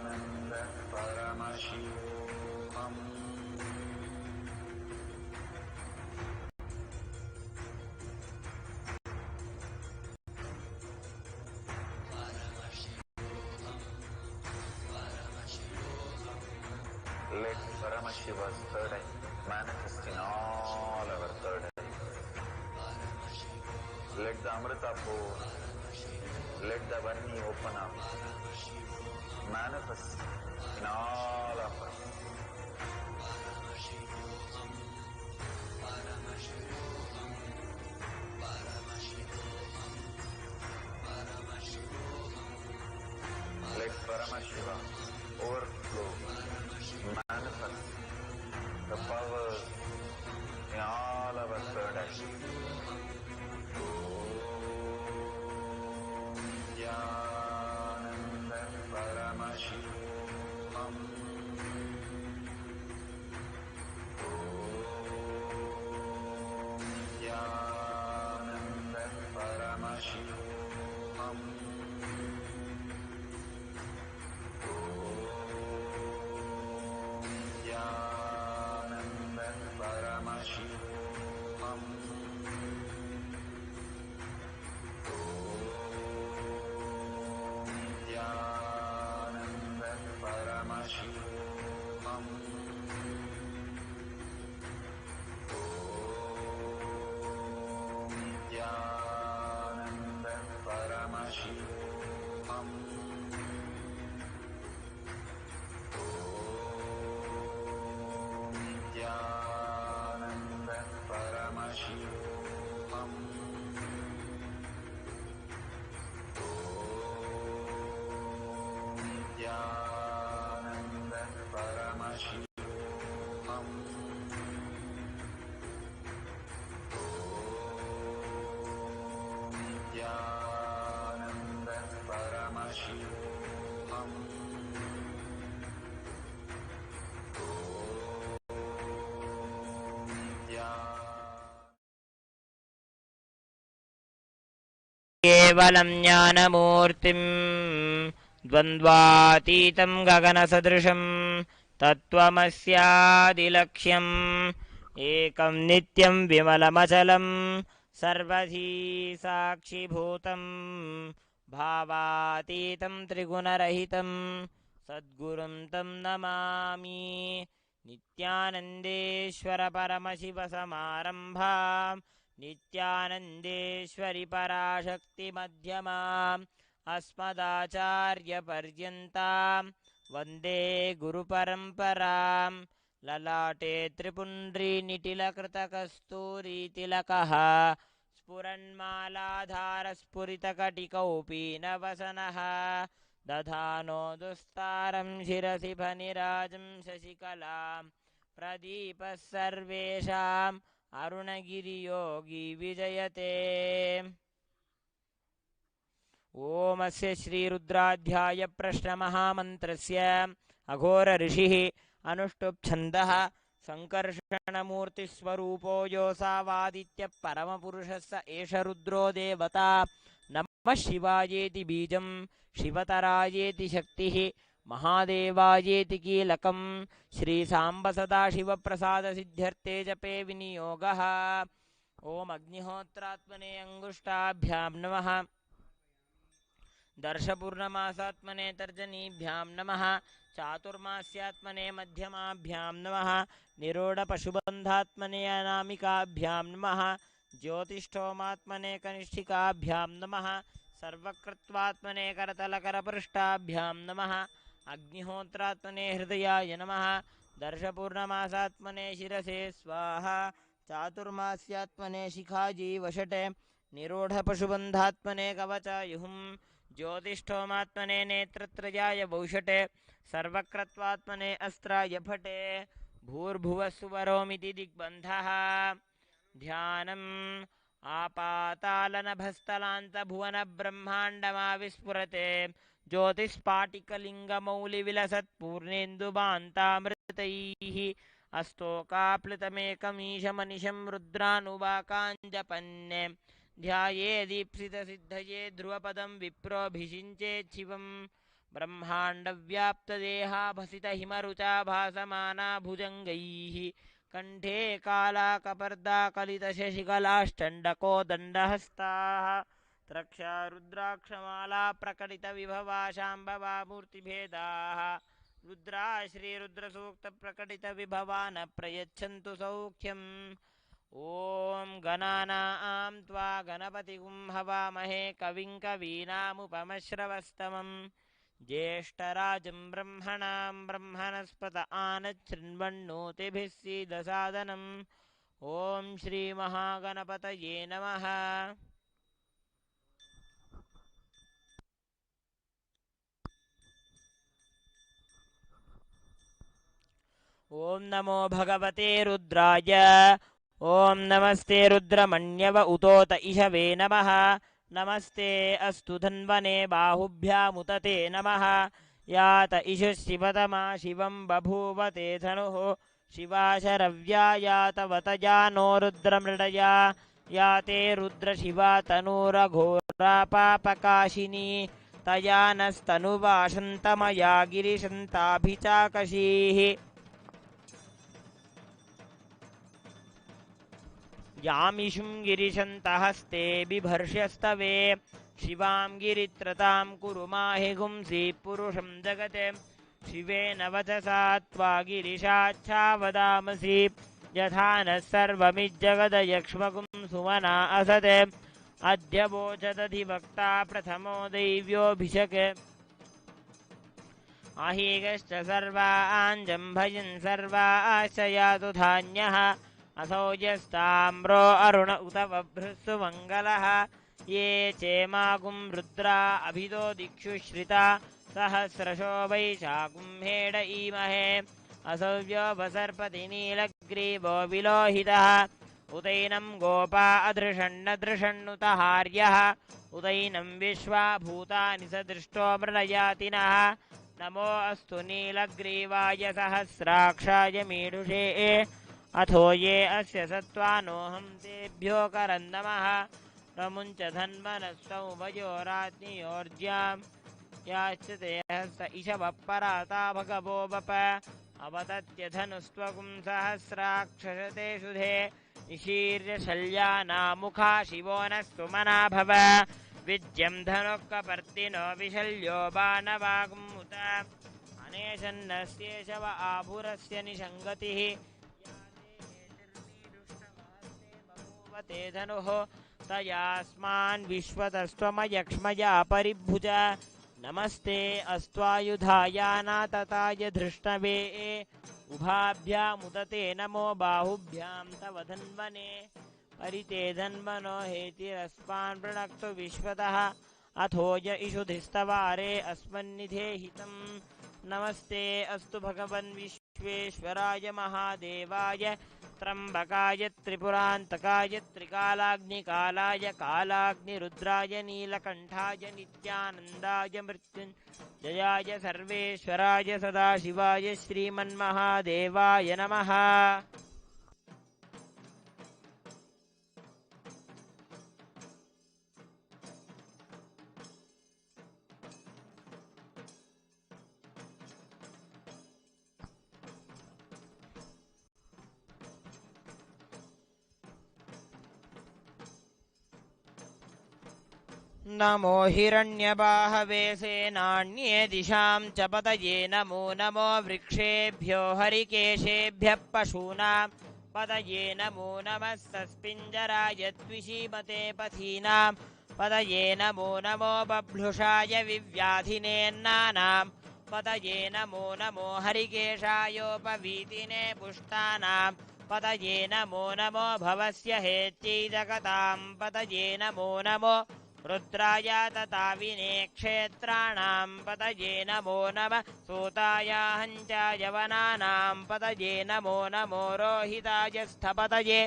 Nityananda Paramashivam. Let Paramashiva's third eye manifest in all our third eyes. Let the Amrita pour, let the Vani open up, manifest in all of us. Let Paramashiva overflow, manifest the powers in all our third eyes. Nityananda Paramashivam. Nityananda Paramashivam. Nityananda Paramashivam. केवलं ज्ञानमूर्तिं द्वन्द्वातीतं गगनसदृशं तत्त्वमस्यादिलक्ष्यम् एकं नित्यं विमलमचलं सर्वधी साक्षिभूतं भावातीतं त्रिगुणरहितं सद्गुरुं तं नमामि नित्यानन्देश्वर परमशिवसमारम्भां नित्यानन्देश्वरि पराशक्ति मध्यमाम् अस्मदाचार्यपर्यन्तां वन्दे गुरुपरम्परां ललाटे त्रिपुण्ड्रीनिटिलकृतकस्तूरीतिलकः स्फुरन्मालाधारस्फुरितकटिकौपीनवसनः दधानो दुस्तारं शिरसि फनिराजं शशिकलां प्रदीपः सर्वेषाम् अरुणगिरियोगी विजयते ओमस्य श्रीरुद्राध्याय प्रश्नमहामन्त्रस्य अघोर ऋषिः अनुष्टुप्छन्दः सङ्कर्षणमूर्तिस्वरूपो योऽसावादित्यः परमपुरुषः स एष रुद्रो देवता नमः शिवायेति बीजं शिवतरायेति शक्तिः महादेवायेति कीलकं श्रीसाम्ब सदाशिवप्रसादसिद्ध्यर्थे जपे विनियोगः ॐ अग्निहोत्रात्मने अङ्गुष्ठाभ्यां नमः दर्शपूर्णमासात्मने तर्जनीभ्यां नमः चातुर्मास्यात्मने मध्यमाभ्यां नमः निरोढपशुबन्धात्मने अनामिकाभ्यां नमः ज्योतिष्ठोमात्मने कनिष्ठिकाभ्यां नमः सर्वकृत्वात्मने करतलकरपृष्ठाभ्यां नमः अग्निहोत्रात्मने हृदयाय नमः दर्शपूर्णमासात्मने शिरसे स्वाहा चातुर्मास्यात्मने शिखाजीवषटे निरोढपशुबन्धात्मने कवचायुहुं ज्योतिष्ठोमात्मने नेत्रत्रयाय वौषटे सर्वक्रत्वात्मने अस्त्राय फटे भूर्भुवस्सुवरोमिति दिग्बन्धः ध्यानम् आपातालनभस्तलान्तभुवनब्रह्माण्डमाविस्फुरते ज्योतिष्पाटिकलिङ्गमौलिविलसत्पूर्णेन्दुबान्तामृतैः अस्तोकाप्लुतमेकमीशमनिशं रुद्रानुवाकाञ्जपन्ने ध्याये दीप्सितसिद्धये ध्रुवपदं विप्रोऽभिषिञ्चेच्छिवं ब्रह्माण्डव्याप्तदेहाभसितहिमरुचा भासमाना भुजङ्गैः कण्ठे कालाकपर्दाकलितशशिकलाश्चण्डकोदण्डहस्ताः त्रक्षा रुद्राक्षमाला प्रकटितविभवा शाम्भवा मूर्तिभेदाः रुद्रा श्रीरुद्रसूक्तप्रकटितविभवा न प्रयच्छन्तु सौख्यम् ॐ गणानां त्वा गणपतिगुं हवामहे कविं कवीनामुपमश्रवस्तमं ज्येष्ठराजं ब्रह्मणां ब्रह्मणस्पत आनच्छृण्वन्नोतिभिः सीदसादनम् ॐ श्रीमहागणपतये नमः। ॐ नमो भगवते रुद्राय ॐ नमस्ते रुद्रमण्यव उतोत इषवे नमः नमस्ते अस्तु धन्वने बाहुभ्यामुतते नमः यात इषुः शिवतमा शिवं बभूवते धनुः शिवाशरव्या यातवतया नो रुद्रमृडया याते रुद्रशिवा तनूरघोरा पापकाशिनी तया नस्तनुवाशन्तमया गिरिशन्ताभिचाकशीः यामिषुं गिरिशन्तहस्ते बिभर्ष्यस्तवे शिवां गिरित्रतां कुरु माहि गुंसि पुरुषं जगते शिवेन वचसा त्वा गिरिशाच्छावदामसि यथा नः सर्वमिज्जगदयक्ष्मगुं सुमना असते अद्य वोचदधिवक्ता प्रथमो दैव्योऽभिषके अहीगश्च सर्वाञ्जम्भयन् सर्वाश्च यातु धान्यः असौ यस्ताम्रो अरुण उत बभ्रुस्सु मङ्गलः ये चेमागुं रुद्रा अभिदो दिक्षु श्रिता सहस्रशो वैशाखुं हेड ईमहे असव्योपसर्पति नीलग्रीवो विलोहितः उदैनं गोपा अदृषण्णदृषण्णुतहार्यः उदैनं विश्वा भूतानि सदृष्टो मृडयातिनः नमो अस्तु नीलग्रीवाय सहस्राक्षाय मीडुषे अथो ये अस्य सत्त्वानोऽहं तेभ्यो करन्नमः प्रमुञ्च धन्वनस्तौ वयोराज्ञयोर्ज्यां याश्च ते हस्त इषवः पराता भगवो वप अवदत्य धनुस्त्वगुं सहस्राक्षसते सुधे निशीर्य शल्यानामुखा शिवो नः सुमना भव विद्यं धनुःकपर्दिनो विशल्यो बाणवागुमुत अनेशन्नस्येषव आभुरस्य निषङ्गतिः ते धनुः तयास्मान् विश्वतस्त्वमयक्ष्मया परिभुज नमस्ते अस्त्वायुधायानातताय धृष्णवे उभाभ्यामुदते नमो बाहुभ्यां तव धन्वने परिते धन्वनो हेतिरस्मान् वृणक्तु विश्वतः अथोज इषुधिस्तवारे अस्मन्निधेहितं नमस्ते अस्तु भगवन् विश्वेश्वराय महादेवाय त्र्यम्बकाय त्रिपुरान्तकाय त्रिकालाग्निकालाय कालाग्निरुद्राय नीलकण्ठाय नित्यानन्दाय मृत्युञ्जयाय सर्वेश्वराय सदाशिवाय श्रीमन्महादेवाय नमः। नमो हिरण्यबाहवे सेनान्ये दिशां च पतये नमो नमो वृक्षेभ्यो हरिकेशेभ्यः पशूनां पतये नमो नमः सस्पिञ्जराय द्विषीमते पथीनां पतये नमो नमो बभ्लुषाय विव्याधिनेन्नानां पतये नमो नमो हरिकेशायोपवीतिने पुष्टानां पतये नमो नमो भवस्य हेत्यै जगतां पतये नमो नमो रुद्राय तताविने क्षेत्राणां पतये नमो नमः सूताय हञ्चाय वनानां पतये नमो नमो रोहिताय स्थपतये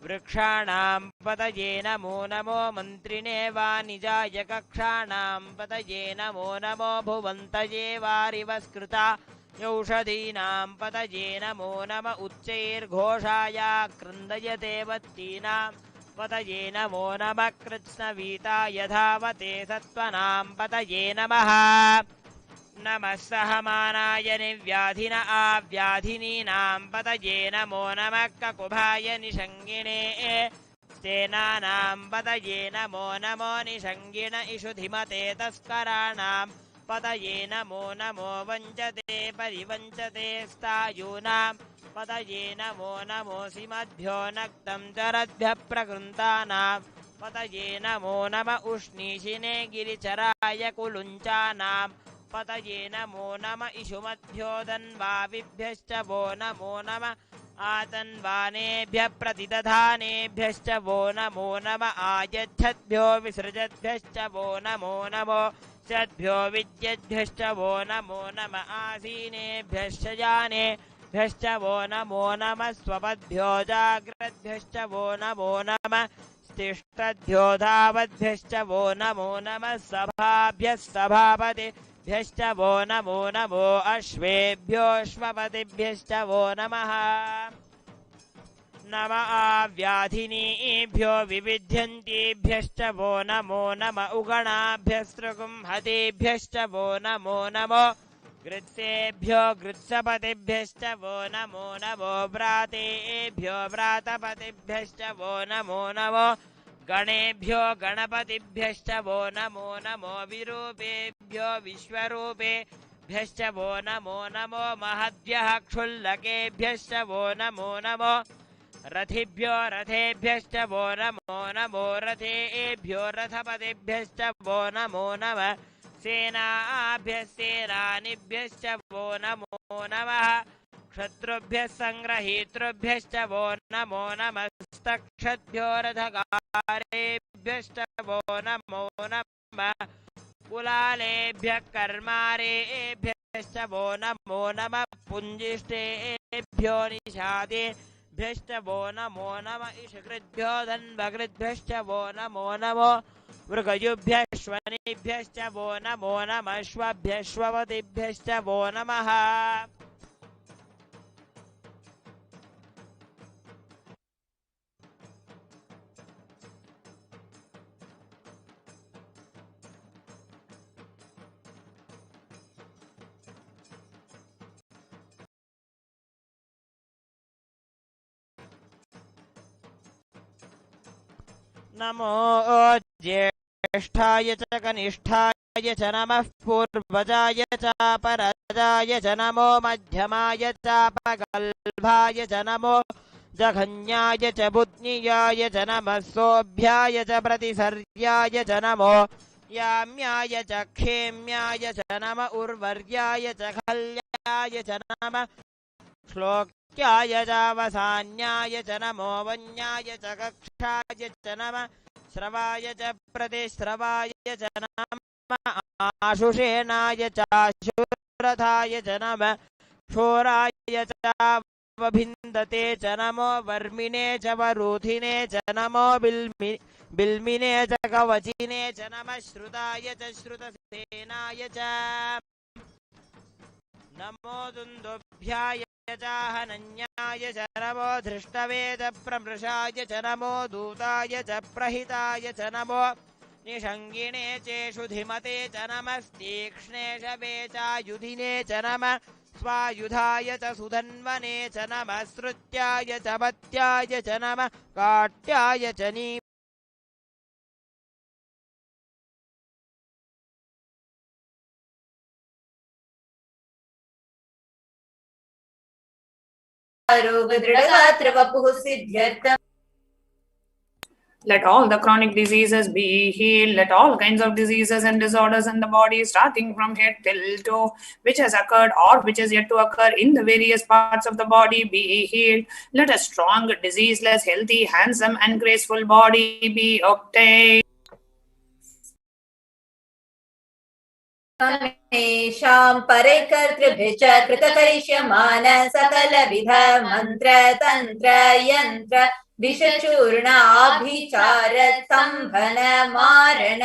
वृक्षाणां पतये नमो नमो मन्त्रिणे वाणिजाय कक्षाणां पतये नमो नमो भुवन्तये वारिवस्कृता औषधीनां पतये नमो नम उच्चैर्घोषाय क्रन्दयते वत्तीनां पतये नमो नमः कृत्स्नवीताय धावते सत्त्वनां पतये नमः नमः सहमानाय निव्याधिन आव्याधिनीनां पतये नमो नमः ककुभाय निषङ्गिणे सेनानां पतये नमो नमो निषङ्गिण इषुधिमते तस्कराणां पतये नमो नमो वञ्चते परिवञ्चते स्तायूनां पतये नमो नमोऽसिमद्भ्यो नक्तं चरद्भ्यः प्रकृन्तानां पतये नमो नम उष्णीषिणे गिरिचराय कुलुञ्चानां पतये नमो नम इषुमद्भ्यो धन्वाविभ्यश्च वो नमो नम आतन्वानेभ्यः प्रतिदधानेभ्यश्च वो नमो नम आयच्छद्भ्यो विसृजद्भ्यश्च वो नमो नमो सद्भ्यो विद्यद्भ्यश्च वो नमो नम आसीनेभ्यश्च जानेभ्यश्च वो नमो नमः स्वपद्भ्यो जाग्रद्भ्यश्च वो नमो नमः तिष्ठद्भ्यो धावद्भ्यश्च वो नमो नमः सभाभ्यः सभापतिभ्यश्च वो नमो नमो अश्वेभ्योऽश्वपतिभ्यश्च वो नमः नम आव्याधिनीभ्यो विविध्यन्तीभ्यश्च वो नमो नम उगणाभ्यस्त्रुगुंहतेभ्यश्च वो नमो नमो गृत्सेभ्यो गृत्सपतिभ्यश्च वो नमो नमो व्रातेभ्यो व्रातपतिभ्यश्च वो नमो नमो गणेभ्यो गणपतिभ्यश्च वो नमो नमो विरूपेभ्यो विश्वरूपेभ्यश्च वो नमो नमो महद्भ्यः क्षुल्लकेभ्यश्च वो नमो नमो रथिभ्यो रथेभ्यश्च वो नमो नमो रथेभ्यो रथपतिभ्यश्च वो नमो नमः सेनाभ्यः सेनानिभ्यश्च वो नमो नमः क्षत्रुभ्यः सङ्ग्रहीतृभ्यश्च वो नमो नमस्तक्षद्भ्यो रथकारेभ्यश्च वो नमो नमः कुलालेभ्यः कर्मारेभ्यश्च वो नमो नमः पुञ्जिष्टेभ्यो निषादेभ्यश्च वो नमो नमः इषकृद्भ्यो धन्वकृद्भ्यश्च वो नमो नमो मृगयुभ्यश्वनिभ्यश्च वो नमो नमः श्वभ्यश्वपतिभ्यश्च वो नमः नमो ज्येष्ठाय च कनिष्ठाय च नमः पूर्वजाय च परजाय च नमो मध्यमाय च पगल्भाय च नमो जघन्याय च बुद्नियाय च नमः सोऽभ्याय च प्रतिसर्याय च नमो याम्याय च क्षेम्याय च नम उर्वर्याय च खल्याय च नमः श्लोक्याय चावसान्याय च नमो वन्याय च कक्षाय च नमः श्रवाय च प्रतिश्रवाय च नमः आशुषेणाय चाशुरथाय च नमः शोराय चावभिन्दते च नमो वर्मिणे च वरूथिने च नमो बिल्मिने च कवचिने च नमः श्रुताय च श्रुतसेनाय च नमो दुन्दुभ्याय चाहनन्याय च नमो धृष्टवे च प्रमृषाय च नमो दूताय च प्रहिताय च नमो निषङ्गिणे चेषु धिमते च नमः तीक्ष्णे शवे चायुधिने च नमः स्वायुधाय च सुधन्वने च नमः श्रुत्याय च पत्याय च नमः काट्याय च नी Let all the chronic diseases be healed. Let all kinds of diseases and disorders in the body, starting from head till toe, which has occurred or which is yet to occur in the various parts of the body, be healed. Let a strong, diseaseless, healthy, handsome, and graceful body be obtained. समेषां परैकर्तृभिश्च कृतकरिष्यमान सकलविध मन्त्र तन्त्र यन्त्र विषचूर्णाभिचार सम्भन मारण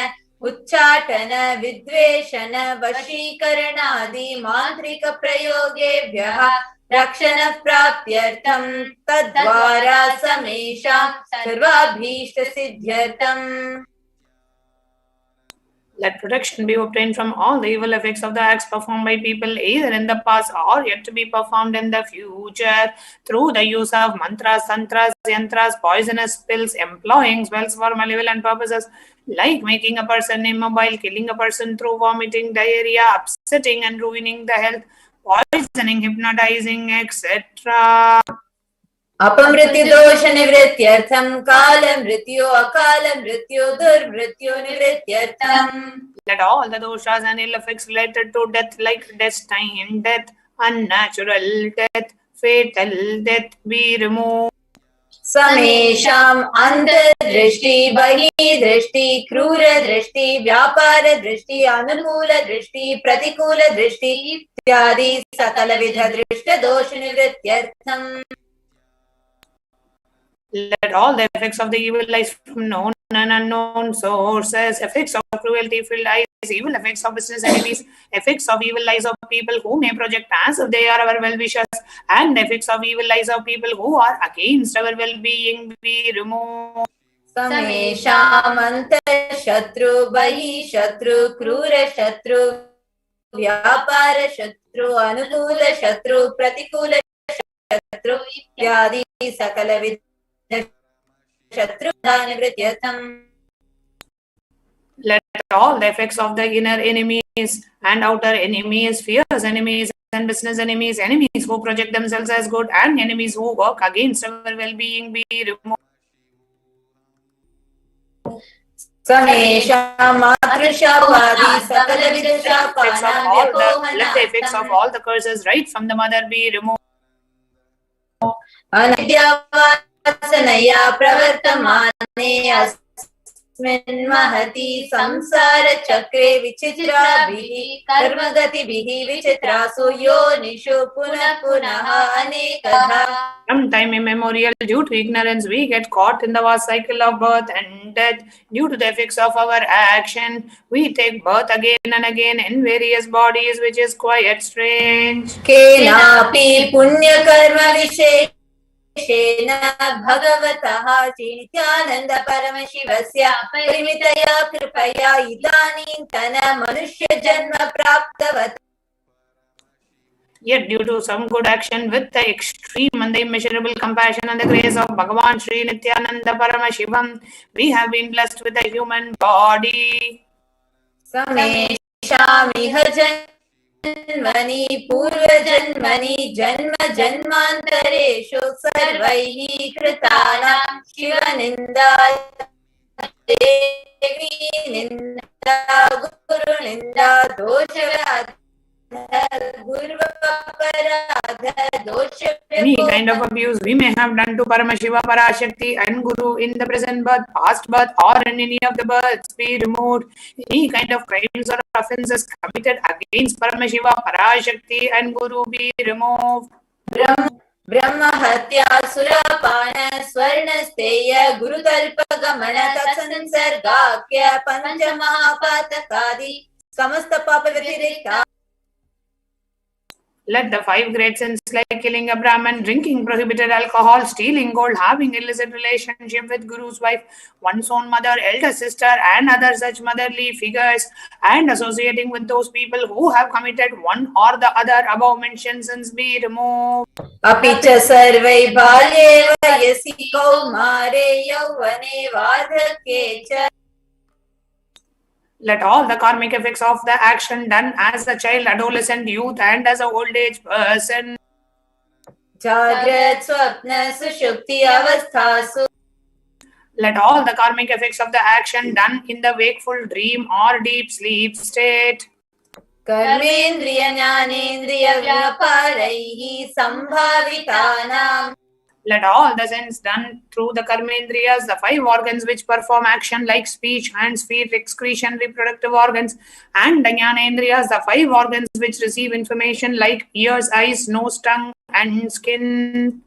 उच्चाटन विद्वेषण वशीकरणादि मान्त्रिक प्रयोगेभ्यः रक्षण प्राप्त्यर्थं तद्वारा समेषां सर्वाभीष्ट सिद्ध्यर्थम्. Let protection be obtained from all the evil effects of the acts performed by people either in the past or yet to be performed in the future through the use of mantras, tantras, yantras, poisonous pills, employing spells for malevolent purposes like making a person immobile, killing a person through vomiting, diarrhea, upsetting and ruining the health, poisoning, hypnotizing, etc. अपमृत्यु दोष निवृत्त्यर्थं काल मृत्यु अकाल मृत्यु दुर्मृत्यु निवृत्त्यर्थं. Let all the doshas and ill effects related to death like destined death, unnatural death, fatal death be removed. समेषाम् अंतर्दृष्टि बहिर्दृष्टि क्रूर दृष्टि व्यापार दृष्टि अनुकूल दृष्टि प्रतिकूल दृष्टि इत्यादि सकलविध दृष्ट दोष निवृत्त्यर्थम्. Let all the effects of the evil eyes from known and unknown sources, effects of cruelty filled eyes, evil effects of business enemies, effects of evil eyes of people who may project as if they are our well-wishers, and effects of evil eyes of people who are against our well-being be removed. समेषाम् अंतःशत्रु बहिःशत्रु क्रूर शत्रु व्यापार शत्रु अनुकूल शत्रु प्रतिकूल शत्रु इत्यादि सकलविध शत्रुता निवृत्त्यर्थम्. Let all the effects of the inner enemies and outer enemies, fierce enemies and business enemies, enemies who project themselves as good and enemies who work against our well-being be removed. समेषाम् मातृशापादि सकलविध शापानां Let the effects of all the curses right from the mother be removed. अनद्यावासनया प्रवर्तमाने अस्मिन् महति संसार चक्रे विचित्राभिः कर्मगतिभिः विचित्रासु योनिषु पुनः पुनः अनेकधा. From time immemorial, due to ignorance, we get caught in the vast cycle of birth and death. Due to the effects of our action, we take birth again and again in various bodies, which is quite strange. केनापि पुण्यकर्म विशेषेण भगवतः श्रीनित्यानन्द परमशिवस्य परिमितया कृपया इदानीन्तन मनुष्य जन्म प्राप्तवत्. Yet, due to some good action with the extreme and the immeasurable compassion and the grace of Bhagavan Sri Nityananda Paramashivam, we have been blessed with a human body. समेषामिह जन्मनि पूर्वजन्मनि जन्म जन्मान्तरेषु सर्वैः कृतानां शिवनिन्दा देवी निन्दा गुरुनिन्दा दोषव्याध Any kind of abuse we may have done to Paramashiva, Parashakti and Guru in the present birth, past birth or in any of the births be removed. Any kind of crimes or offences committed against Paramashiva, Parashakti and Guru be removed. ब्रह्म हत्या सुरापान स्वर्णस्तेय गुरुतल्प गमन तत्संसर्गाख्य पंच महापातकादि समस्त पाप व्यतिरिक्ता. Let the 5 great sins like killing a Brahman, drinking prohibited alcohol, stealing gold, having illicit relationship with Guru's wife, one's own mother, elder sister, and other such motherly figures, and associating with those people who have committed one or the other above mentioned sins be removed. अपि च सर्वै बाल्ये वयसि कौमारे यौवने वार्धक्ये च. Let all the karmic effects of the action done as a child, adolescent, youth, and as an old age person. जाग्रत् स्वप्न सुषुप्ति अवस्थासु. Let all the karmic effects of the action done in the wakeful dream or deep sleep state. कर्मेन्द्रिय ज्ञानेन्द्रिय व्यापारैः संभावितानां. Let all the sins done through the karmendriyas, the 5 organs which perform action like speech, hands, feet, excretion, reproductive organs, and the jnanendriyas, the 5 organs which receive information like ears, eyes, nose, tongue, and skin.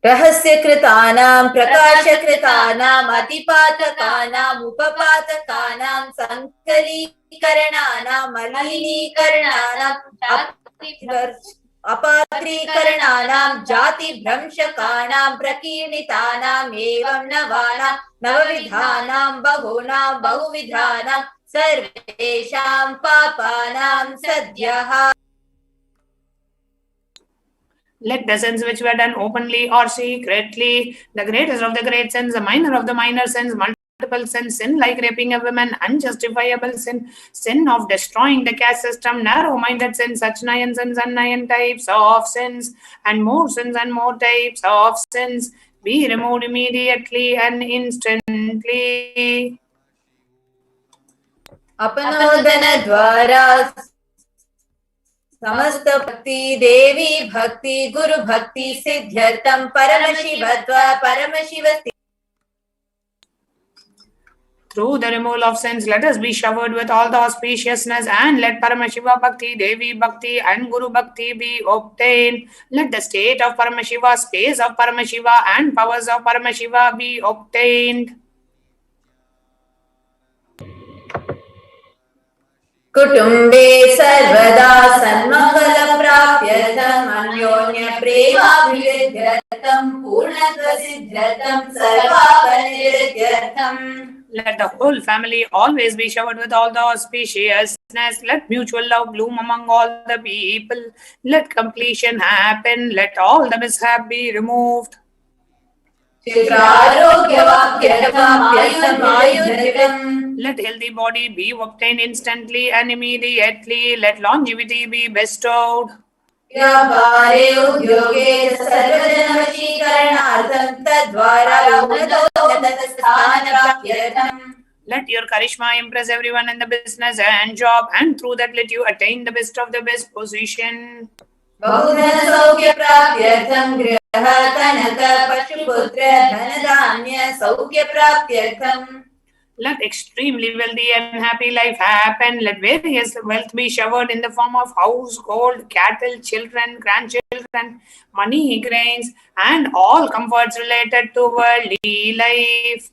रहस्यकृतानां प्रकाशकृतानां अतिपातकानां उपपातकानां संकलीकरणानां मलिनीकरणानां अपात्रीकरणानां जातिभ्रंशकानां प्रकीर्णितानां एवं नवानां नवविधानां बहूनां बहुविधानां सर्वेषां पापानां सद्यः. Let the sins which were done openly or secretly, the greatest of the great sins, the minor of the minor sins, multiple sins, sin like raping a woman, unjustifiable sin, sin of destroying the caste system, narrow-minded sin, such 9 sins and 9 types of sins, and more sins and more types of sins, be removed immediately and instantly. अपनोदन द्वारा समस्त भक्ति देवी भक्ति गुरु भक्ति सिद्ध्यर्थम Paramshiva. Through the removal of sins, let us be showered with all the auspiciousness, and let Paramashiva Bhakti, Devi Bhakti, and Guru Bhakti be obtained. Let the state of Paramashiva, space of Paramashiva, and powers of Paramashiva be obtained. कुटुम्बे सर्वदा सन्मङ्गलप्राप्त्यर्थम् अन्योन्यप्रेमाभिवृद्ध्यर्थम् पूर्णत्वसिद्ध्यर्थम् सर्वापनिवृद्ध्यर्थम्. Let the whole family always be showered with all the auspiciousness. Let mutual love bloom among all the people. Let completion happen. Let all the mishap be removed. Let healthy body be obtained instantly and immediately. Let longevity be bestowed. Let your charisma impress everyone in the business and job, and through that let you attain the best of the best position. Let extremely wealthy and happy life happen. Let various wealth be showered in the form of house, gold, cattle, children, grandchildren, money, grains, and all comforts related to worldly life.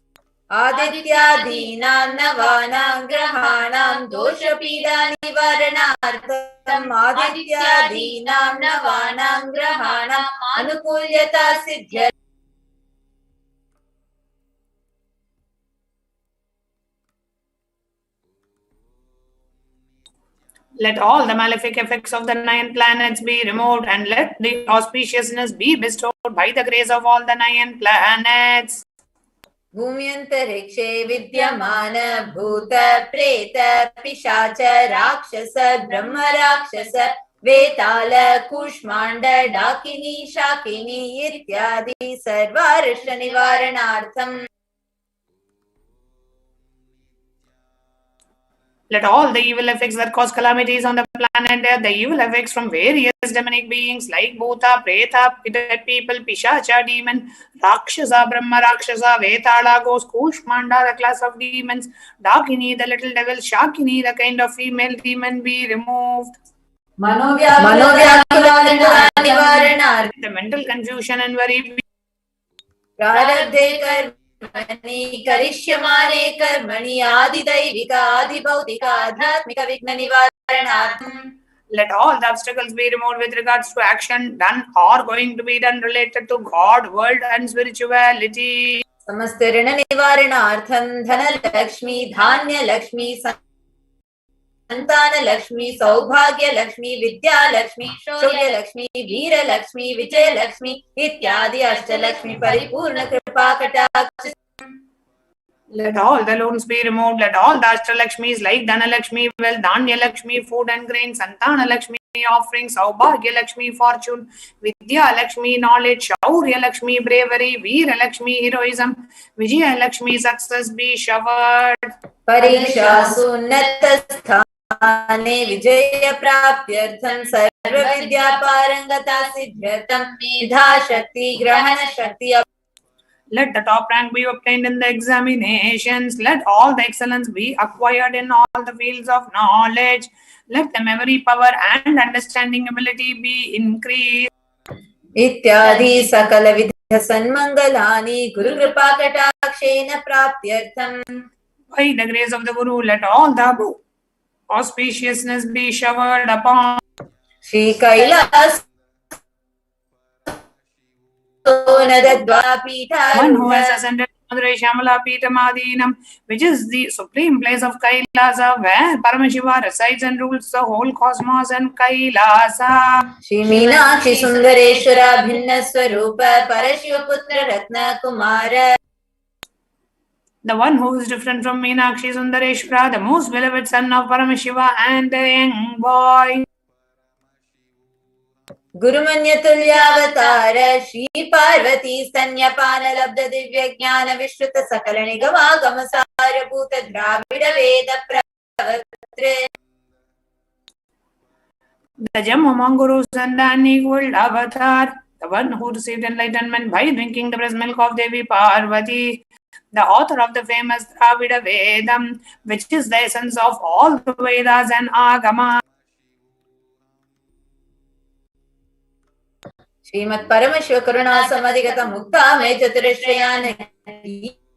आदित्यादीनां नवानां ग्रहाणां दोषपीडा निवारणार्थम् आदित्यादीनां नवानां ग्रहाणाम् अनुकूल्यता सिद्ध्यर्थम्. Let all the malefic effects of the 9 planets be removed, and let the auspiciousness be bestowed by the grace of all the 9 planets. भूम्यन्तरिक्षे विद्यमान भूत प्रेत पिशाच राक्षस ब्रह्म राक्षस वेताल कूष्माण्ड डाकिनी शाकिनी इत्यादि सर्वारिष्ट निवारणार्थम्. Let all the evil effects that cause calamities on the planet, the evil effects from various demonic beings like Bhuta, Preta, dead people, Pishacha, demon, Rakshasa, Brahma, Rakshasa, Vetala, ghost, Kushmanda, the class of demons, Dakini, the little devil, Shakini, the kind of female demon, be removed. The mental confusion and worry. करिष्यमाणे कर्मणि आदिदैविक आदिभौतिक आध्यात्मिक विघ्न निवारणार्थम्. Let all the obstacles be removed with regards to action done or going to be done related to God, world and spirituality. समस्त ऋण निवारणार्थं धनलक्ष्मी धान्यलक्ष्मी संतानलक्ष्मी सौभाग्यलक्ष्मी विद्यालक्ष्मी शौर्यलक्ष्मी वीरलक्ष्मी विजयलक्ष्मी इत्यादि अष्टलक्ष्मी परिपूर्ण कृपा कटाक्ष. Let all the loans be removed. Let all the Ashtalakshmis like Dhanalakshmi, wealth, Dhanya-Lakshmi, food and grain, Santana-Lakshmi, offerings, Saubhagya-Lakshmi, fortune, Vidya-Lakshmi, knowledge, Shaurya-Lakshmi, bravery, Veera-Lakshmi, heroism, Vijaya-Lakshmi, success be showered. परीक्षासु उन्नतस्थाने विजयप्राप्त्यर्थं सर्वविद्यापारंगता सिद्ध्यर्थं मेधाशक्ति ग्रहणशक्ति. Let the top rank be obtained in the examinations. Let all the excellence be acquired in all the fields of knowledge. Let the memory power and understanding ability be increased. इत्यादि सकल विध सन्मंगलानि गुरु कृपा कटाक्षेन प्राप्त्यर्थम्. By the grace of the Guru, let all the auspiciousness be showered upon. Shri Kailas one who has ascended Madurai Shamala Pitamadinam, which is the supreme place of Kailasa, where Paramashiva resides and rules the whole cosmos and Kailasa. Shri Meenakshi Sundareshwara Bhinna Swarupa Parashiva Putra Ratna Kumara. The one who is different from Meenakshi Sundareshwara, the most beloved son of Paramashiva and the young boy. गुरुमन्यतुल्यावतार Shri Parvati स्तन्यपान लब्ध दिव्य ज्ञान विश्रुत सकल निगमागम सारभूत द्राविड वेद प्रवर्तृ. The gem among gurus and unequaled avatar, the one who received enlightenment by drinking the breast milk of Devi Parvati, the author of the famous Dravida Vedam, which is the essence of all the Vedas and Agama. श्रीमत् Paramshiva करुणा समधिगत मुक्ता में चतुरश्रयान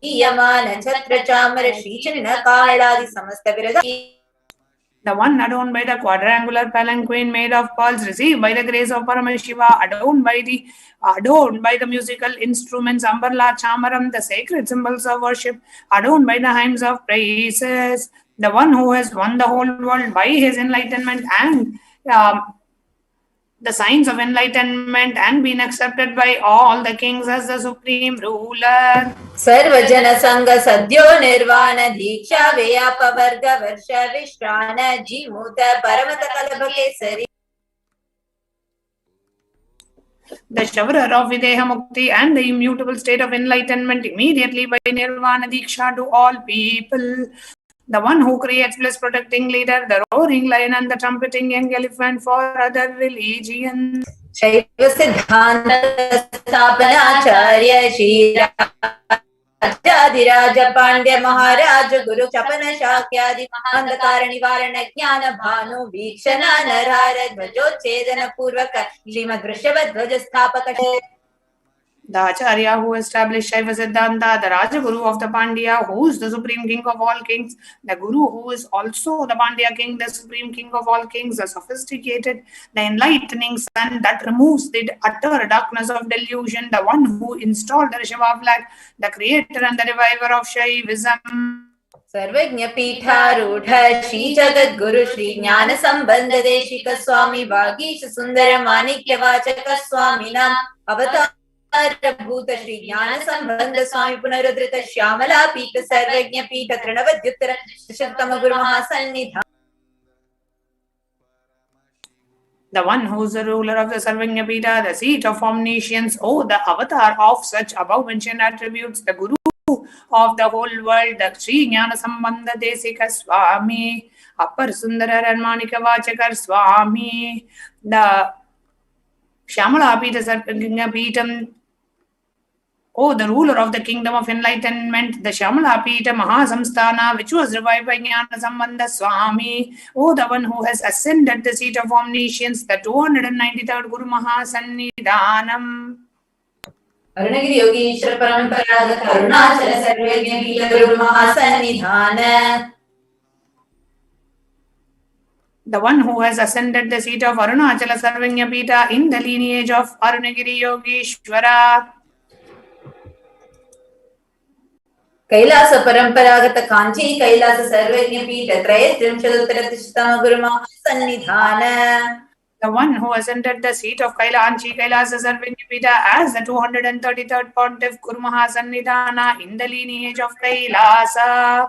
यमान छत्र चामर श्रीचन्न कालादि समस्त विरदा. The one adorned by the quadrangular palanquin made of pearls, received by the grace of Paramashiva, adorned by the musical instruments Ambarla, Chamaram, the sacred symbols of worship, adorned by the hymns of praises. The one who has won the whole world by his enlightenment and the signs of enlightenment and been accepted by all the kings as the supreme ruler. Sarvajana Sangha Sadhyo Nirvana Diksha Vyapa Varga Varsha Vishrana Jimuta Paramata Kalabha Kesari. The shower of Videha Mukti and the immutable state of enlightenment immediately by Nirvana Diksha to all people. The one who creates bliss protecting leader, the roaring lion and the trumpeting young elephant for other religions. Shaiva Siddhanta Sthapanacharya Shri Rajadiraja Pandya Maharaja Guru Chapana Shakyadi Andhakara Nivarana Jnana Bhanu Vikshana Narara Dvajochedana Purvaka Srimad Vrishabha Dvaja Sthapaka. The Acharya who established Shaiva Siddhanta, the Rajaguru of the Pandya, who is the supreme king of all kings, the Guru who is also the Pandya king, the supreme king of all kings, the sophisticated, the enlightening sun that removes the utter darkness of delusion, the one who installed the Rishabha flag, the creator and the reviver of Shaivism. सर्वज्ञ पीठारूढ़ श्री जगद्गुरु श्री ज्ञान संबंध देशिक स्वामी वागीश सुंदर माणिक्य वाचक स्वामिनां अवतार भूत श्री ज्ञान संबंध स्वामी पुनरुद्धृत श्यामला पीठ सर्वज्ञ पीठ तृणवद्युत्तर शतम गुरु महासन्निधान. The one who is the ruler of the Sarvagnya Pita, the seat of omniscience, oh, the avatar of such above mentioned attributes, the Guru of the whole world, the Sri Jnana Sambandha Desika Swami, Appar Sundara Manika Vachakar Swami, the Shyamala Pita Sarvagnya Pitam, oh, the ruler of the kingdom of enlightenment, the Shyamala Pita Mahasamsthana, which was revived by Jnana Sambandha Swami, oh, the one who has ascended the seat of omniscience, the 293rd Guru Mahasannidhanam. अरुणगिरि Yogeshwar परंपरागत अरुणाचल सर्वज्ञ पीठ गुरु महासन्निधान. The one who has ascended the seat of Arunachala Sarvagnya Pita in the lineage of Arunagiri Yogeshwara. Kailash परंपरागत कांची कैलास सर्वज्ञ पीठ त्रयस्त्रिंशदुत्तरतिशतम गुरु महासन्निधान. The one who ascended the seat of Kailanchi Kailasa Sarvagnya Pita as the 233rd Pontiff Guru Mahasannidhana in the lineage of Kailasa.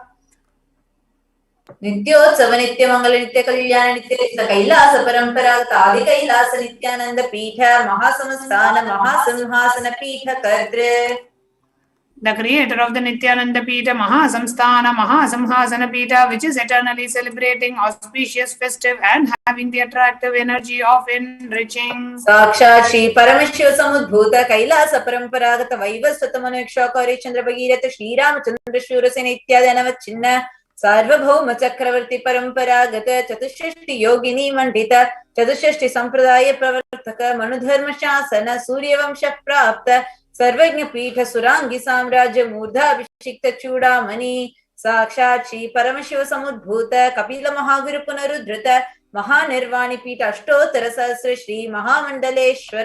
नित्योत्सव नित्य मंगल नित्य कल्याण नित्य कैलास परंपरागत आदि कैलास नित्यानंद पीठ महासंस्थान महासिंहासन पीठ कर्तृ. The creator of the Nityananda Pita, Mahasamsthana, Mahasamhasana Pita, which is eternally celebrating, auspicious, festive, and having the attractive energy of enriching. साक्षात् श्री परमशिव समुद्भूत कैलास परंपरागत वैवस्वत मनुष्यकौरी चंद्र भगीरथ श्री रामचंद्र शूरसेन इत्यादि अनवच्छिन्न सार्वभौम चक्रवर्ती परंपरागत चतुष्षष्टि योगिनी मंडित चतुष्षष्टि संप्रदाय प्रवर्तक मनुधर्म शासन सूर्यवंश प्राप्त सर्वज्ञ पीठ सुरांगी साम्राज्य मूर्धाभिषिक्त चूड़ामणि साक्षात् श्री परमशिव समुद्भूत कपिल महागुरु पुनरुद्धृत महानिर्वाणी पीठ अष्टोत्तर सहस्र श्री महामंडलेश्वर.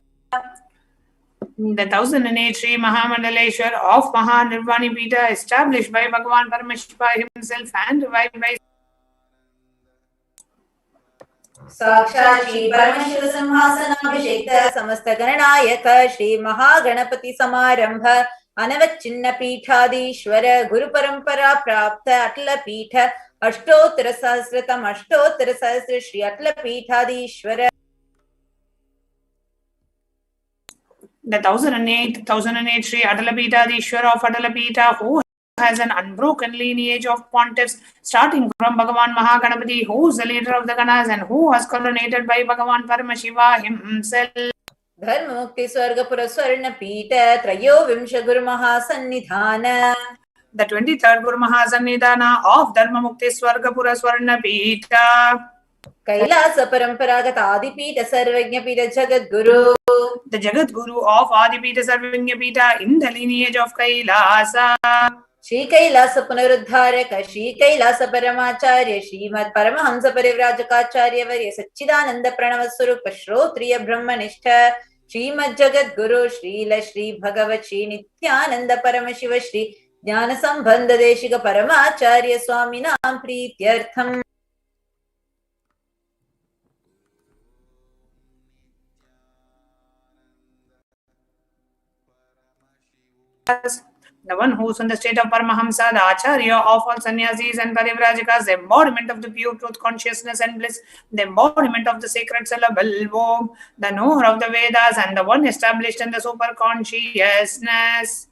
The 1008 Sri Mahamandaleshwar of Mahanirvani Pita, established by Bhagavan Parameshiva himself and revived by साक्षात् श्री परमशिव सिंहासनाभिषिक्त समस्त गणनायक श्री महागणपति समारंभ अनवच्छिन्न पीठाधीश्वर गुरु परंपरा प्राप्त अटल पीठ अष्टोत्तर सहस्रतम अष्टोत्तर सहस्र श्री अटल पीठाधीश्वर. the 1008 Sri Adalapita, the Ishwara of Adalapita, who has an unbroken lineage of pontiffs, starting from Bhagavan Mahaganapati, who is the leader of the Ganas and who was coronated by Bhagavan Paramashiva himself. धर्म मुक्ति स्वर्गपुर स्वर्ण पीठ त्रयोविंश गुरु महासन्निधान. The 23rd Guru Mahasannidhana of Dharma Mukti Swargapura Swarna Pita. Kailash परंपरागत आदिपीठ सर्वज्ञ पीठ Jagat Guru. The Jagat Guru of Adipita Sarvagnya Pita in the lineage of Kailasa. Shri Kailash पुनरुद्धारक Shri Kailash परमाचार्य Shrimad Paramhans परिव्राजकाचार्य वर्य सच्चिदानंद प्रणव स्वरूप श्रोत्रिय ब्रह्मनिष्ठ श्रीमद जगत गुरु श्रील श्री भगवत श्री नित्यानंद परम शिव श्री ज्ञान संबंध Desika परमाचार्य स्वामिनां प्रीत्यर्थम. The one who is in the state of Paramahamsa, the Acharya of all sannyasis and parivrajakas, the embodiment of the pure truth consciousness and bliss, the embodiment of the sacred syllable Om, the knower of the Vedas, and the one established in the super consciousness.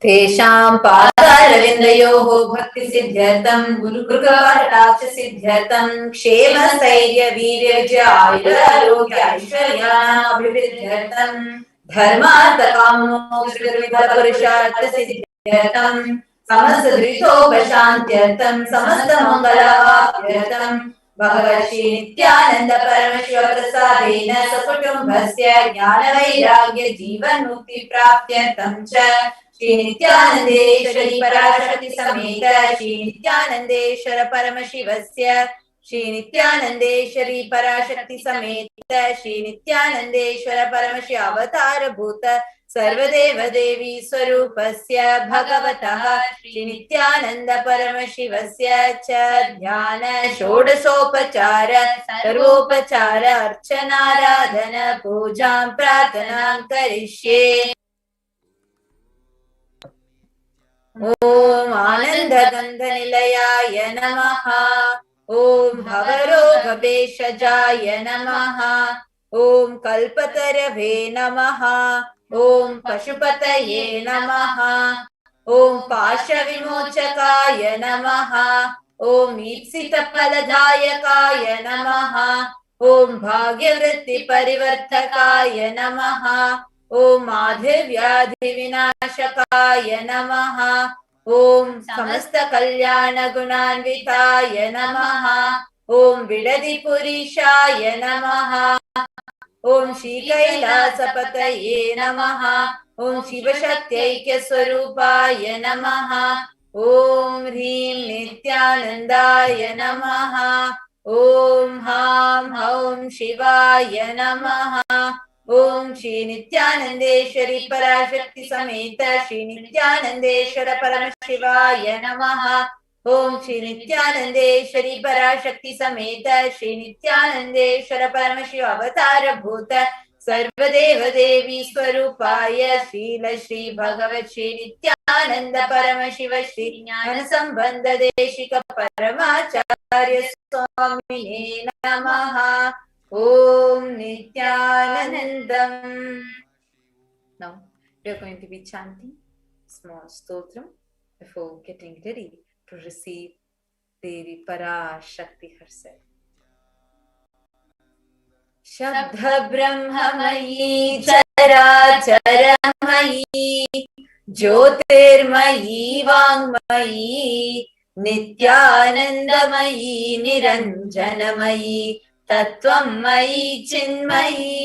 तेषां पादारविन्दयोः भक्ति सिद्ध्यर्थं गुरुकृपाकटाक्ष सिद्ध्यर्थं क्षेम स्थैर्य वीर्य विजय आयुरारोग्य ऐश्वर्याभिवृद्ध्यर्थं धर्मार्थ कामोक्ष पुरुषार्थ सिद्ध्यर्थं समस्त धृतोपशान्त्यर्थं समस्त मंगलाप्त्यर्थं भगवत् श्री नित्यानंद परमशिव प्रसादेन सकुटुम्बस्य ज्ञान वैराग्य जीवन मुक्ति प्राप्त्यर्थं च श्री नित्यानंदेश्वरी पराशक्ति समेत श्री नित्यानंदेश्वर परमशिवस्य श्री नित्यानंदेश्वरी पराशक्ति समेत श्री नित्यानंदेश्वर परमशिव अवतार भूत सर्वदेव देवी स्वरूपस्य भगवतः श्री नित्यानंद परमशिवस्य च ध्यान षोडशोपचार सर्वोपचार अर्चनाराधन पूजां प्रार्थनां करिष्ये। ओम आनंदगंधनिलयाय नमः। ओम भवरोगभेषजाय नमः। ओम कल्पतरवे नमः। ओम पशुपतये नमः। ओम पाशविमोचकाय नमः। ओम ईप्सितफलदायकाय नमः। ओम भाग्यवृत्तिपरिवर्तकाय नमः। ओम माधव्याधिविनाशकाय नमः। ओम समस्त कल्याण गुणान्विताय नमः। ओम विडदिपुरीशाय नमः। ओम श्रीकैलासपतये नमः। ओम शिवशक्त्यैक्यस्वरूपाय नमः। ओम ह्रीं नित्यानन्दाय नमः। ओम हां हौं शिवाय नमः। ओम श्री नित्यानंदेश्वरी पराशक्ति समेत श्री नित्यानंदेश्वर परमशिवाय नमः। ओम श्री नित्यानंदेश्वरी पराशक्ति समेत श्री नित्यानंदेश्वर परमशिव अवतार भूत सर्वदेव देवी स्वरूपाय श्रील श्री भगवत श्री नित्यानंद परमशिव श्री ज्ञान संबंध देशिक परमाचार्य स्वामिने नमः। Om Nityanandam. Now we are going to be chanting small stotram before getting ready to receive Devi Parashakti herself. Shabda Brahmamayi Charachara-mayi Jyotirmayi Vangmayi Nityanandamayi Niranjanamayi तत्त्वमयि Chinmayi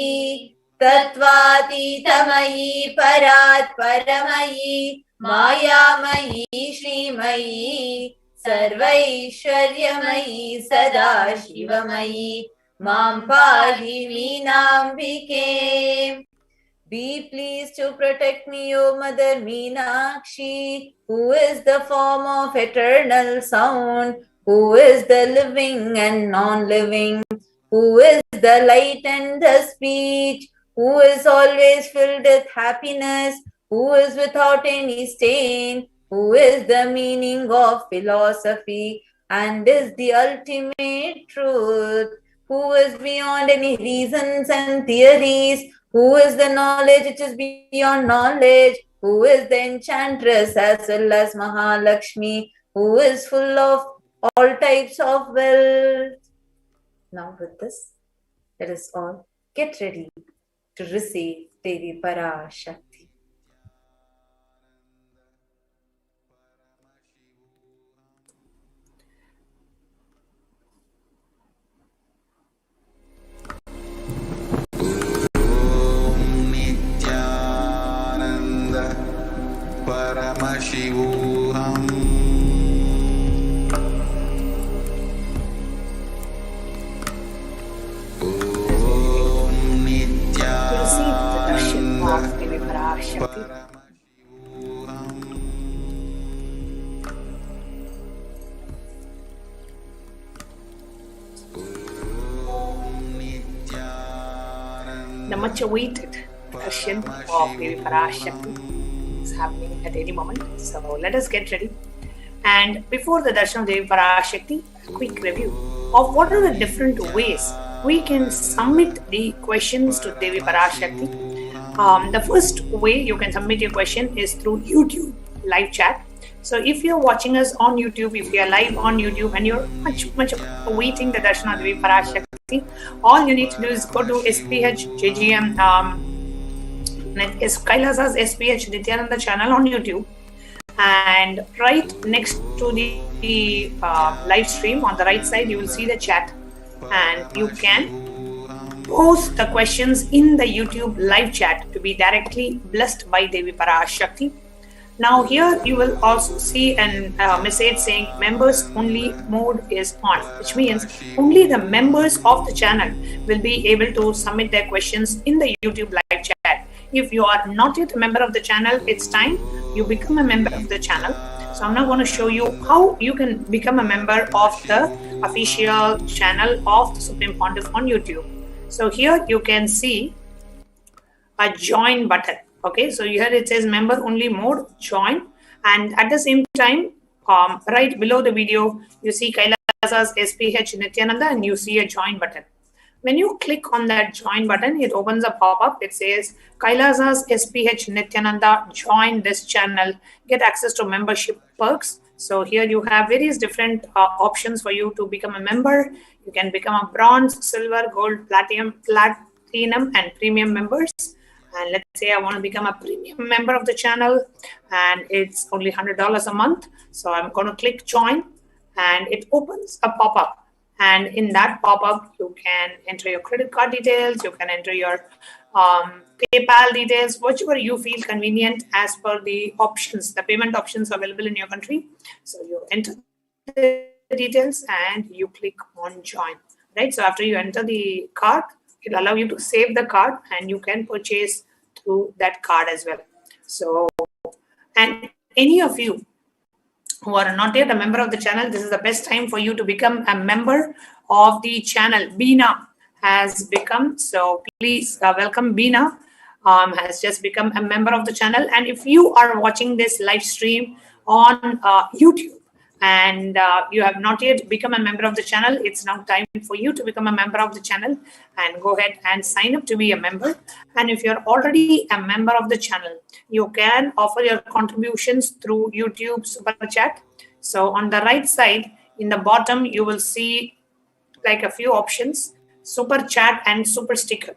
तत्त्वातीतमयि परात्परमयि मायामयि श्रीमयि सर्वैश्वर्यमयि सदाशिवमयि मां पाहि वीणाम्बिके। Be pleased to protect me, O Mother Meenakshi, who is the form of eternal sound, who is the living and non-living, who is the light and the speech, who is always filled with happiness, who is without any stain, who is the meaning of philosophy and is the ultimate truth, who is beyond any reasons and theories, who is the knowledge which is beyond knowledge, who is the enchantress as well as Mahalakshmi, who is full of all types of wealth. Now with this, let us all get ready to receive Devi Parashakti. Nityananda Paramashivoham. The much awaited darshan of Devi Parashakti is happening at any moment. So let us get ready. And before the darshan of Devi Parashakti, a quick review of what are the different ways we can submit the questions to Devi Parashakti. The first way you can submit your question is through YouTube live chat. So if you're watching us on YouTube, if you're live on YouTube and you're much awaiting the darshan of Devi Parashakti, all you need to do is go to SPH JGM Kailasa's SPH Nityananda channel on YouTube, and right next to the live stream on the right side you will see the chat, and you can post the questions in the YouTube live chat to be directly blessed by Devi Parashakti. Now here you will also see a message saying members only mode is on, which means only the members of the channel will be able to submit their questions in the YouTube live chat. If you are not yet a member of the channel, it's time you become a member of the channel. So I'm now going to show you how you can become a member of the official channel of the Supreme Pontiff on YouTube. So here you can see a join button. Okay, so here it says member only mode, join, and at the same time, right below the video, you see Kailasa's SPH Nityananda and you see a join button. When you click on that join button, it opens a pop-up. It says Kailasa's SPH Nityananda, join this channel, get access to membership perks. So here you have various different options for you to become a member. You can become a bronze, silver, gold, platinum, and premium members. And let's say I want to become a premium member of the channel and it's only $100 a month. So I'm going to click join and it opens a pop-up. And in that pop-up, you can enter your credit card details, you can enter your PayPal details, whichever you feel convenient as per the options, the payment options available in your country. So you enter the details and you click on join, right? So after you enter the card, it'll allow you to save the card and you can purchase through that card as well. So, and any of you who are not yet a member of the channel, this is the best time for you to become a member of the channel. Beena has become, so please welcome Beena, has just become a member of the channel. And if you are watching this live stream on YouTube, and you have not yet become a member of the channel, it's now time for you to become a member of the channel and go ahead and sign up to be a member. And if you're already a member of the channel, you can offer your contributions through YouTube Super Chat. So on the right side, in the bottom, you will see like a few options, Super Chat and Super Sticker.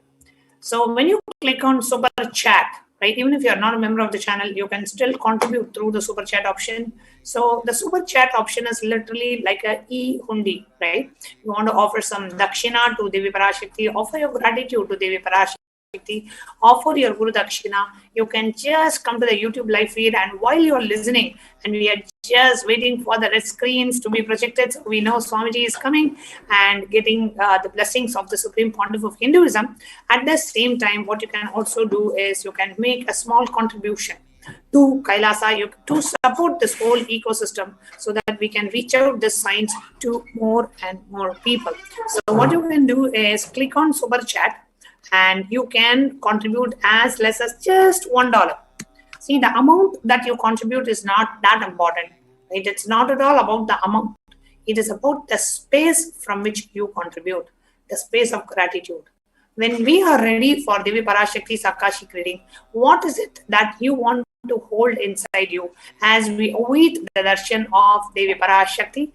So when you click on Super Chat, right, even if you're not a member of the channel, you can still contribute through the Super Chat option. So the Super Chat option is literally like a e-hundi, right? You want to offer some dakshina to Devi Parashakti, offer your gratitude to Devi Parashakti, offer your Guru Dakshina. You can just come to the YouTube live feed, and while you're listening, and we are just waiting for the red screens to be projected, so we know Swamiji is coming and getting the blessings of the Supreme Pontiff of Hinduism. At the same time, what you can also do is you can make a small contribution to Kailasa to support this whole ecosystem so that we can reach out this science to more and more people. So what you can do is click on Super Chat and you can contribute as less as just $1. See, the amount that you contribute is not that important, right? It's not at all about the amount. It is about the space from which you contribute, the space of gratitude. When we are ready for Devi Parashakti's Akashic reading, what is it that you want to hold inside you as we await the darshan of Devi Parashakti?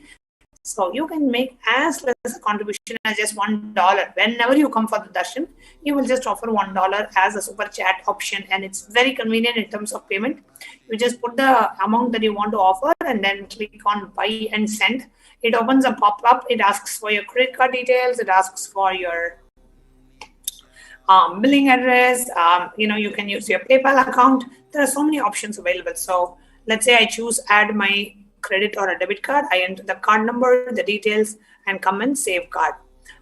So you can make as less a contribution as just $1. Whenever you come for the darshan, you will just offer $1 as a super chat option, and it's very convenient in terms of payment. You just put the amount that you want to offer and then click on buy and send. It opens a pop-up. It asks for your credit card details. It asks for your billing address. You can use your PayPal account. There are so many options available. So let's say I choose add my credit or a debit card. I enter the card number, the details, and come and save card.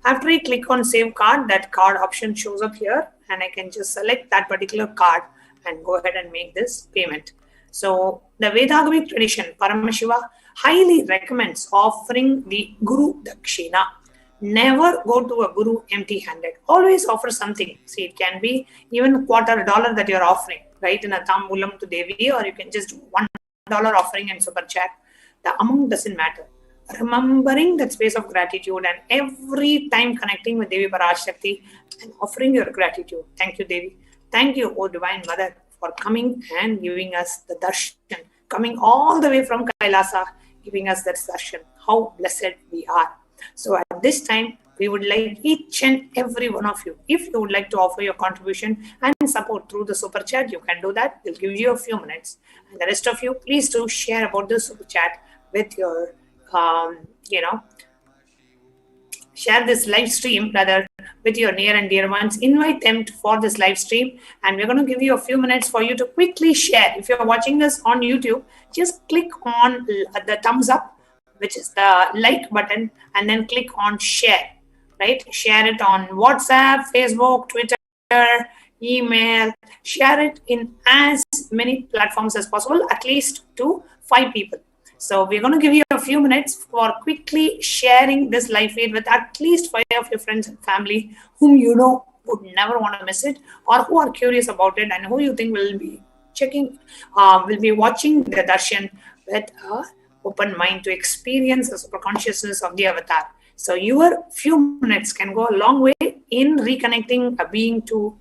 After I click on save card, that card option shows up here, and I can just select that particular card and go ahead and make this payment. So the Vedagamic tradition, Paramashiva, highly recommends offering the Guru Dakshina. Never go to a Guru empty-handed. Always offer something. See, it can be even $250 that you're offering, right, in a Tambulam to Devi, or you can just do $1 offering in Super Chat. The amount doesn't matter. Remembering that space of gratitude and every time connecting with Devi Parashakti and offering your gratitude. Thank you, Devi. Thank you, O Divine Mother, for coming and giving us the darshan, coming all the way from Kailasa, giving us that darshan. How blessed we are. So at this time, we would like each and every one of you, if you would like to offer your contribution and support through the super chat, you can do that. We'll give you a few minutes. And the rest of you, please do share about the super chat with your, share this live stream rather with your near and dear ones. Invite them for this live stream, and we're going to give you a few minutes for you to quickly share. If you're watching this on YouTube, just click on the thumbs up, which is the like button, and then click on share, right? Share it on WhatsApp, Facebook, Twitter, email. Share it in as many platforms as possible, at least to 5 people. So we're going to give you a few minutes for quickly sharing this live feed with at least 5 of your friends and family whom you know would never want to miss it, or who are curious about it, and who you think will be watching the darshan with an open mind to experience the super consciousness of the avatar. So your few minutes can go a long way in reconnecting a being to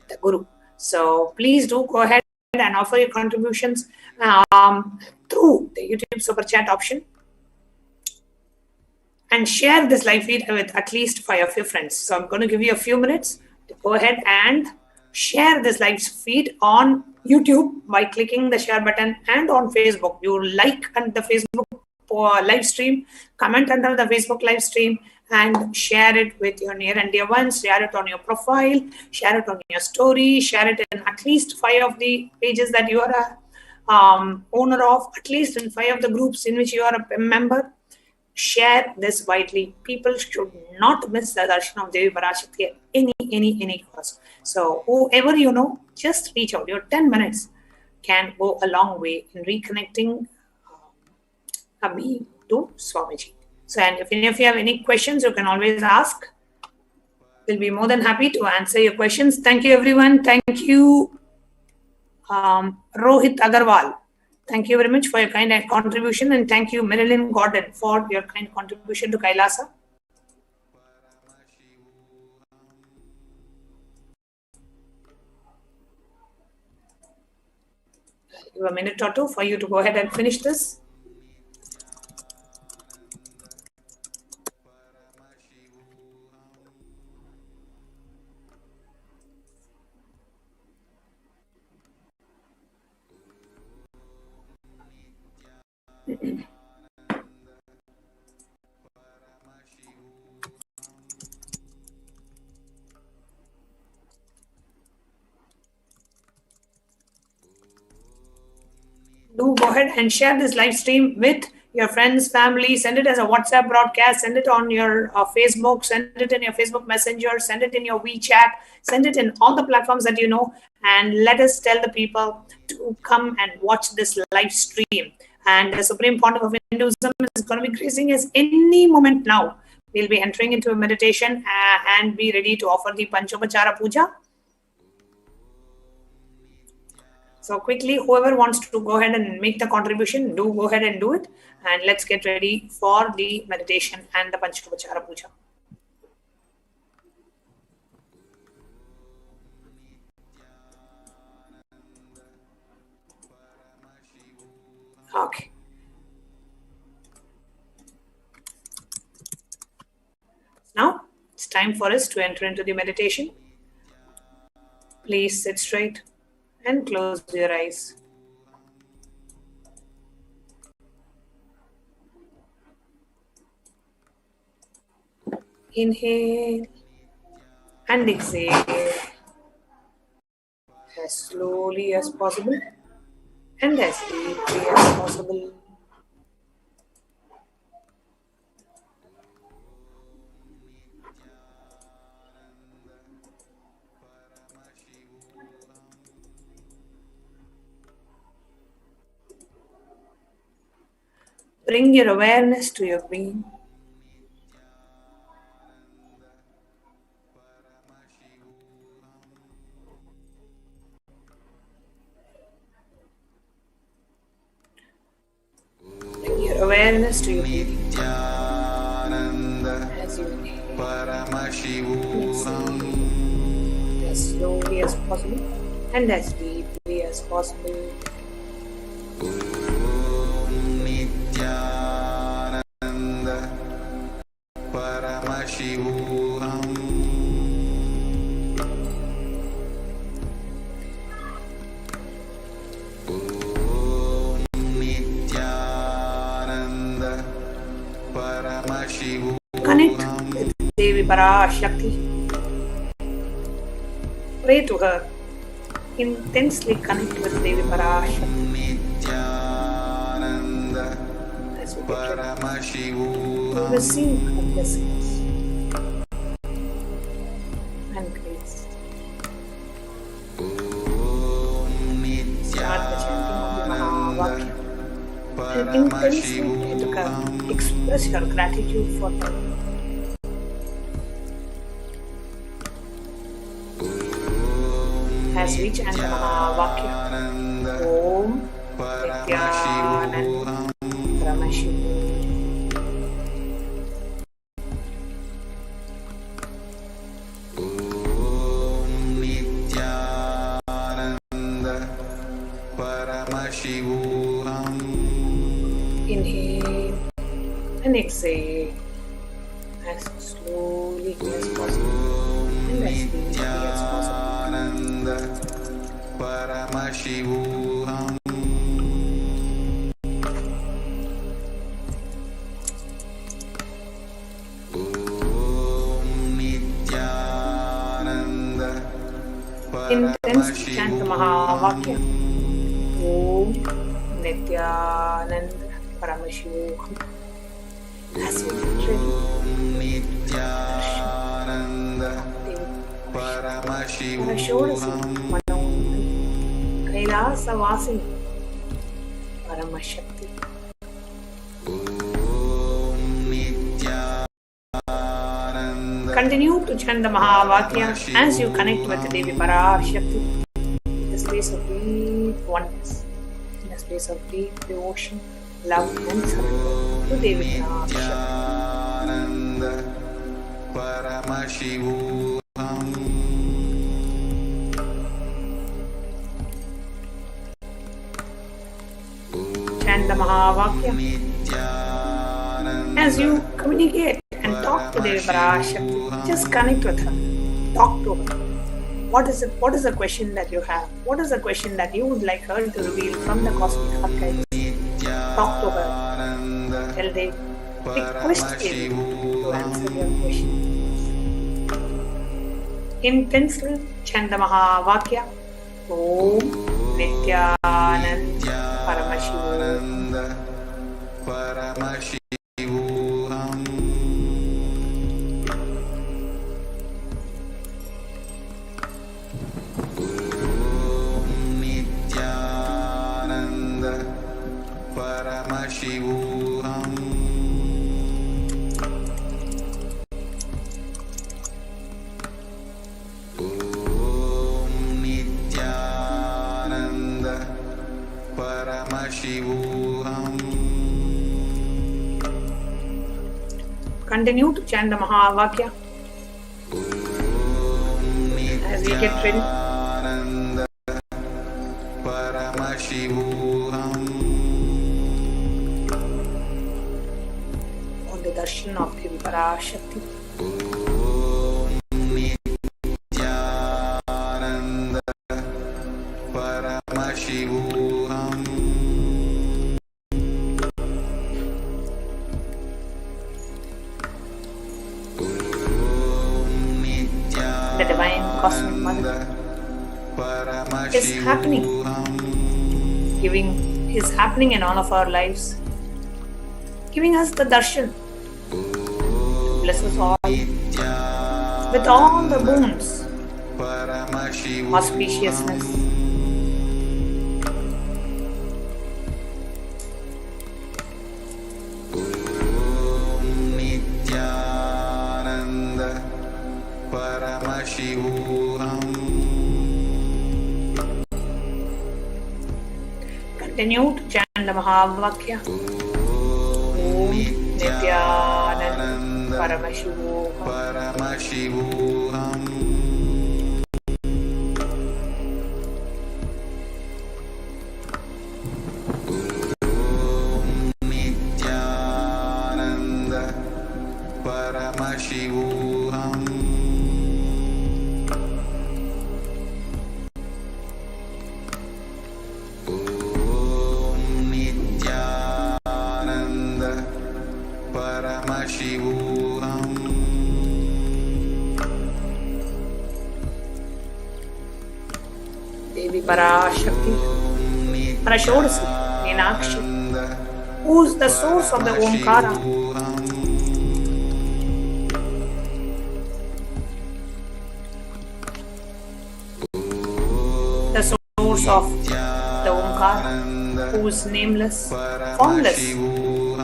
the Guru. So please do go ahead and offer your contributions through the YouTube super chat option, and share this live feed with at least 5 of your friends. So I'm going to give you a few minutes to go ahead and share this live feed on YouTube by clicking the share button, and on Facebook. You like the Facebook live stream, comment under the Facebook live stream, and share it with your near and dear ones. Share it on your profile, share it on your story, share it in at least 5 of the pages that you are a owner of, at least in 5 of the groups in which you are a member. Share this widely. People should not miss the darshan of Devi Parashakti at any cost. So whoever you know, just reach out. Your 10 minutes can go a long way in reconnecting a being to Swamiji. So, and if any of you have any questions, you can always ask. We'll be more than happy to answer your questions. Thank you, everyone. Thank you, Rohit Agarwal. Thank you very much for your kind contribution, and thank you, Marilyn Gordon, for your kind contribution to Kailasa. I'll give a minute or two for you to go ahead and finish this. Do go ahead and share this live stream with your friends, family. Send it as a WhatsApp broadcast. Send it on your Facebook. Send it in your Facebook Messenger. Send it in your WeChat. Send it in all the platforms that you know. And let us tell the people to come and watch this live stream. And the Supreme Pontiff of Hinduism is going to be gracing us any moment now. We'll be entering into a meditation and be ready to offer the Panchopachara Puja. So quickly, whoever wants to go ahead and make the contribution, do go ahead and do it. And let's get ready for the meditation and the Panchopachara Puja. Okay. Now, it's time for us to enter into the meditation. Please sit straight and close your eyes. Inhale and exhale as slowly as possible and as deeply as possible. Bring your awareness to your being. Bring your awareness to your breathing. As you inhale, as slowly as possible and as deeply as possible. Connect Parashakti. Pray to her. Intensely connect with Devi Parashakti. As we get ready to receive her blessings and grace. Start the chanting of the Mahavakya and intensely pray to her. Express your gratitude for her. As we chant the Mahavakya, Om Nityanand Paramashiv. Inhale and exhale as slowly as possible and as deeply as possible. Intensely chant the Mahavakya. Om Nityanand Paramashivoham. As we get ready, Parashakti Manonam Kailasa Vasini Paramashakti. Continue to chant the Mahavakya as you connect with Devi Parashakti in the space of deep oneness, in a space of deep devotion, love and surrender to Devi Parashakti. Chant the Mahavakya as you communicate and talk to Devi Parashakti. Just connect with her. Talk to her. What is the question that you have? What is the question that you would like her to reveal from the cosmic archives? Talk to her. Tell Devi. Request Devi to answer your question. Intensely chant the Mahavakya. Om Nityanand Paramashivoham. Continue to chant the Mahavakya as we get ready. On the darshan of Devi Parashakti. The divine cosmic mother is happening in all of our lives, giving us the darshan to bless us all with all the boons, auspiciousness, continue to chant the Mahavakya. Om Nityanand Paramashivoham. Parashakti, Parashodasi, Meenakshi, who is the source of the Omkara. The source of the Omkara, who is nameless, formless,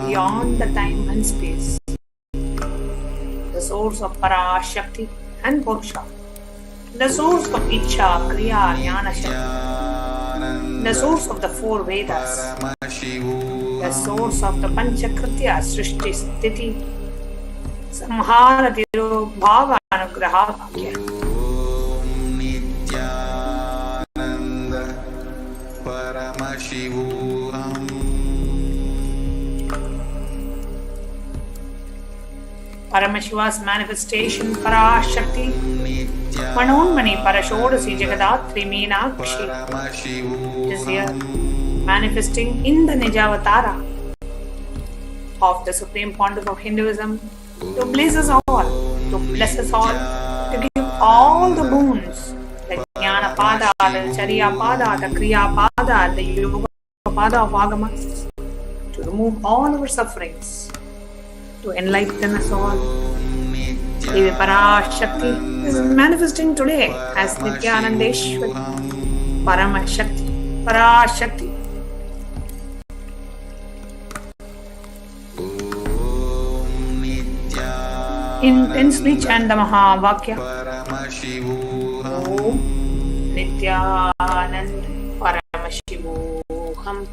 beyond the time and space. The source of Parashakti and Purusha. The source of Icha, Kriya, Jnana Shakti. The source of the four Vedas. The source of the Panchakritya, Srishti, Sthiti, Samhara, Tiro, Bhava, Anugraha, Vakya. Paramashiva's manifestation, Parashakti, Manonmani, Parashodasi, Jagadatri, Meenakshi, is here manifesting in the Nijavatara of the Supreme Pontiff of Hinduism to bless us all, to give all the boons, the Jnana Pada, the Charya Pada, the Kriya Pada, the Yoga Pada of Agamas, to remove all our sufferings, to enlighten us all. Devi Parashakti is manifesting today as Nityanandeshwari, Paramashakti, Parashakti. Intensely chant the Mahavakya. Om Nityanand Paramashivoham.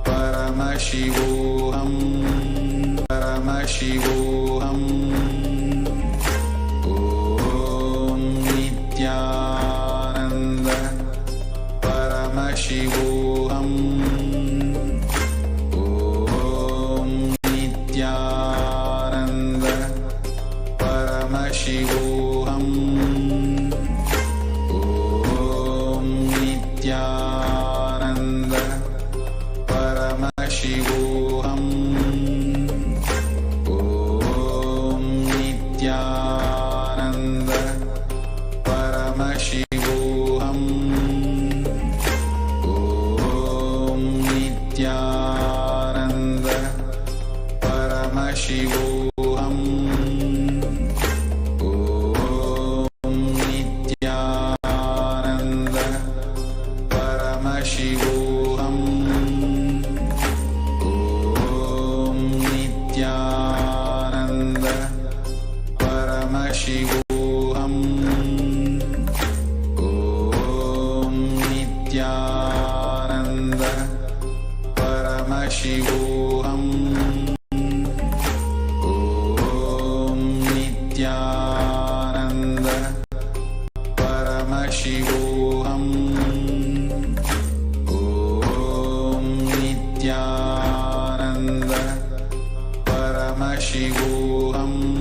Paramashivoham, Paramashivoham, Om Nityananda, Paramashivoham, Om Nityananda, Paramashivoham, Om Nityananda, Paramashivoham, Om Nityananda, Paramashivoham, Om Nityananda, Paramashivoham, Om Nityananda, Paramashivoham, Om Nityananda, Paramashivoham, Om Nityananda, Paramashivoham, Om Nityananda, Paramashivoham, Om Nityananda, Paramashivoham, Om Nityananda, Paramashivoham, Om Nityananda, Paramashivoham, Om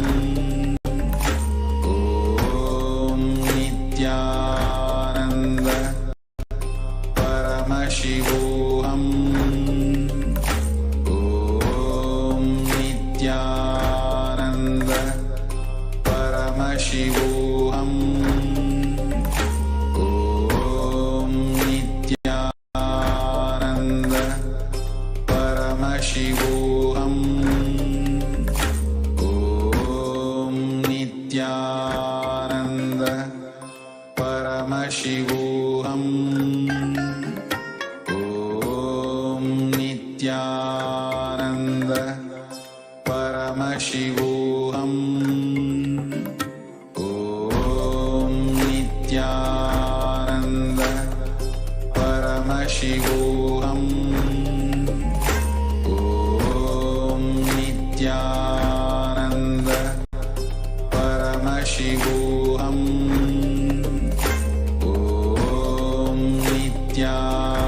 Nityananda, Paramashivoham, Om Nityananda, Paramashivoham, Om Nityananda, Paramashivoham, Om Nityananda, Paramashivoham, Om Nityananda, Paramashivoham, Om Nityananda,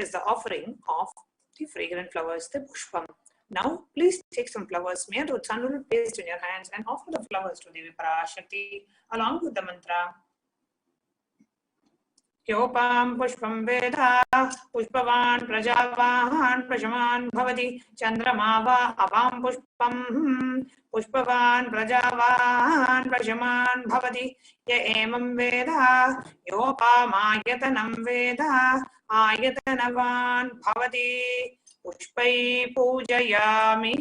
is the offering of the fragrant flowers, the pushpam. Now, please take some flowers made with sandalwood paste in your hands and offer the flowers to Devi Parashakti along with the mantra. Yopam pushpam veda pushpavan prajavahan prashaman bhavati chandramava apam pushpam pushpavan prajavahan prashaman bhavati ya emam veda yopamayatatam veda ayatanavan bhavati pushpai pujayami.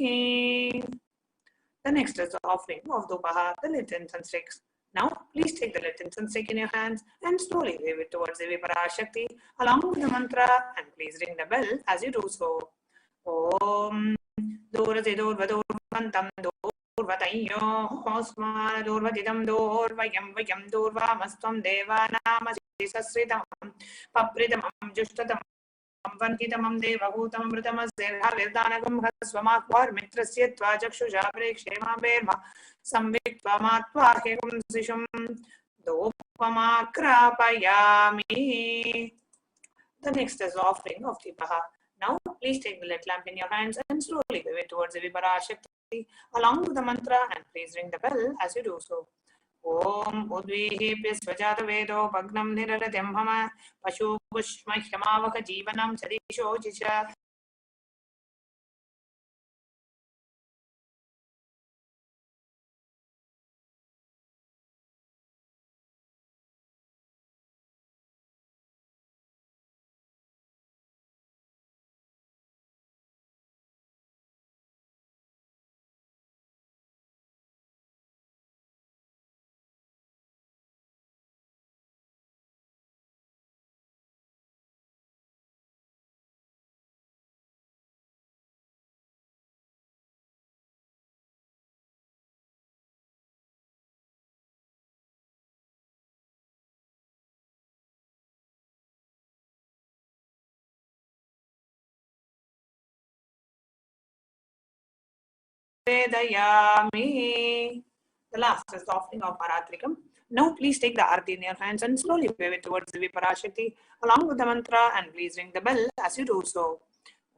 The next is the offering of Dupaha, the lit incense sticks. Now, please take the lit incense stick in your hands and slowly wave it towards Devi Parashakti along with the mantra, and please ring the bell as you do so. Om Durati Durvadurvantam Durvatayyo Osma Durvatidam Durvayam Vayam Durvamastam Devanamasi Sasritam Papridamam Jushtatam Vankitamam Devahootam Mritamasya Virdanagam Hasvamakvar Mitrasya Tvajachusha Prekshema Verma Samviktva Matva Hegum Sishum Dopamakrapayami. The next is the offering of Deepaha. Now, please take the lit lamp in your hands and slowly wave it towards Devi Parashakti along with the mantra, and please ring the bell as you do so. Om Udvihi Swajata Vedo Pagnam Niralatyam Hama Pashu Pushmahyamavaka Jivanam Sadisho Jicha. Vedayami. The last is the offering of Paratrikam. Now, please take the arati in your hands and slowly wave it towards Devi Parashakti along with the mantra, and please ring the bell as you do so.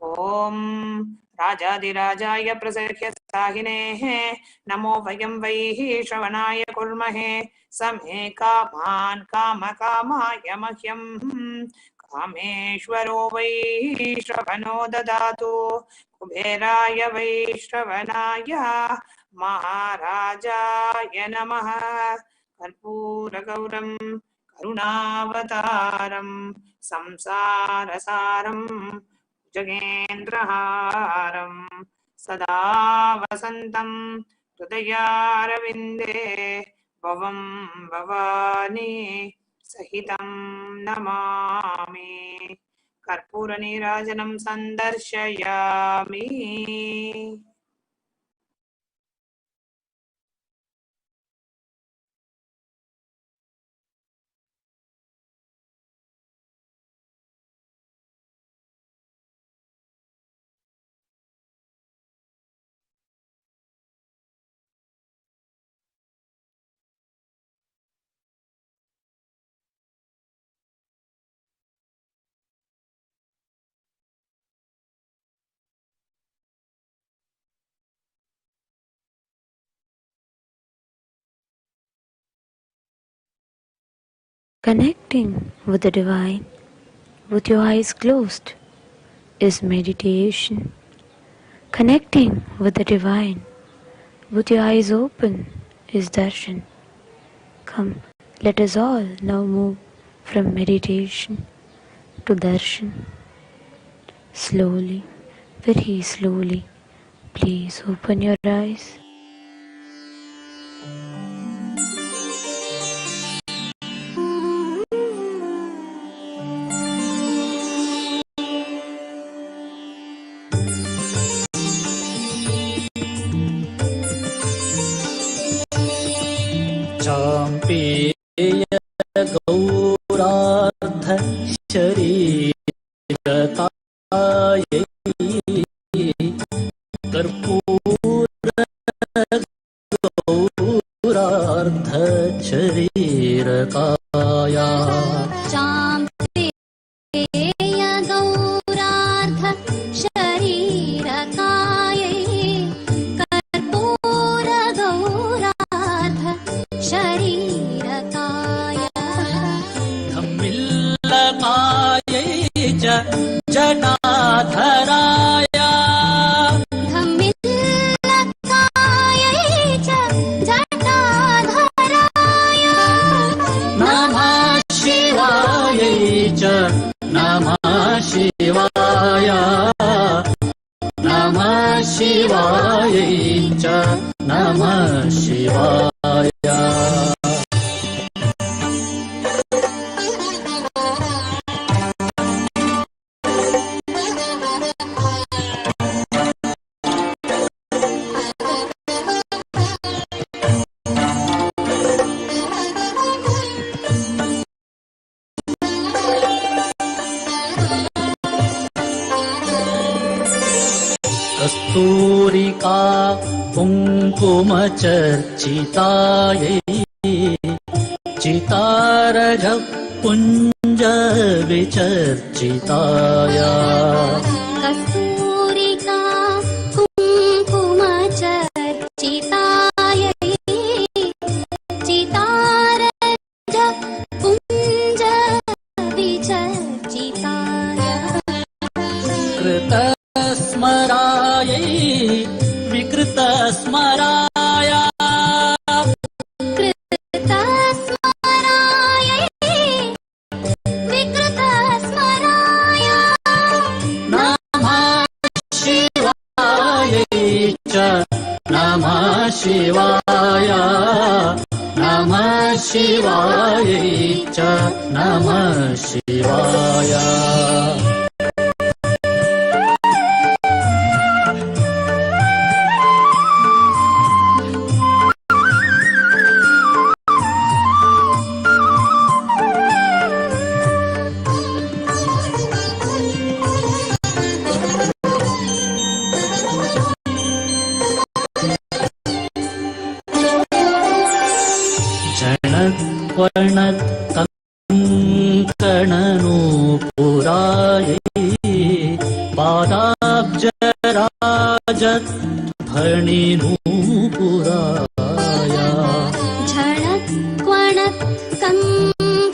Om Rajadirajaya Prasakhya Sahinehe Namo Vayam Vaihi Shravanaya Kurmahe Samhe Kaman Kama Kamaya Mahyam Kameshwaro Vaishravano Dadatu Kuberaya Vaishravanaya Maharajaya Namaha Karpura Gauram Karunavataram Samsarasaram Jagendraharam Sada Vasantam Hridayarvinde Bhavam Bhavani Sahitam Namami Karpura Nirajanam Sandarshayami. Connecting with the divine with your eyes closed is meditation. Connecting with the divine with your eyes open is darshan. Come, let us all now move from meditation to darshan. Slowly, very slowly, please open your eyes. चाम्पेय गौरार्ध शरीरतायै कर्पूर जटाधराय धम्मिल्लकायै च जटाधराय नमः शिवायै च नमः शिवाय नमः शिवायै च नमः शिवाय कस्तूरिका कुङ्कुमचर्चितायै चितारज पुञ्ज विचर्चिताय कस्तूरिका कुङ्कुमचर्चितायै चितारज पुञ्ज विचर्चिताय कृतस्मरायै विकृतस्मराय कृतस्मरायै विकृतस्मराय नमः शिवायै च नमः शिवाय नमः शिवायै च नमः शिवाय कङ्कणनूपुरायै पादाब्जराजध्वनिनूपुराय झणक् क्वणक् कङ्कणनूपुरायै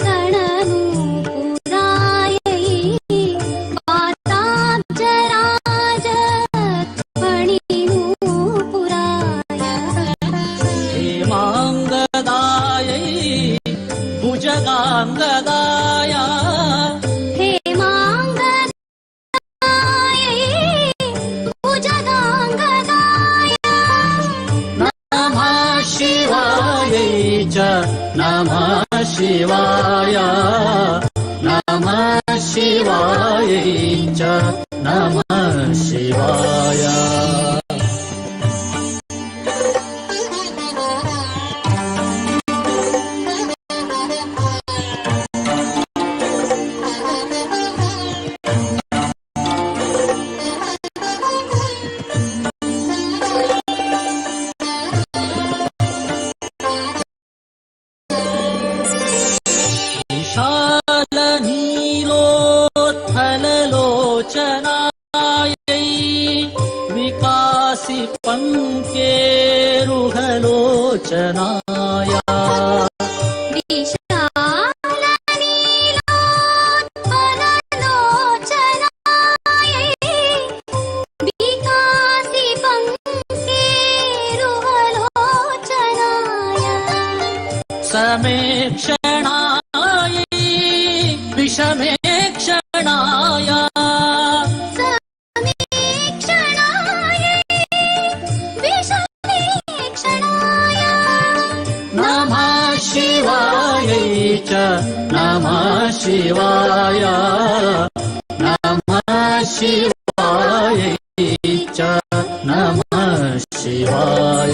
पादाब्जराजध्वनिनूपुराय हेमाङ्गदायै भुजगाङ्गदाय हेमाङ्गदायै भुजगाङ्गदाय नमः शिवायै च नमः शिवाय नमः शिवायै च नमः शिवाय विशालनीलोत्थललोचनायै विकासि पङ्केरुहलोचनाय विशालनीलोत्थललोचनायै विकासि पङ्केरुहलोचनाय समेक्षणायै विषमेक्षणाय समीक्षणायै विषमीक्षणाय नमः शिवायै च नमः शिवाय नमः शिवायै च नमः शिवाय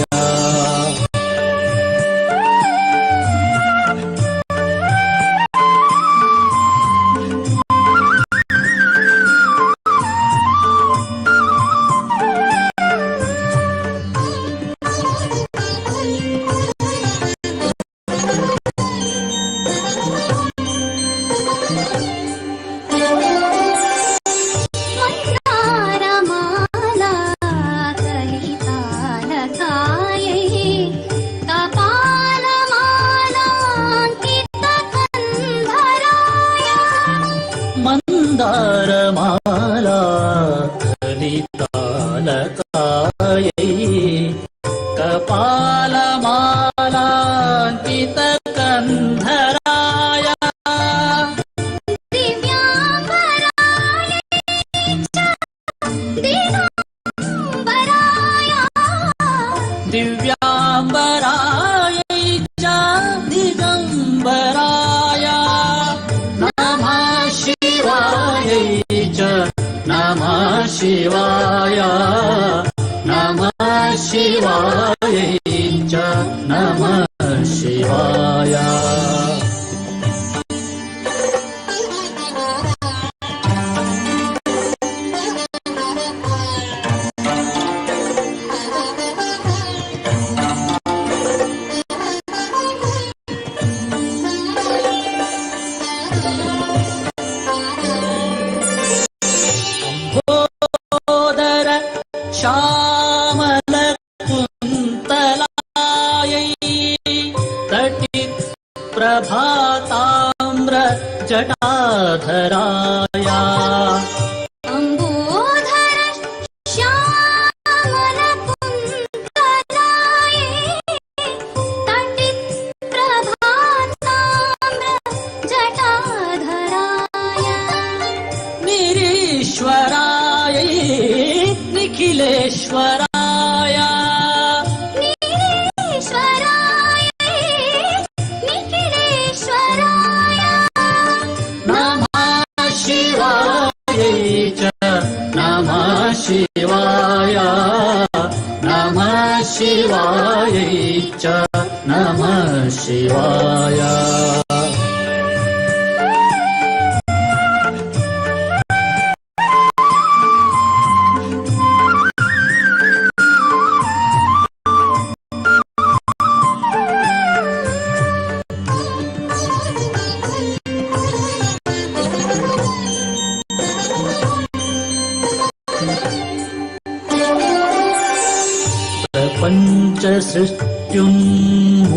मन्दारमाला कलितालका Namah Shivaya, Namah Shivaya cha, Namah Shivaya. प्रभाताम्र जटाधराया अम्बोधर Shyamal कुन्तलाये तटित प्रभाताम्र जटाधराय निरीश्वराय निखिलेश्वराय शिवाय नमः शिवाय च नमः शिवाय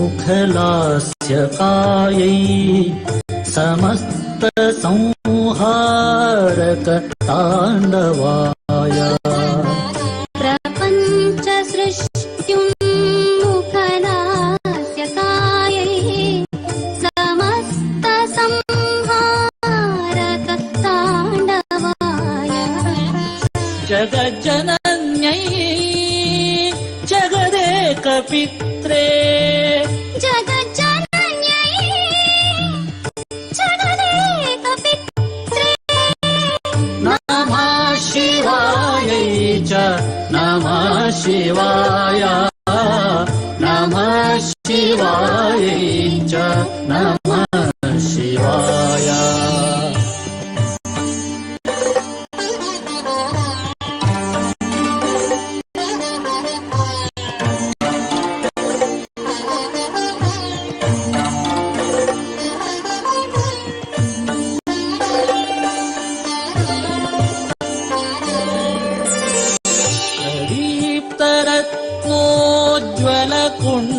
पञ्चसृष्टुन्मुखलास्य कायै समस्त संहारक ताण्डवाय प्रपञ्च सृष्टुन्मुखलास्य कायै समस्त संहारक ताण्डवाय जगज्जनन्यै जगदेकपित्रे जगज्जनन्यै जगदेकपित्रे नमः शिवायै च नमः शिवाय नमः शिवायै च नमः शिवाय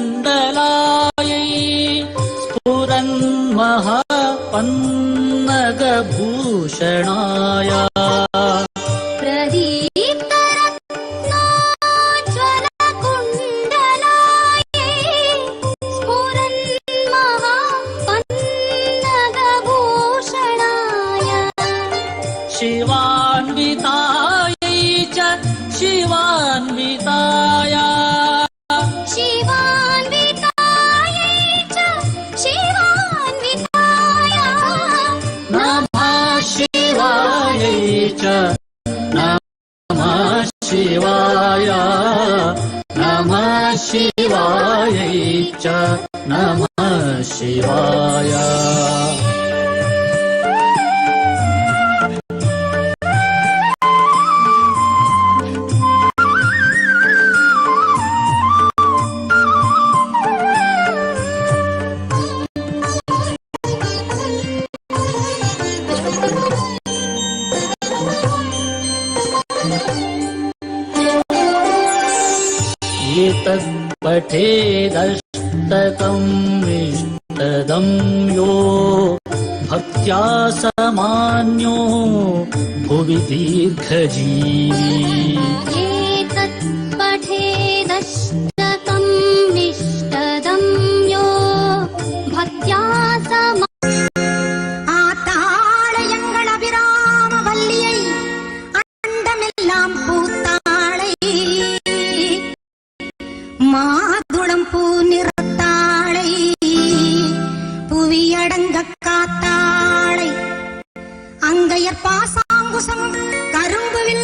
कुण्डलायै स्फुरन्महापन्नगभूषणाय प्रदीप्तरत्नोज्ज्वलकुण्डलायै स्फुरन्महापन्नगभूषणाय शिवान्वितायै च शिवान्विताय नमः शिवाय नमः शिवाय च नमः शिवाय एतत्पठेदष्टकम् इष्टदं यो भक्त्या समान्यो भुवि दीर्घजीवी एतत्पठेदष्टकम् इष्टदं यो भक्त्या ஆத்தாளையங்கள் அபிராம வல்லியை அண்டமெல்லாம் பூத்தாளை மாதுளம் பூ நிறத்தாளை புவியடங்க காத்தாளை அங்கையர் பாசாங்குசம் கரும்புவில்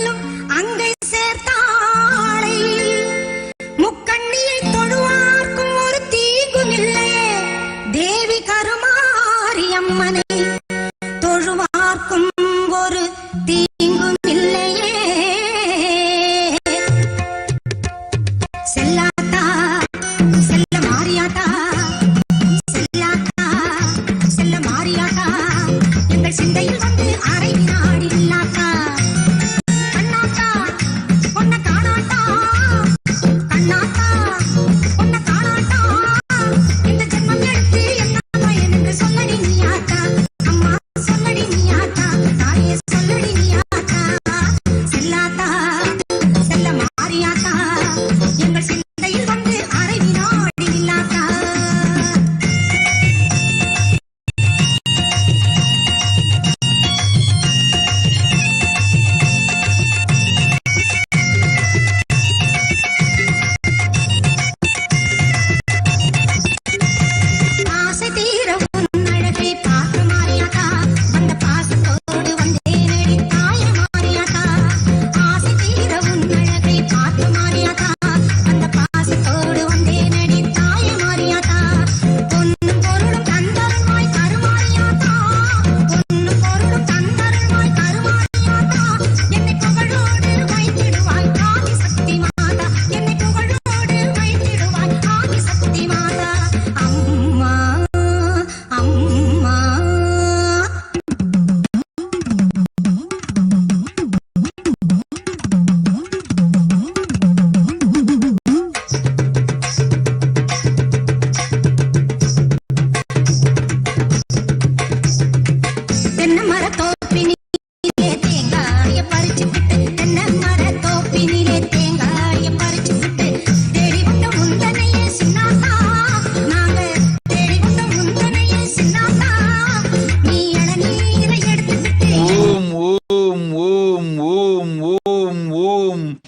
Om, Om.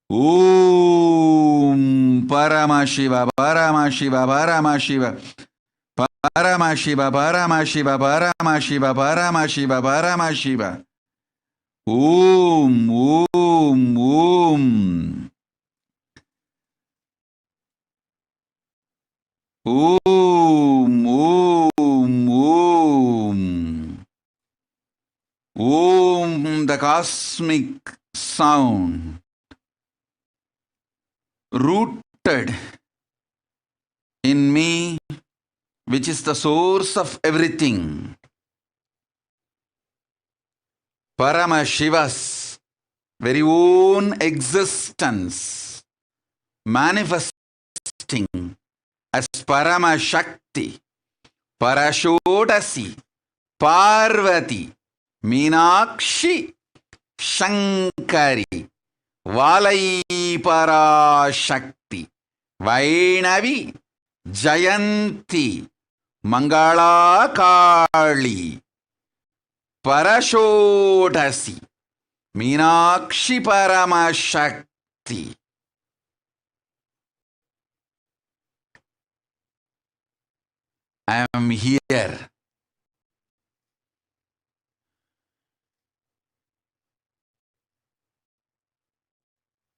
Om Paramashiva, Paramashiva, Paramashiva. Paramashiva, Paramashiva, Paramashiva, Paramashiva, Paramashiva. Om, Om, Om. Om, Om, Om. Om, the cosmic sound, rooted in me, which is the source of everything. Paramashiva's very own existence manifesting as Parashakti, Parashotasi, Parvati, Meenakshi, Shankari, Valai Parashakti, Vainavi, Jayanti, Mangala Kali, Parashotasi, Meenakshi Paramashakti. I am here.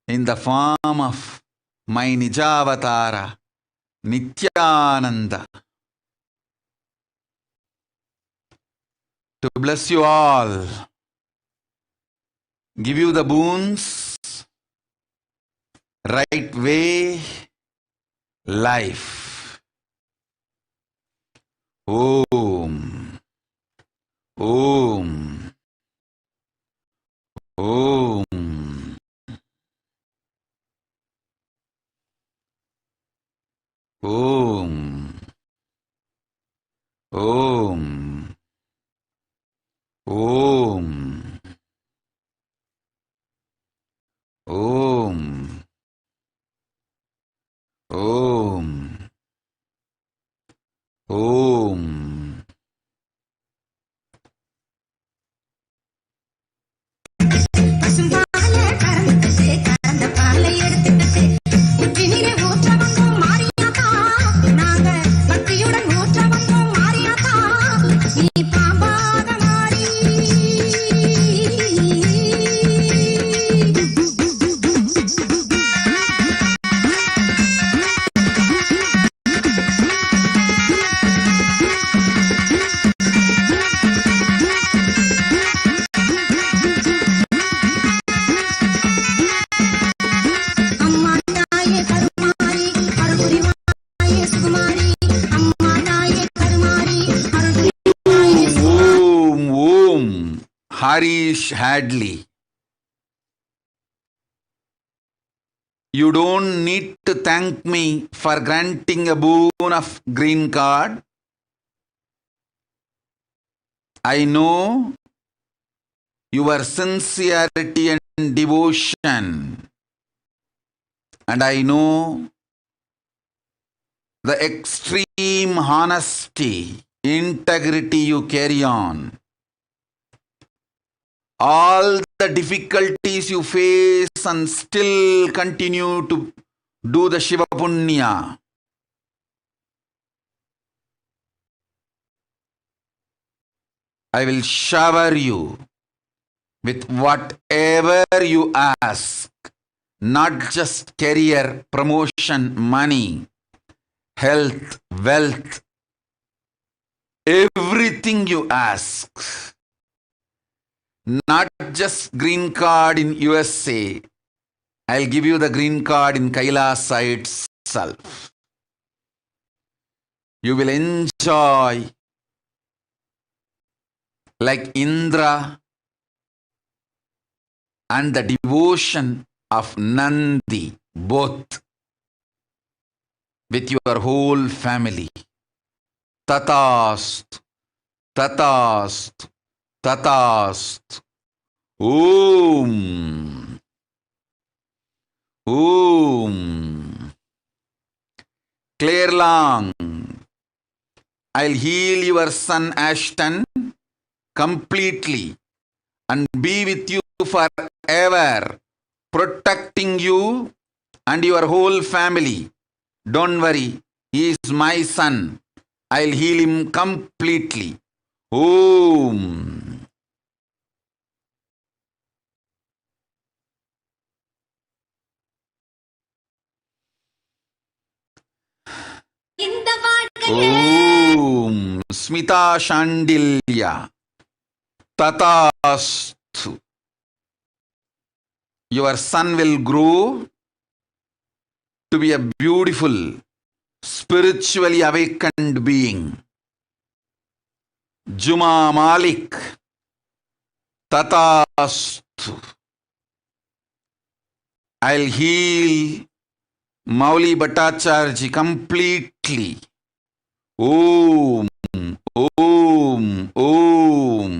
In the form of my Nijavatara, Nityananda, to bless you all, give you the boons, right way, life. Om, Om, Om. Om, Om, Om, Om, Om, Om. Harish Hadley. You don't need to thank me for granting a boon of green card. I know your sincerity and devotion, and I know the extreme honesty, integrity you carry on. All the difficulties you face and still continue to do the Shiva Punya. I will shower you with whatever you ask, not just career, promotion, money, health, wealth, everything you ask. Not just green card in USA. I'll give you the green card in Kailasa itself. You will enjoy like Indra and the devotion of Nandi, both with your whole family. Tatast, Tatast, Tatast. Om. Om. Clear long. I'll heal your son Ashton completely and be with you forever, protecting you and your whole family. Don't worry, he is my son. I'll heal him completely. Om. Om. Smita Shandilya. Tatastu. Your son will grow to be a beautiful, spiritually awakened being. Juma Malik. Tatastu. I'll heal Mauli Bhattacharya completely. Om. Om. Om.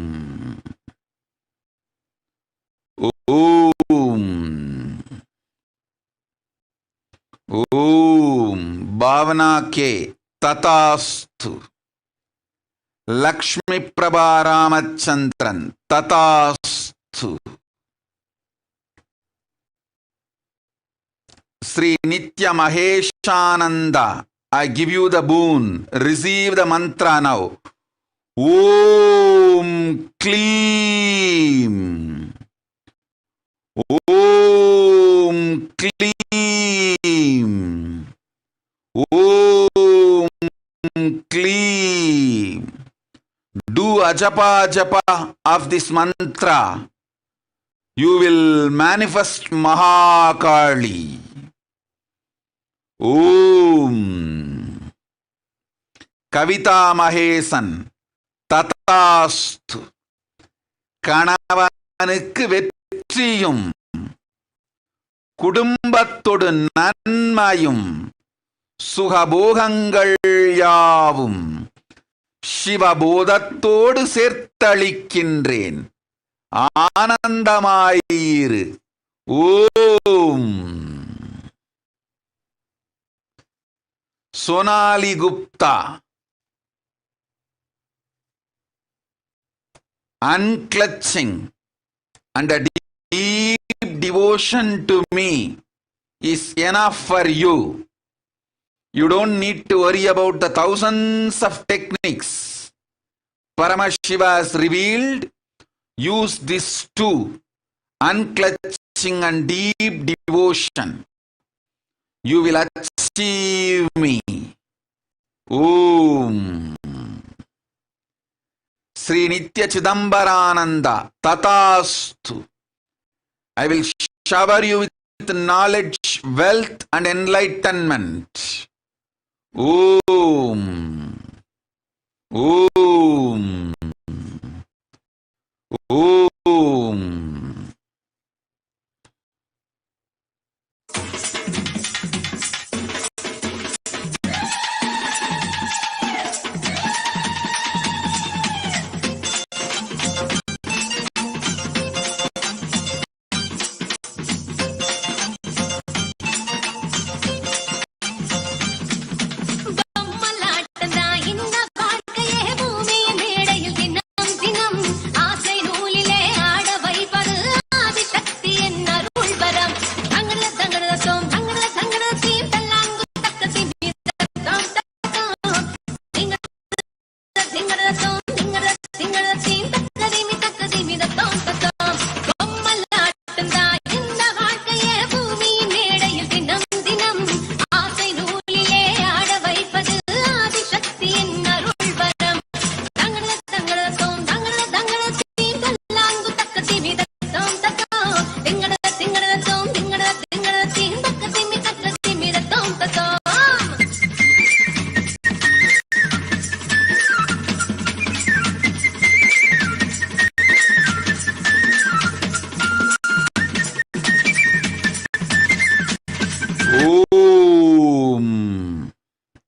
Om. Om. Bhavana K. Tatastu. Lakshmi Prabha Ramachandran. Tatastu. Sri Nitya Maheshananda, I give you the boon. Receive the mantra now. Om Kleem. Om Kleem. Om Kleem. Do ajapa japa of this mantra. You will manifest Mahakali. Om. Kavita Mahesan. Tatastu. கணவனுக்கு வெற்றியும் குடும்பத்தோடு நன்மையும் சுகபோகங்கள் யாவும் சிவபோதத்தோடு சேர்த்தளிக்கின்றேன். ஆனந்தமாயிரு. ஓம். Sonali Gupta. Unclutching and a deep devotion to me is enough for you. You don't need to worry about the thousands of techniques Paramashiva has revealed. Use this too. Unclutching and deep devotion. You will achieve me. Om. Sri Nitya Chidambarananda. Tatastu. I will shower you with knowledge, wealth and enlightenment. Om. Om. Om.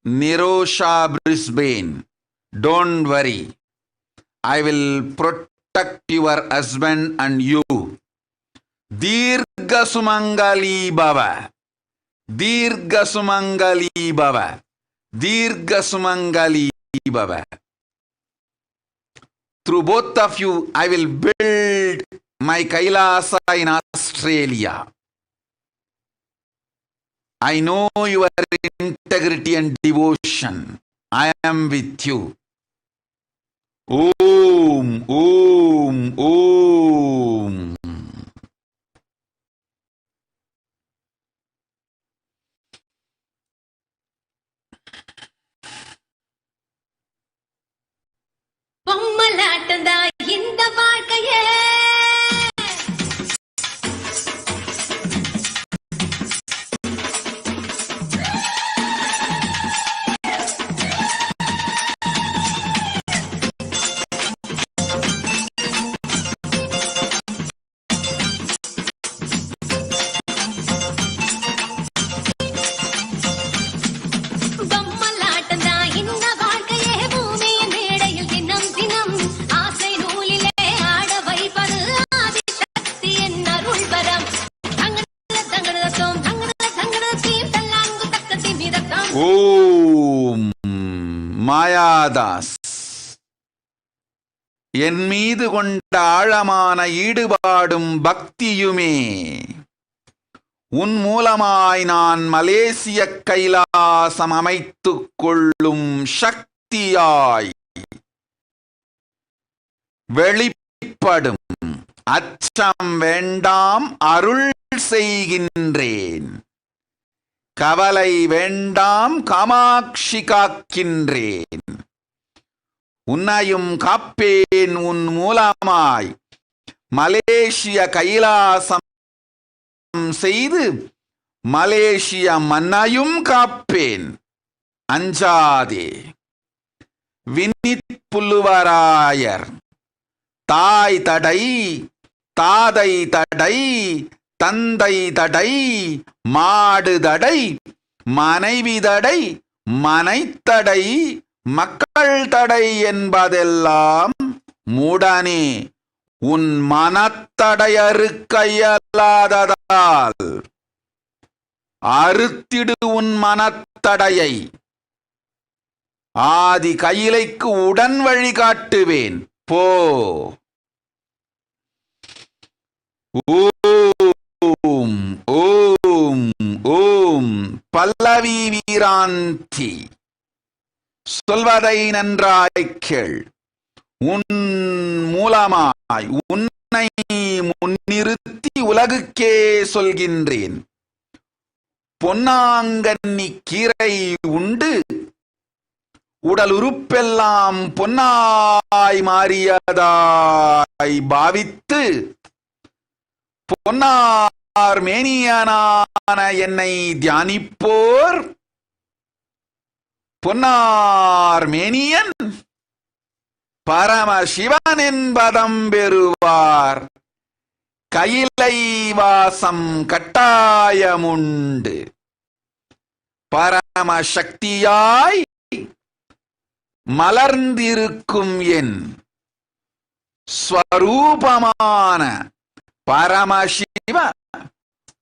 Nirosha Brisbane, don't worry. I will protect your husband and you. Dirga Sumangali Baba. Dirga Sumangali Baba. Dirga Sumangali Baba. Through both of you, I will build my Kailasa in Australia. I know your integrity and devotion. I am with you. Om, Om, Om. பொம்மலாட்டந்தா இந்த வாழ்க்கையே ஓம் மாயாதாஸ், என் மீது கொண்ட ஆழமான ஈடுபாடும் பக்தியுமே உன் மூலமாய் நான் மலேசிய கைலாசம் அமைத்துக் கொள்ளும் சக்தியாய் வெளிப்படும். அச்சம் வேண்டாம், அருள் செய்கின்றேன். கவலை வேண்டாம், காமாட்சி காக்கின்றேன். உன்னையும் காப்பேன், உன் மூலமாய் மலேசிய கைலாசம் செய்து மலேசிய மன்னையும் காப்பேன். அஞ்சாதே. வினித் புல்லுவராயர். தாய் தடை, தாதை தடை, தந்தை தடை, மாடு தடை, மனைவி தடை, மனைத்தடை, மக்கள் தடை என்பதெல்லாம் மூடனே உன் மனத்தடை அறுக்க இயலாததால் அறுத்திடு உன் மனத்தடையை. ஆதி கையிலைக்கு உடன் வழிகாட்டுவேன். போ. ஓம் ஓம் ஓம். பல்லவி வீராந்தி, சொல்வதை நன்றாய் கேள். உன் மூலமாய் உன்னை முன்னிறுத்தி உலகுக்கே சொல்கின்றேன். பொன்னாங்கண்ணி கீரை உண்டு உடல் உறுப்பெல்லாம் பொன்னாய் மாறியதாய் பாவித்து பொன்னார் மேனியனான என்னை தியானிப்போர் பொன்னார் மேனியன் பரமசிவன் என்பதம் பெறுவார். கையிலை வாசம் கட்டாயமுண்டு. பரமசக்தியாய் மலர்ந்திருக்கும் என் ஸ்வரூபமான பரமசிவ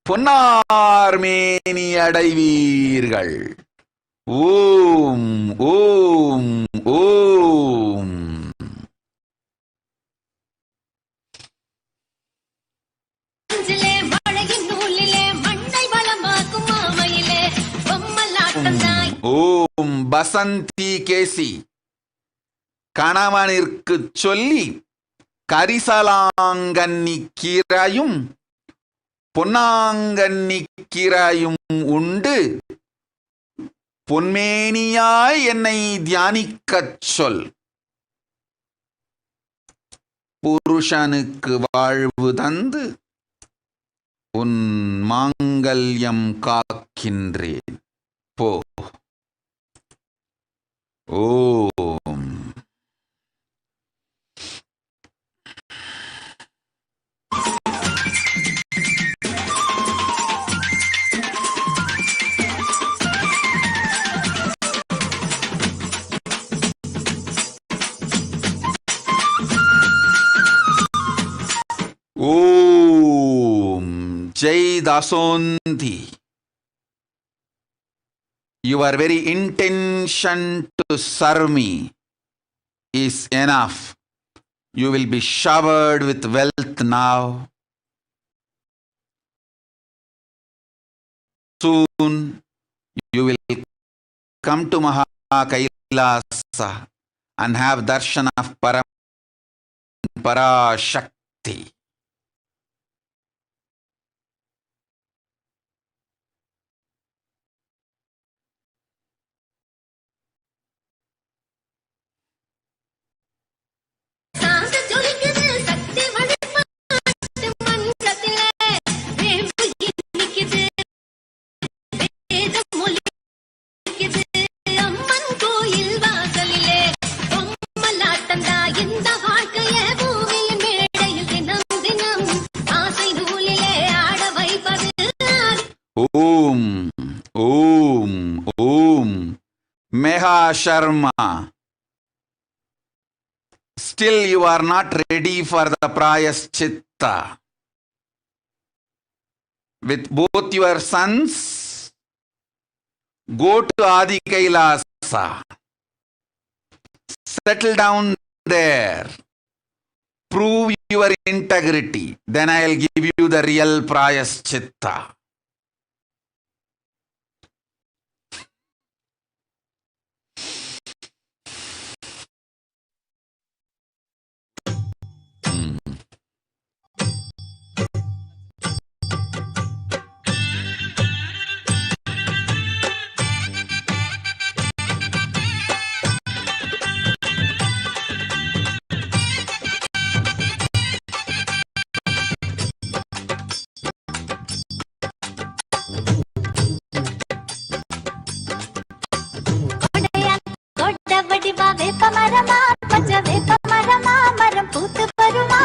பொன்னார்மேனி அடைவீர்கள். ஓம் ஓம் ஓம். ஓம் பசந்தி கேசி. கணவனிற்கு சொல்லி கரிசலாங்கண்ணி கீரையும் பொன்னாங்கண்ணி கீரையும் உண்டு பொன்மேனியாய் என்னை தியானிக்கச் சொல். புருஷனுக்கு வாழ்வு தந்து உன் மாங்கல்யம் காக்கின்றேன். போ. ஓம். Om Jai Dasonti. Your very intention to serve me is enough. You will be showered with wealth now. Soon you will come to Kailasa and have darshan of Parashakti. Om, Om, Om, Meha Sharma. Still you are not ready for the Prayaschitta. With both your sons, go to Adi Kailasa. Settle down there. Prove your integrity. Then I'll give you the real Prayaschitta.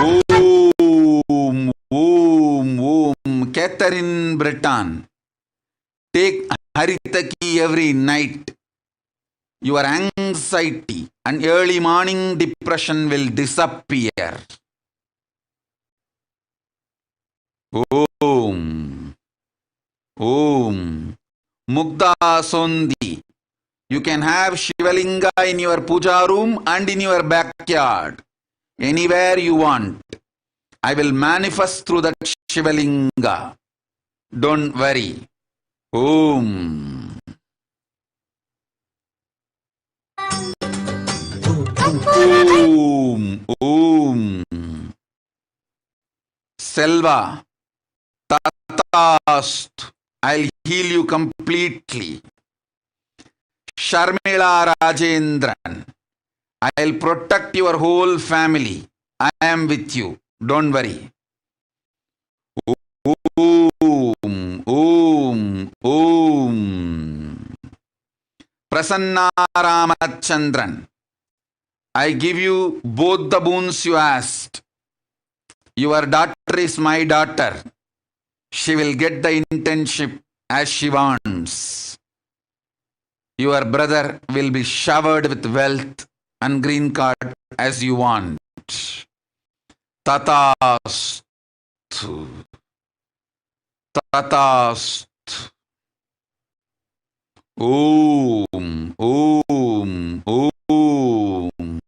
Om, Om, Om. Catherine Breton. Take Haritaki every night. Your anxiety and early morning depression will disappear. Om, Om. Mukta Sondi. You can have Shivalinga in your puja room and in your backyard. Anywhere you want. I will manifest through that Shivalinga. Don't worry. Om. Om. Om. Selva. Tatast. I'll heal you completely. Sharmila Rajendran. I'll protect your whole family. I am with you. Don't worry. Om, Om, Om. Prasanna Ramachandran. I give you both the boons you asked. Your daughter is my daughter. She will get the internship as she wants. Your brother will be showered with wealth and green card as you want. Tatastu. Tatastu. Om, Om, Om.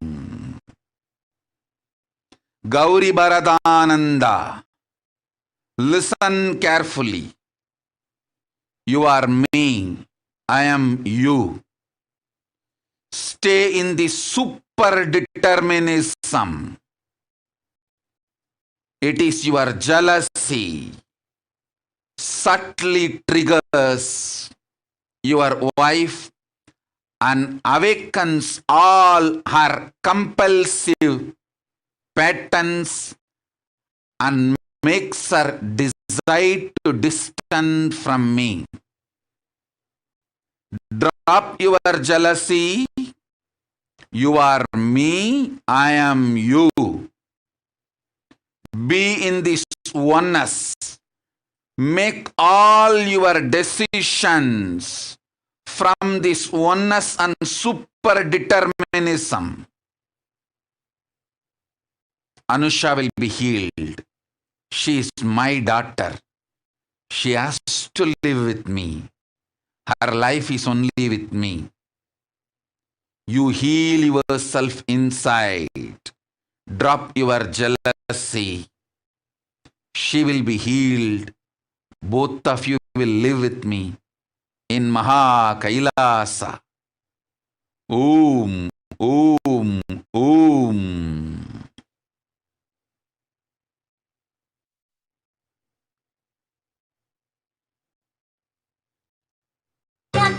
Gauri Bharatananda. Listen carefully. You are me. I am you. Stay in the super determinism. It is your jealousy subtly triggers your wife and awakens all her compulsive patterns and makes her decide to distance from me. Drop your jealousy. You are me, I am you. Be in this oneness. Make all your decisions from this oneness and super determinism. Anusha will be healed. She is my daughter. She has to live with me. Her life is only with me. You heal yourself inside. Drop your jealousy. She will be healed. Both of you will live with me in Maha Kailasa. Om, Om, Om.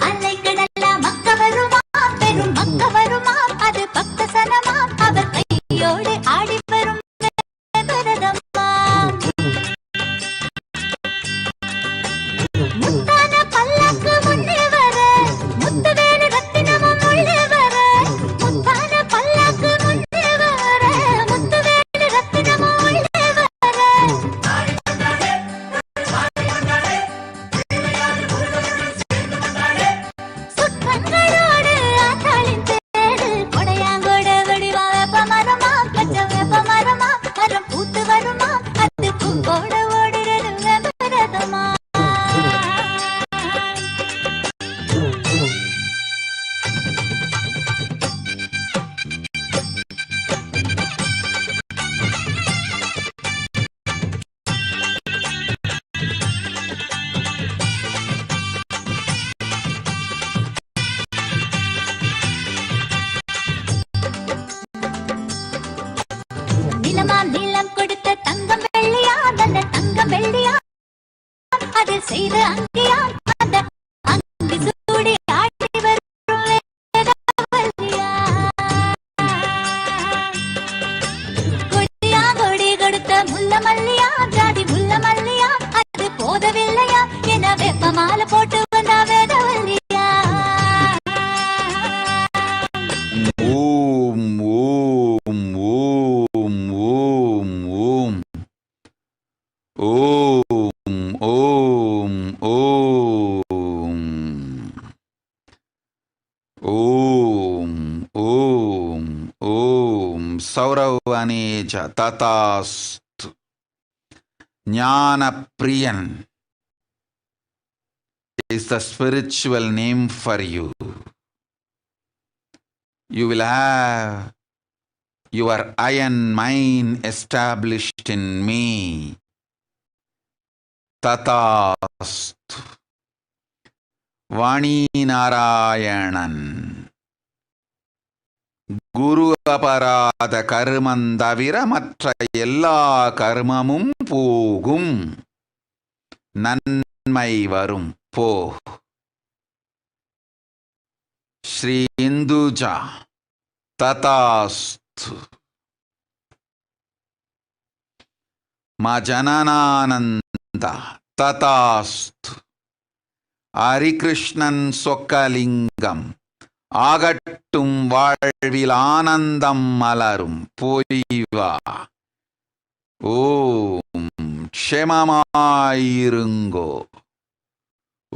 அலைக்கடலா மக்க வருமா பெரும் மக்க வருமா அது பக்த சனமா அவர் கையோடு ஆடி வரும் பரதம்மா முத்தான பல்லக்கு முன்னே வர முத்துவேலு ரத்தினமும் உள்ளே வர முத்தான பல்லக்கு முன்னே வர முத்துவேலு ரத்தினமும் உள்ளே வர சுற்றங்களோடு ஆத்தாளின் தேடு கொடையாங்கோட வடிவா வேப்பமரமா பச்சை வேப்பமரமா மரம் பூத்து வருமா அது பூக்கோட ஓடுறது வேப்பரதமா நிலமாம் நீளம் கொடுத்த தங்கம் வெள்ளியா அந்த தங்கம் வெள்ளியா அதில் செய்த அங்கியா அந்த அங்கு சூடி ஆடி வரும் வேதவல்லியா கொடியா கொடி கொடுத்த முல்ல மல்லியா ஜாதி முல்ல மல்லியா அது போதவில்லையா என வெப்பமால போட்டு வந்தா வேதவல்லியா Om, Om, Om, Om, Om. Om, Om, Om. Om, Om, Om. Sauravaneja Tatastu. Jnana Priyan is the spiritual name for you. You will have your iron mind established in me. Tatastu. Vani Narayanan. Guru aparada karmandavira matra ella karmamum pogum. Nanmai varum po. Shri Induja. Tatastu. Ma Janananda. Tatastu. Hari Krishnan Sokalingam. ஆகட்டும் வாழ்வில் ஆனந்தம் மலரும் போய்வா. ஓம் க்ஷேமமாயிருங்கோ.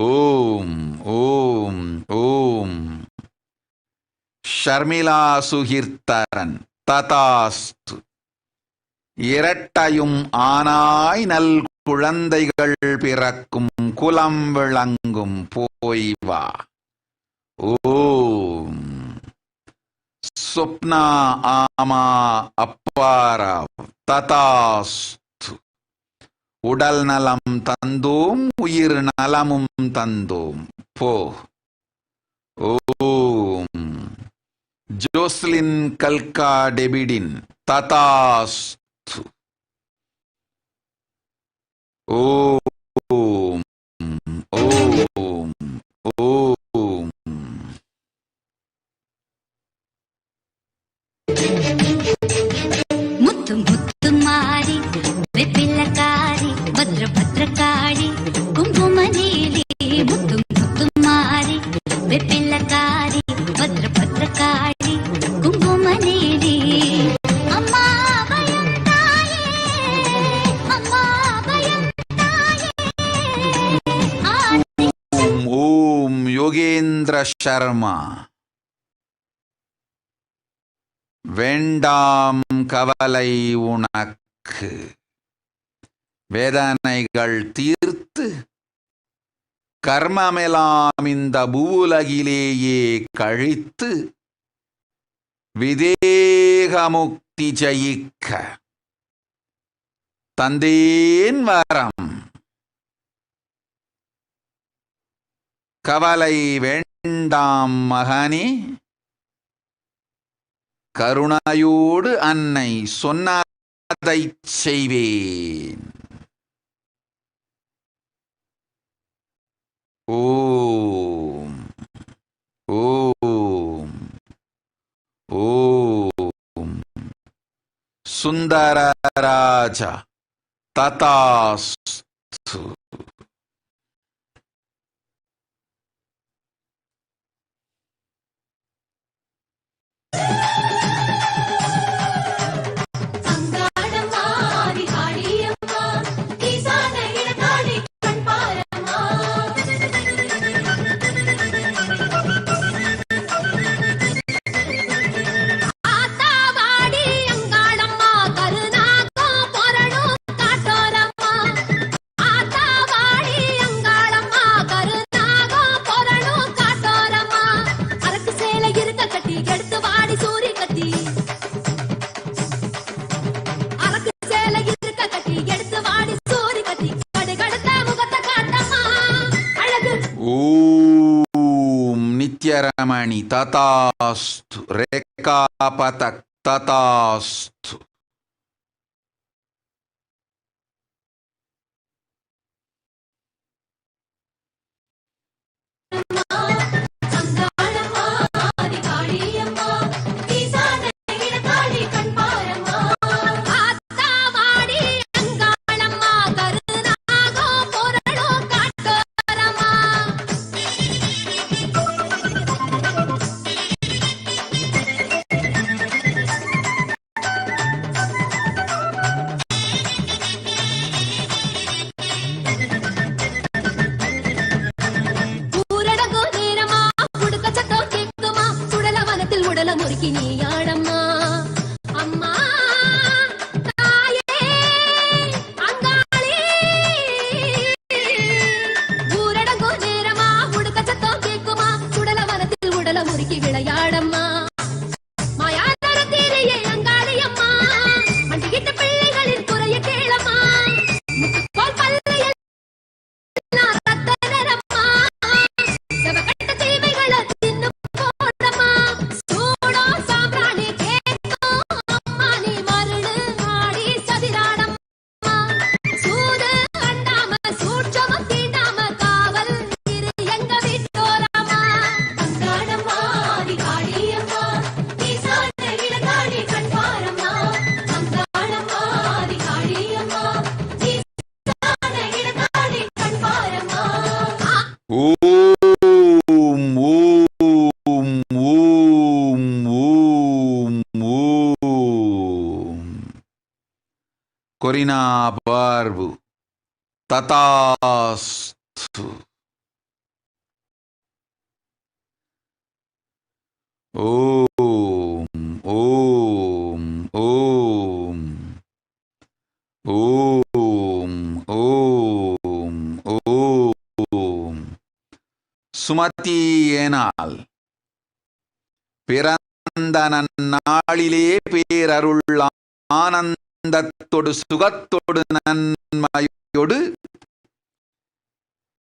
ஓம் ஓம் ஓம். ஷர்மிளா சுகிர்த்தரன் ததாஸ்து. இரட்டையும் ஆனாய் நல் குழந்தைகள் பிறக்கும் குலம் விளங்கும் போய்வா. ஓம் சொப்னா ஆமா அப்பாராவ் ததாஸ்து. உடல் நலம் தந்தோம் உயிர் நலமும் தந்தோம் போ. ஓம் ஜோஸ்லின் கல்கா டெபிடின் ததாஸ்து. ஓம் ஓம் ஓம். முத்து முத்து மாறி வெப்பிலக்காரி பத்ர பத்ரகாளி குங்குமநீலி முத்து முத்து மாறி வெப்பிலக்காரி பத்ர பத்ரகாளி குங்குமநீலி அம்மா பயம் தாயே அம்மா பயம் தாயே. ஓம் யோகேந்திர சர்மா. வேண்டாம் கவலை உனக்கு. வேதனைகள் தீர்த்து கர்மமெல்லாம் இந்த பூலகிலேயே கழித்து விதேகமுக்தி ஜெயிக்க தந்தேன் வரம். கவலை வேண்டாம் மகனே, கருணையோடு அன்னை சொன்னதைச் செய்வேன். ஓம் ஓம் ஓம். சுந்தரராஜா ததாஸ்து. நித்யரமணி ததாஸ்து. ரேகாபதக் ததாஸ்து. கொரினா பார்வு ததாஸ்து. ஓம் ஓம் ஓம் ஓம் ஓம் ஓம். சுமதி ஏனால் பிறந்த நன்னாளிலே பேரருள் ஆனந்தத்தொடு சுகத்தொடு நன்மையொடு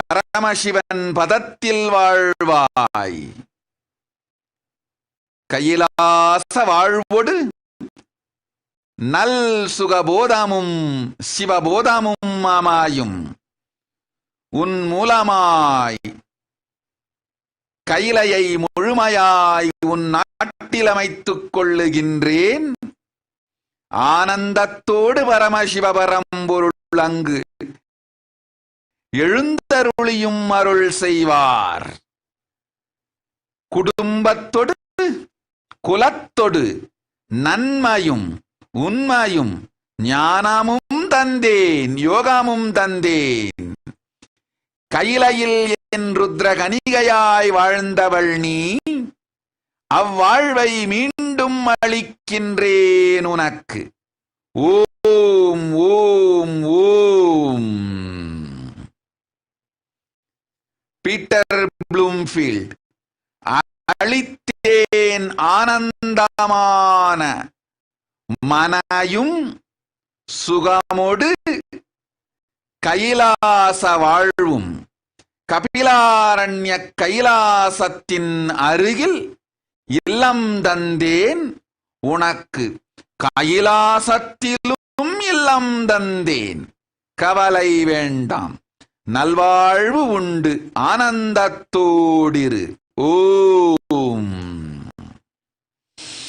பரமசிவன் பதத்தில் வாழ்வாய். கையிலாச வாழ்வொடு நல் சுகபோதமும் சிவபோதமும் மாமாயும் உன் மூலமாய் கைலையை முழுமையாய் உன் நாட்டில் அமைத்துக் கொள்ளுகின்றேன். ஆனந்தத்தோடு பரமசிவபரம்பொருள் அங்கு எழுந்தருளியும் அருள் செய்வார். குடும்பத்தொடு குலத்தொடு நன்மையும் உண்மையும் ஞானமும் தந்தேன், யோகமும் தந்தேன். கைலையில் என் ருத்ர கணிகையாய் வாழ்ந்தவள் நீ, அவ்வாழ்வை மீண்டும் அளிக்கின்றேன் உனக்கு. ஓம் ஓம் ஓம். பீட்டர் ப்ளூம்ஃபீல்ட். அளித்தேன் ஆனந்த சாந்தமான மனையும் சுகமொடு கைலாச வாழ்வும் கபிலாரண்ய கைலாசத்தின் அருகில் இல்லம் தந்தேன் உனக்கு, கைலாசத்திலும் இல்லம் தந்தேன், கவலை வேண்டாம், நல்வாழ்வு உண்டு, ஆனந்தத்தோடிரு. ஓம்.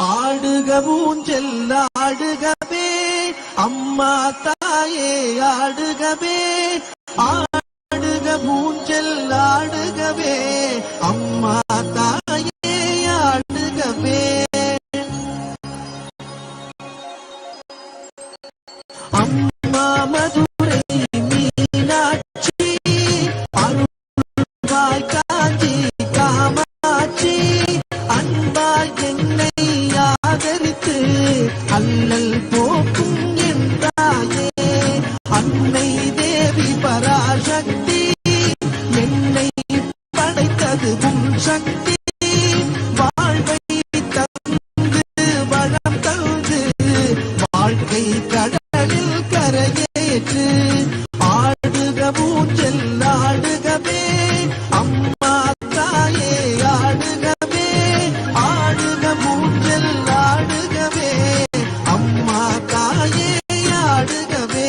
ஆடுக ஊஞ்சல் ஆடுகவே அம்மா தாயே ஆடுகவே, ஆடுக ஊஞ்சல் ஆடுகவே அம்மா தாயே ஆடுகவே. அம்மா மதுரை மீனாட்சி அருள்வாய் காஞ்சி காமாட்சி, அன்பாய் என்னை ஆதரித்து அல்லல் போக்கும் என்றாயே. அன்னை தேவி பராசக்தி என்னை படைத்தது உன் சக்தி, வாழ்வை தந்து வளம் தந்து வாழ்க்கை கடலில் கரையேற்று. ஆடுக ஊஞ்சல் ஆடுகவே அம்மா தாயே ஆடுகவே, ஆடுக ஊஞ்சல் ஆடுகவே அம்மா தாயே ஆடுகவே.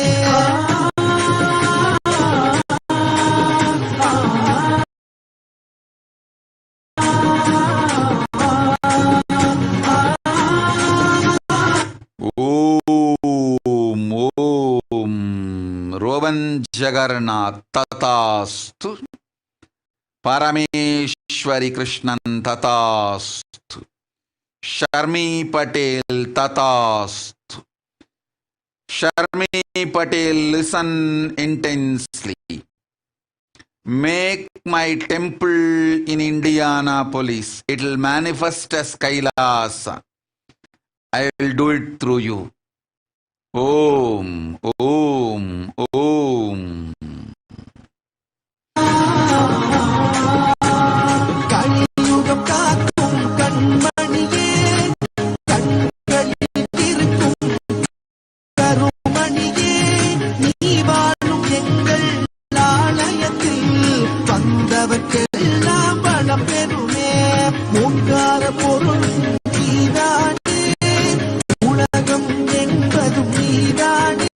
ஓம் ஓம். ரோவன் ஜகர்நாத் ததாஸ்து, Parameswari Krishnan ததாஸ்து, Sharmi Patel ததாஸ்து. Sharmi Patel, listen intensely. Make my temple in Indianapolis. It will manifest as Kailasa. I will do it through you. Om, Om, Om. கலியுகம் காக்கும் கண்மணியே, கண்களில் இருக்கும் கருமணியே, நீ வாழும் எங்கள் ஆலயத்தில் வந்தவர்க்கெல்லாம் வளம் பெறுமே. மூன்றார பொருள் நீதானே, உலகம் என்பதும் நீதானே.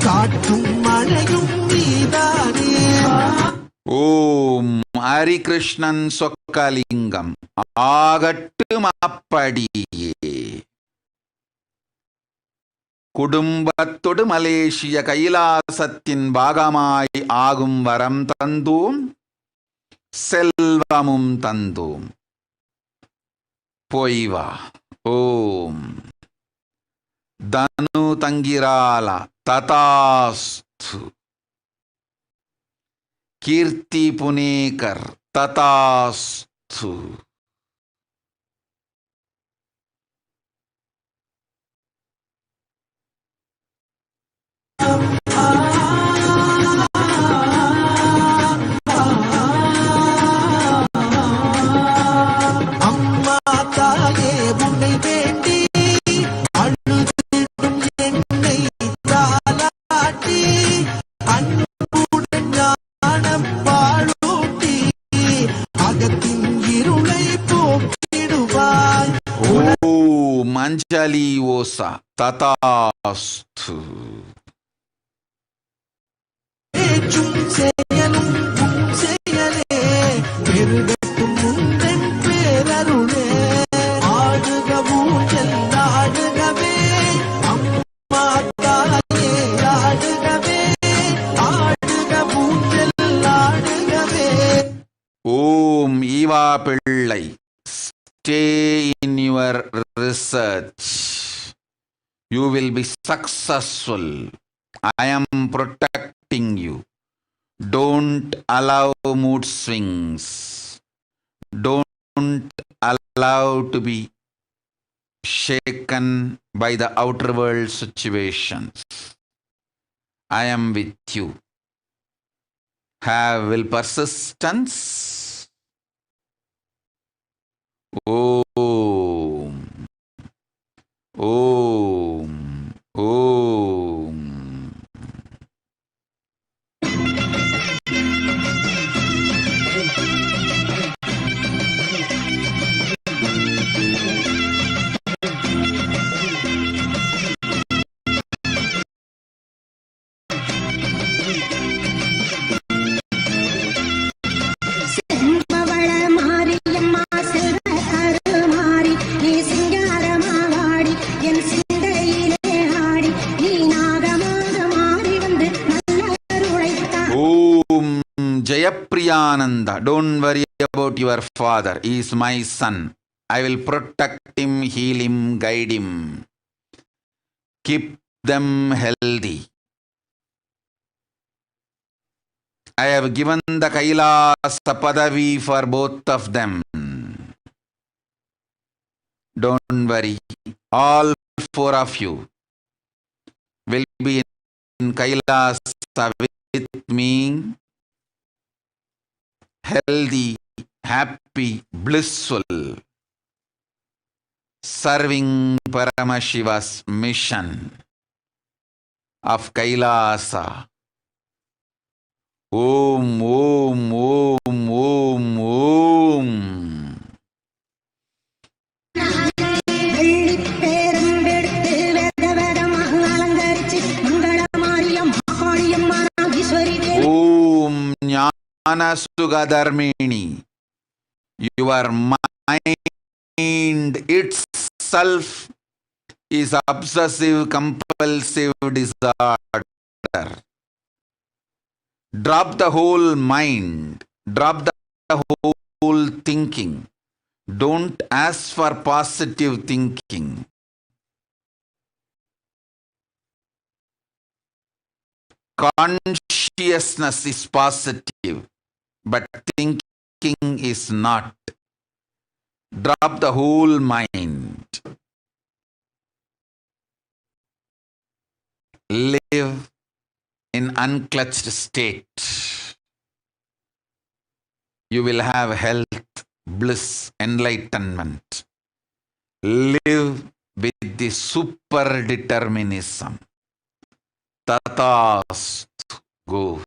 காற்றும் மழையும் நீதானே. ஓம் ஹரிகிருஷ்ணன் சொக்கலிங்கம் ஆகட்டும் அப்படியே. குடும்பத்தொடு மலேசிய கைலாசத்தின் பாகமாய் ஆகும் வரம் தந்தோம், செல்வமும் தந்தோம். போய் வா. ஓம். தனு தங்கிரால ததாஸ்து. கீர்த்தி புனேகர் ததாஸ்து. அம்மா தாயே உன்னை வேண்டி அழுதிடும் என்னை தாலாட்டி, அன்புடன் ஞானம் பாழூட்டி அகத்தின் இருளை போக்கிடுவாய். ஓம் அஞ்சலி ஓசா ததாஸ்து. பேச்சும் செயலும் உன் செயலே, பெருகட்டும் உந்தன் பேரருளே. ஆடுக ஊஞ்சல் ஆடுகவே அம்மா தாயே ஆடுகவே, ஆடுக ஊஞ்சல் ஆடுகவே. ஓம் ஈவா பிள்ளை, stay in your research. You will be successful. I am protecting you. Don't allow mood swings. Don't allow to be shaken by the outer world situations. I am with you. Have will persistence. Om. Om. Om. Jayapriyananda, don't worry about your father. He is my son. I will protect him, heal him, guide him. Keep them healthy. I have given the Kailasa Padavi for both of them. Don't worry. All four of you will be in Kailasa with me. Healthy, happy, blissful, serving Paramashiva's mission of Kailasa. Om, Om, Om, Om, Om. Om Jnana-Sugadharmini. Your mind itself is obsessive compulsive disorder. Drop the whole mind. Drop the whole thinking. Don't ask for positive thinking. Consciousness is positive, but thinking is not. Drop the whole mind. Live in unclutched state. You will have health, bliss, enlightenment. Live with the super determinism. Tathastu. Go.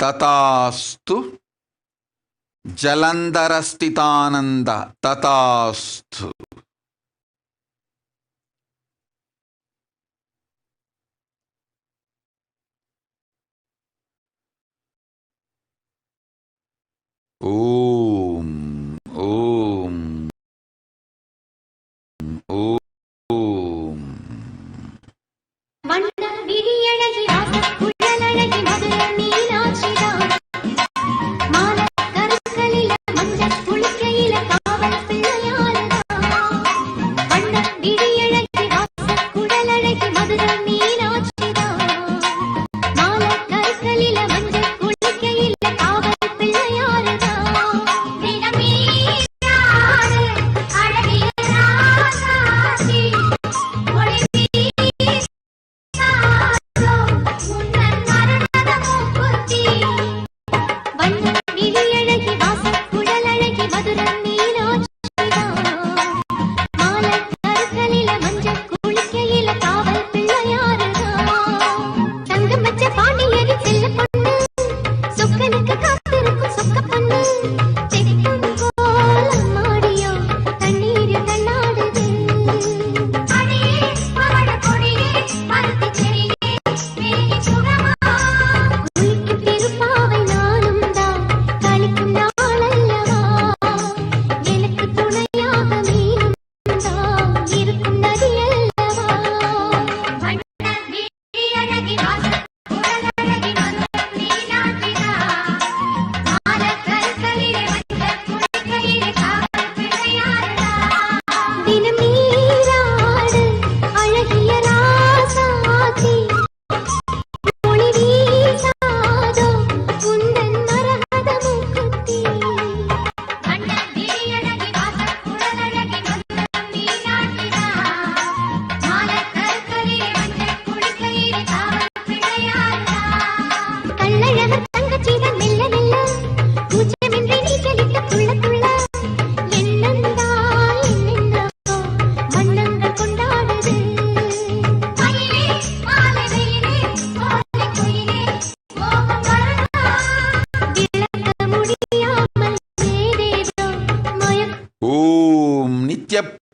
Tathastu. Jalandharastitananda. Tathastu. Om. Om. Om. வண்ண விழியழகி ராச குழலழகி மதுர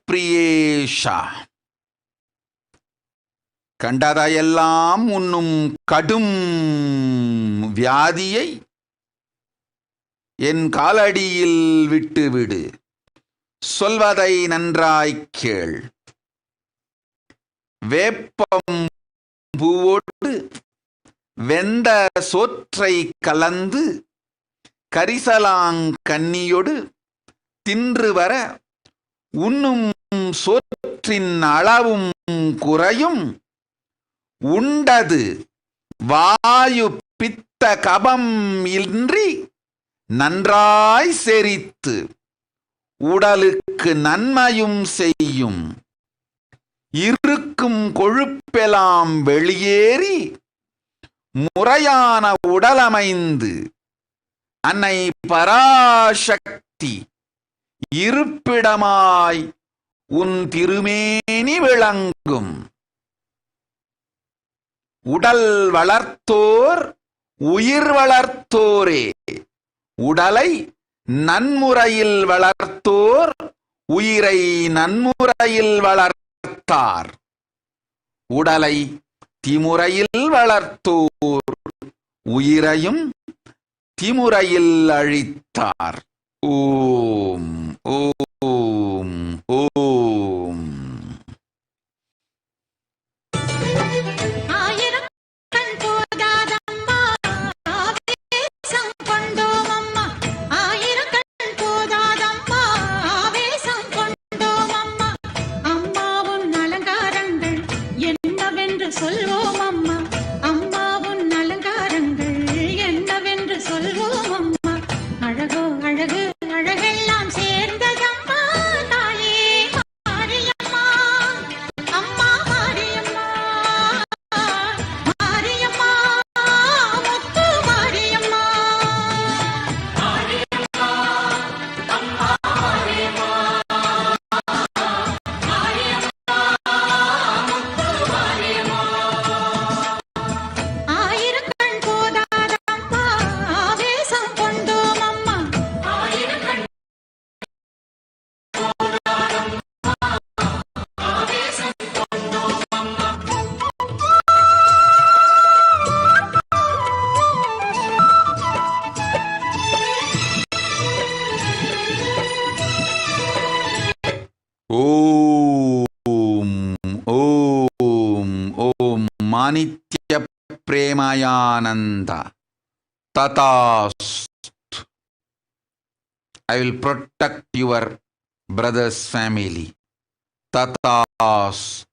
பிரியேஷா. கண்டதையெல்லாம் உண்ணும் கடும் வியாதியை என் காலடியில் விட்டுவிடு. சொல்வதை நன்றாய்க் கேள். வேப்பம் பூவோடு வெந்த சோற்றை கலந்து கரிசலாங்கண்ணியோடு தின்று வர உண்ணும் சோற்றின் அளவும் குறையும். உண்டது வாயு பித்த கபம் இன்றி நன்றாய் செரித்து உடலுக்கு நன்மையும் செய்யும். இருக்கும் கொழுப்பெல்லாம் வெளியேறி முறையான உடலமைந்து அன்னை பராசக்தி இருப்பிடமாய் உன் திருமேனி விளங்கும். உடல் வளர்த்தோர் உயிர் வளர்த்தோரே. உடலை நன்முறையில் வளர்த்தோர் உயிரை நன்முறையில் வளர்த்தார். உடலை திமுறையில் வளர்த்தோர் உயிரையும் திமுறையில் அழித்தார். ஓம் ஓம் ஓம். Manitya Premayananda Tatast. I will protect your brother's family. Tatast.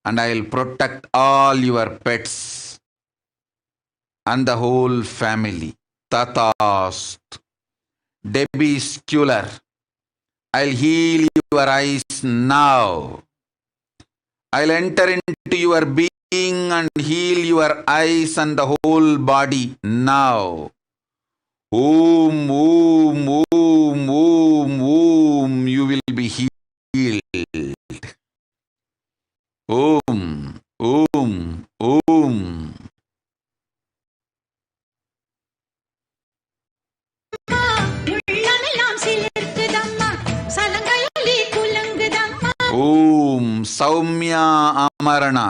And I will protect all your pets and the whole family. Tatast. Debbie Sculler. I'll heal your eyes now. I'll enter into your being and heal your eyes and the whole body now. Om, Om, Om, Om, Om, you will be healed. Om, Om, Om. Om Saumya Amarnath.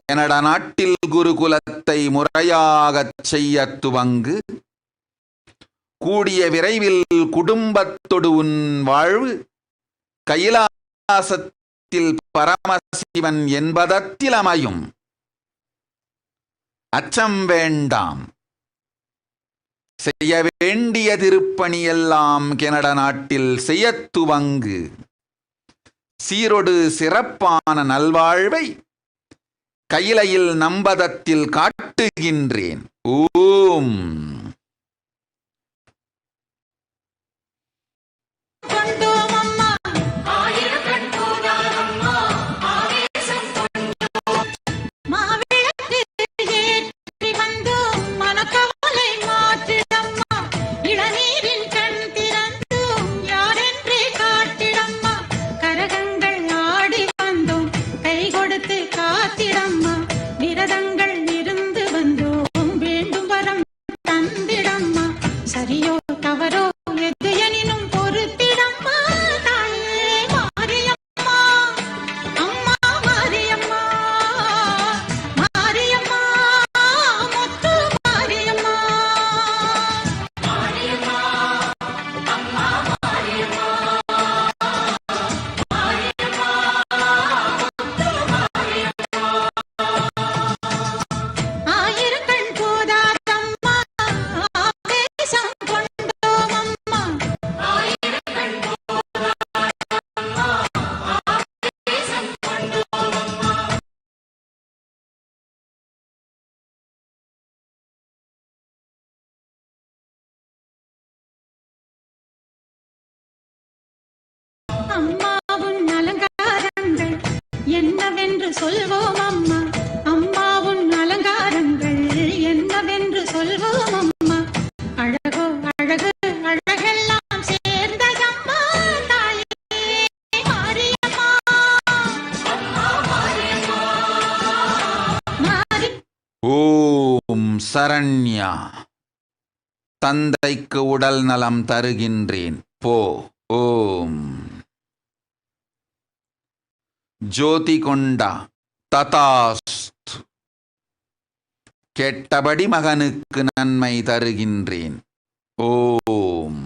Canada நாட்டில் குருகுலத்தை முறையாகச் செய்ய துவங்கு. கூடிய விரைவில் குடும்பத்தொடு உன் வாழ்வு கைலாசத்தில் பரமசிவன் என்பதத்தில் அமையும். அச்சம் வேண்டாம். செய்ய வேண்டிய திருப்பணியெல்லாம் கனடா நாட்டில் செய்யத் துவங்கு. சீரொடு சிறப்பான நல்வாழ்வை கையிலையில் நம்பதத்தில் காட்டுகின்றேன். ஓம். விரதங்கள் இருந்து வந்தோம் வேண்டும் வரம் தந்த என்னவென்று சொல்வோம் அம்மா அம்மா உன் அலங்காரங்கள் என்னவென்று சொல்வோம் அம்மா அழகோ அழகு அழகெல்லாம் சேர்ந்த அம்மா தாயே மாரியம்மா ஓம் சரண்யா. தந்தைக்கு உடல் நலம் தருகின்றேன் போ. ஓம் ஜோதி கொண்டா ததாஸ்து. கெட்டபடி மகனுக்கு நன்மை தருகின்றேன். ஓம்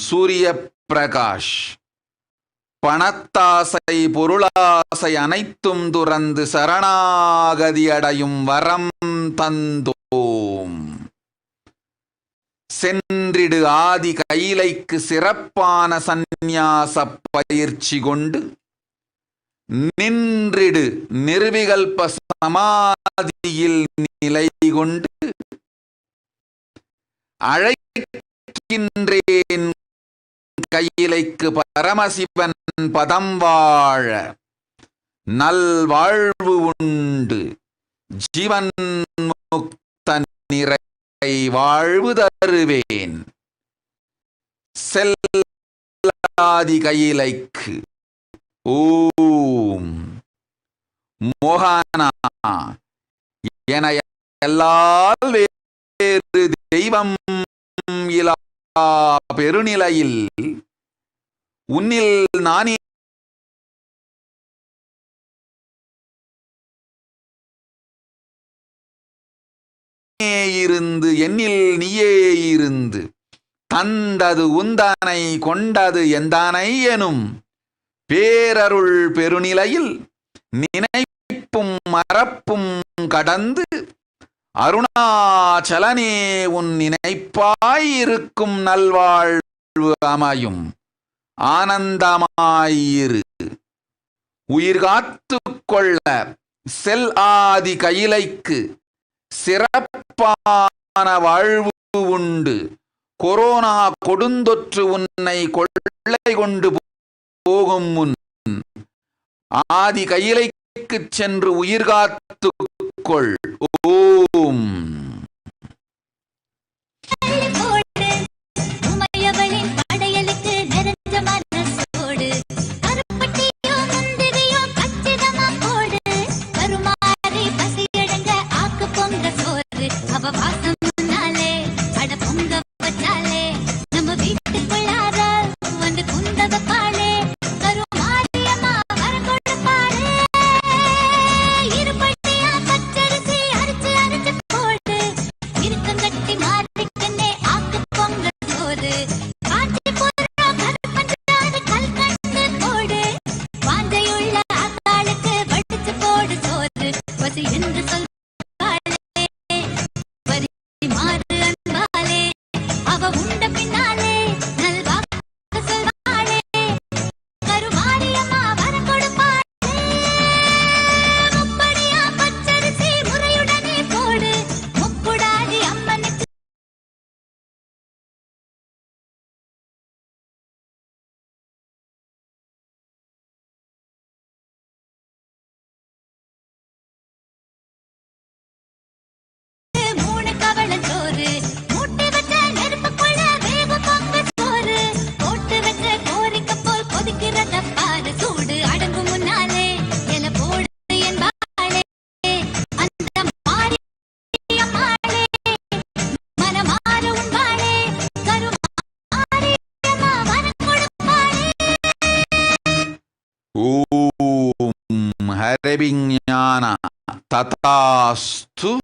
சூரிய பிரகாஷ். பணத்தாசை பொருளாசை அனைத்தும் துறந்து சரணாகதி அடையும் வரம் தந்தோம். சென்றிடு ஆதி கைலைக்கு சிறப்பான சந்நியாச பயிற்சி கொண்டு நின்றிடு நிர்விகல்ப சமாதியில் நிலை கொண்டு அழைக்கின்றேன் கையிலைக்கு பரமசிவன் பதம் வாழ நல்வாழ்வு உண்டு ஜீவன் முக்த நிறை வாழ்வு தருவேன். செல்லாதி கையிலைக்கு ஓம் மோகனா என எல்லால் வேறு தெய்வம் இலா பெருநிலையில் உன்னில் நானே இருந்து என்னில் நீயே இருந்து தந்தது உந்தானை கொண்டது எந்தானை எனும் பேரருள் பெருநிலையில் நினைப்பும் மறப்பும் கடந்து அருணாச்சலனே உன் நினைப்பாயிருக்கும் நல்வாழ்வு அமையும் ஆனந்தமாயிரு. உயிர் காத்து கொள்ள செல் ஆதி கையிலைக்கு சிறப்பான வாழ்வு உண்டு. கொரோனா கொடுந்தொற்று உன்னை கொள்ளை கொண்டு போகும் முன் ஆதி கையிலைக்கு சென்று உயிர் காத்து கொள். ஓம் Harivignana Tatastu.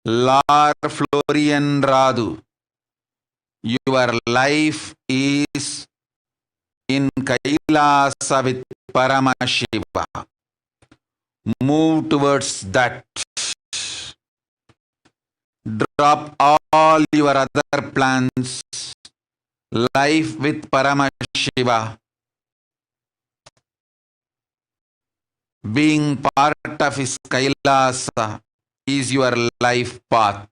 Lord Florian Radu, your life is in Kailasa with Paramashiva. Move towards that. Drop all your other plans. Life with Paramashiva, being part of his Kailasa, is your life path.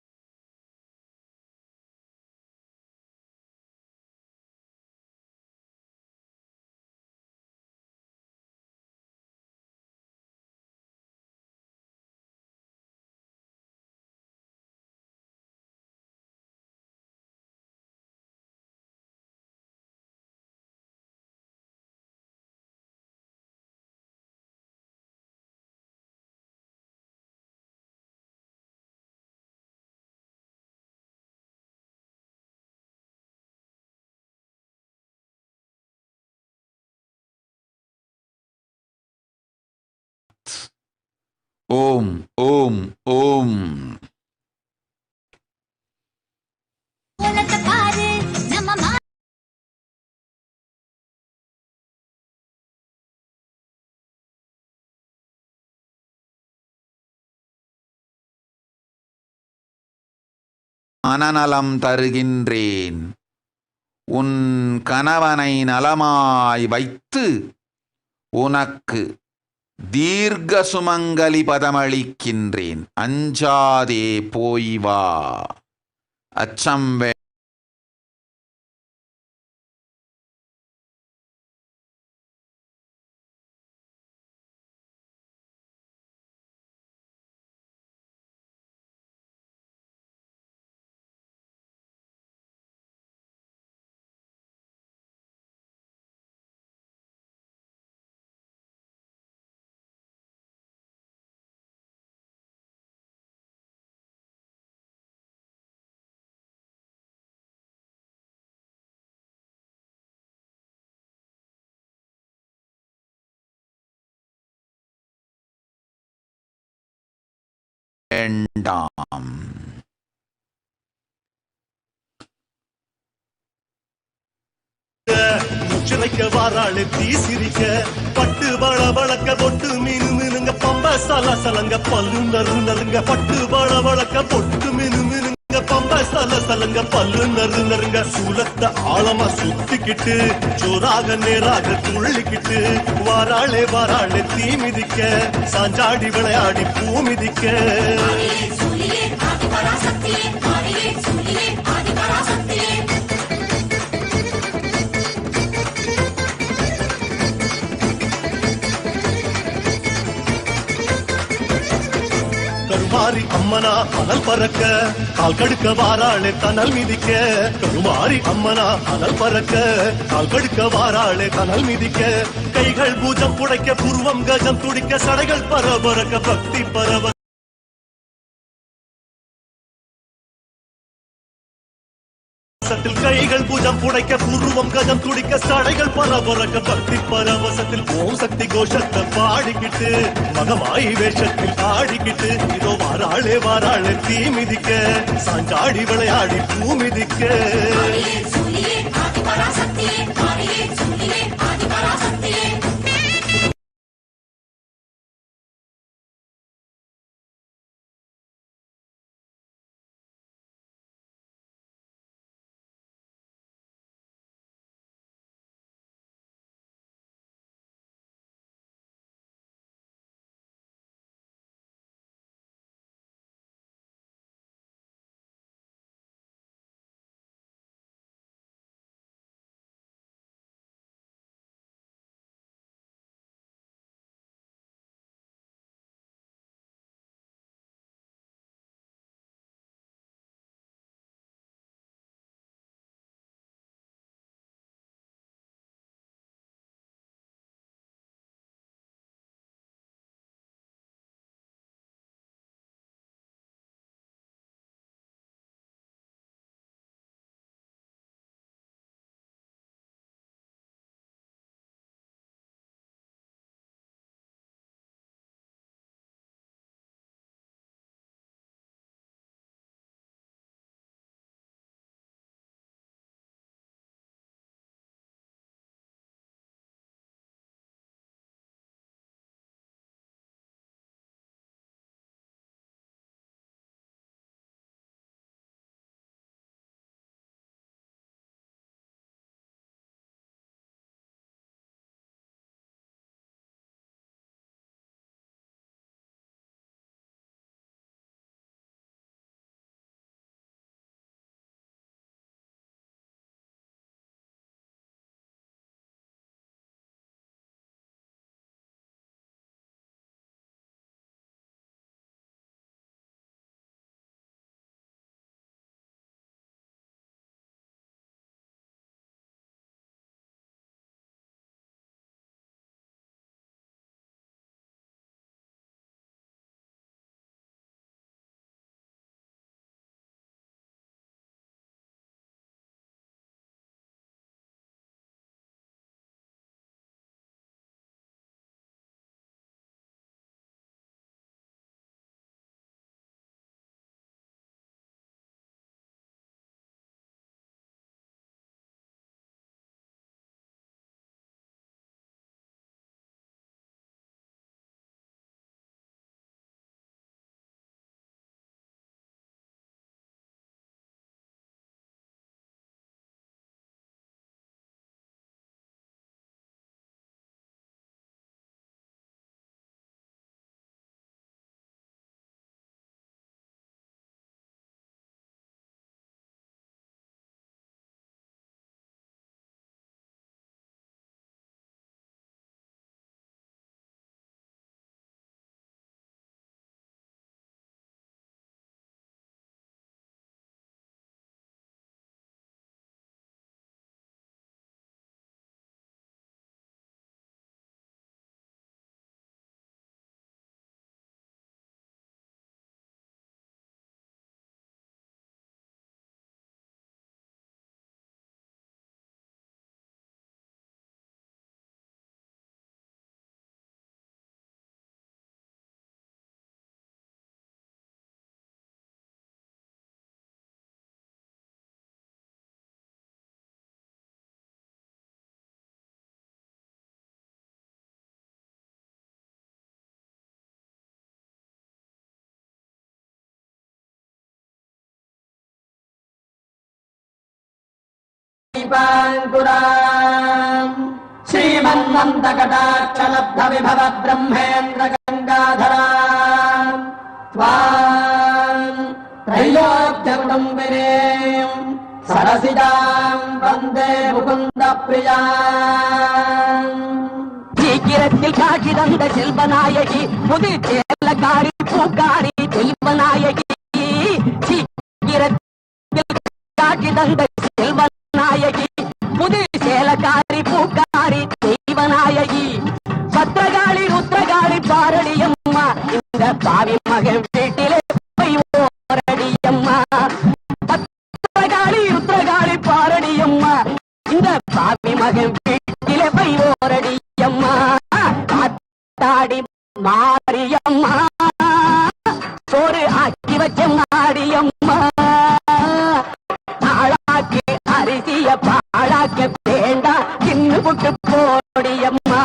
Om, Om, Om. கோலத்தை பாரு நம்ம மனநலம் தருகின்றேன். உன் கணவனை நலமாய் வைத்து உனக்கு தீர்க்க சுமங்கலி பதமளிக்கின்றேன். அஞ்சாதே போய் வா. அச்சம் வேண்டாம். முச்சிரைக்க வாராளு தீ சிரிக்க பட்டு பள வளக்க பொட்டு மீனு மீனுங்க பம்ப சல சலங்க பல்லு நறு நறுங்க பட்டு பள வளக்க பொட்டு மீனு மீனுங்க பம்ப சல சலங்க பல்லு நறு நறுங்க சூலத்தை ஆழமா சுத்திக்கிட்டு ஜோராக நேராக துள்ளிக்கிட்டு வாராளே வாராளே தீ மிதிக்க சாஞ்சாடி விளையாடி பூ மிதிக்க கருமாரி அம்மனா அனல் பறக்க கால் கடுக்க வாராளே தனல் மிதிக்க கருமாரி அம்மனா அனல் பறக்க கால் கடுக்க வாராளே தனல் மிதிக்க கைகள் பூஜம் புடைக்க பூர்வம் கஜம் துடிக்க சடைகள் பரபரக்க பக்தி பரவ கைகள் பூஜம் புடைக்க பூர்வம் கஜம் துடிக்க சடைகள் பரபரக்க பக்தி பரவசத்தில் ஓம் சக்தி கோஷத்தை பாடிக்கிட்டு மகமாயி வேஷத்தில் ஆடிக்கிட்டு இதோ வாராளே வாராளே தீ மிதிக்க சாஞ்சாடி விளையாடி பூ மிதிக்க दीपाङ्कुराम् श्रीमन्मन्दकटाक्षलब्धविभव ब्रह्मेन्द्र गङ्गाधराम् त्वाम् त्रैलोक्यकुटुम्बिनीम् सरसिजाम् वन्दे मुकुन्दप्रियाम् சீக்கிரத்தில் காட்சி தந்த செல்வநாயகி புதிர் சேலக்காரி பூக்காரி செல்வநாயகி சீக்கிரத்தில் காட்சி தந்த செல்வநாயகி புதிர் சேலக்காரி பூக்காரி தெய்வநாயகி பத்திரகாளி ருத்ரகாளி பாரடியம்மா இந்த பாவி மகன் வீட்டிலே போய் ஓரடியம்மா பத்திரகாளி ருத்ரகாளி பாரடியம்மா இந்த பாவி மகன் வீட்டிலே போய் ஓரடியம்மா காத்தாடி மாரியம்மா சோறு ஆக்கி வச்ச மாரியம்மா ஆளாக்கி அரிசிய பாழாக்க வேண்டாம் தின்னு புட்டு போடியம்மா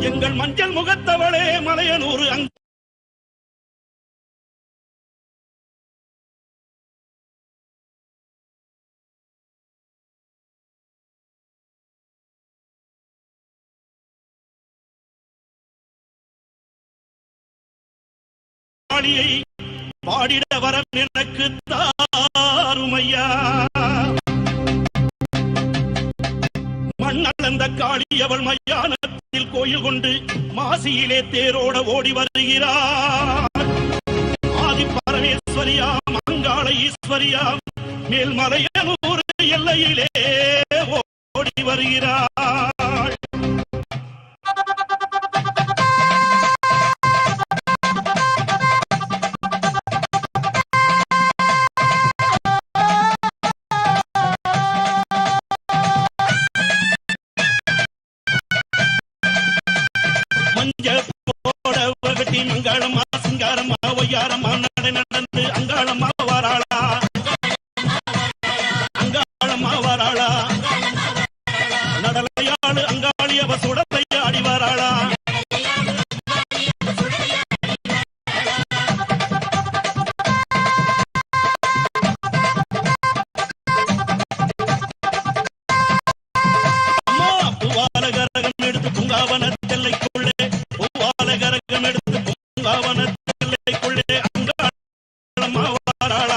எங்கள் மஞ்சள் முகத்தவளே மலையனூர் அங்காளியை பாடிட வரம் எனக்கு தாருமையா மண்ணளந்த காளி அவள் மையானத்தில் கோயில் கொண்டு மாசியிலே தேரோட ஓடி வருகிறார். ஆதி பரமேஸ்வரியாம் அங்காள ஈஸ்வரியாம் மேல்மலையனூர் எல்லையிலே ஓடி வருகிறாள். மங்களமா சிங்காரமா ஒய்யாரமா நடை நடந்து அங்காளமா வாராளா அங்காளமா வாராளா நடலையாளு அங்காளி அவ சுடலை ஆடி வாராளா அம்மா பூவால கரகம் எடுத்து பூங்காவன தெல்லைக்குள்ளே பூவால கரகம் எடுத்து பூங்காவனத்திற்குள்ளே அங்காளமா வாராளா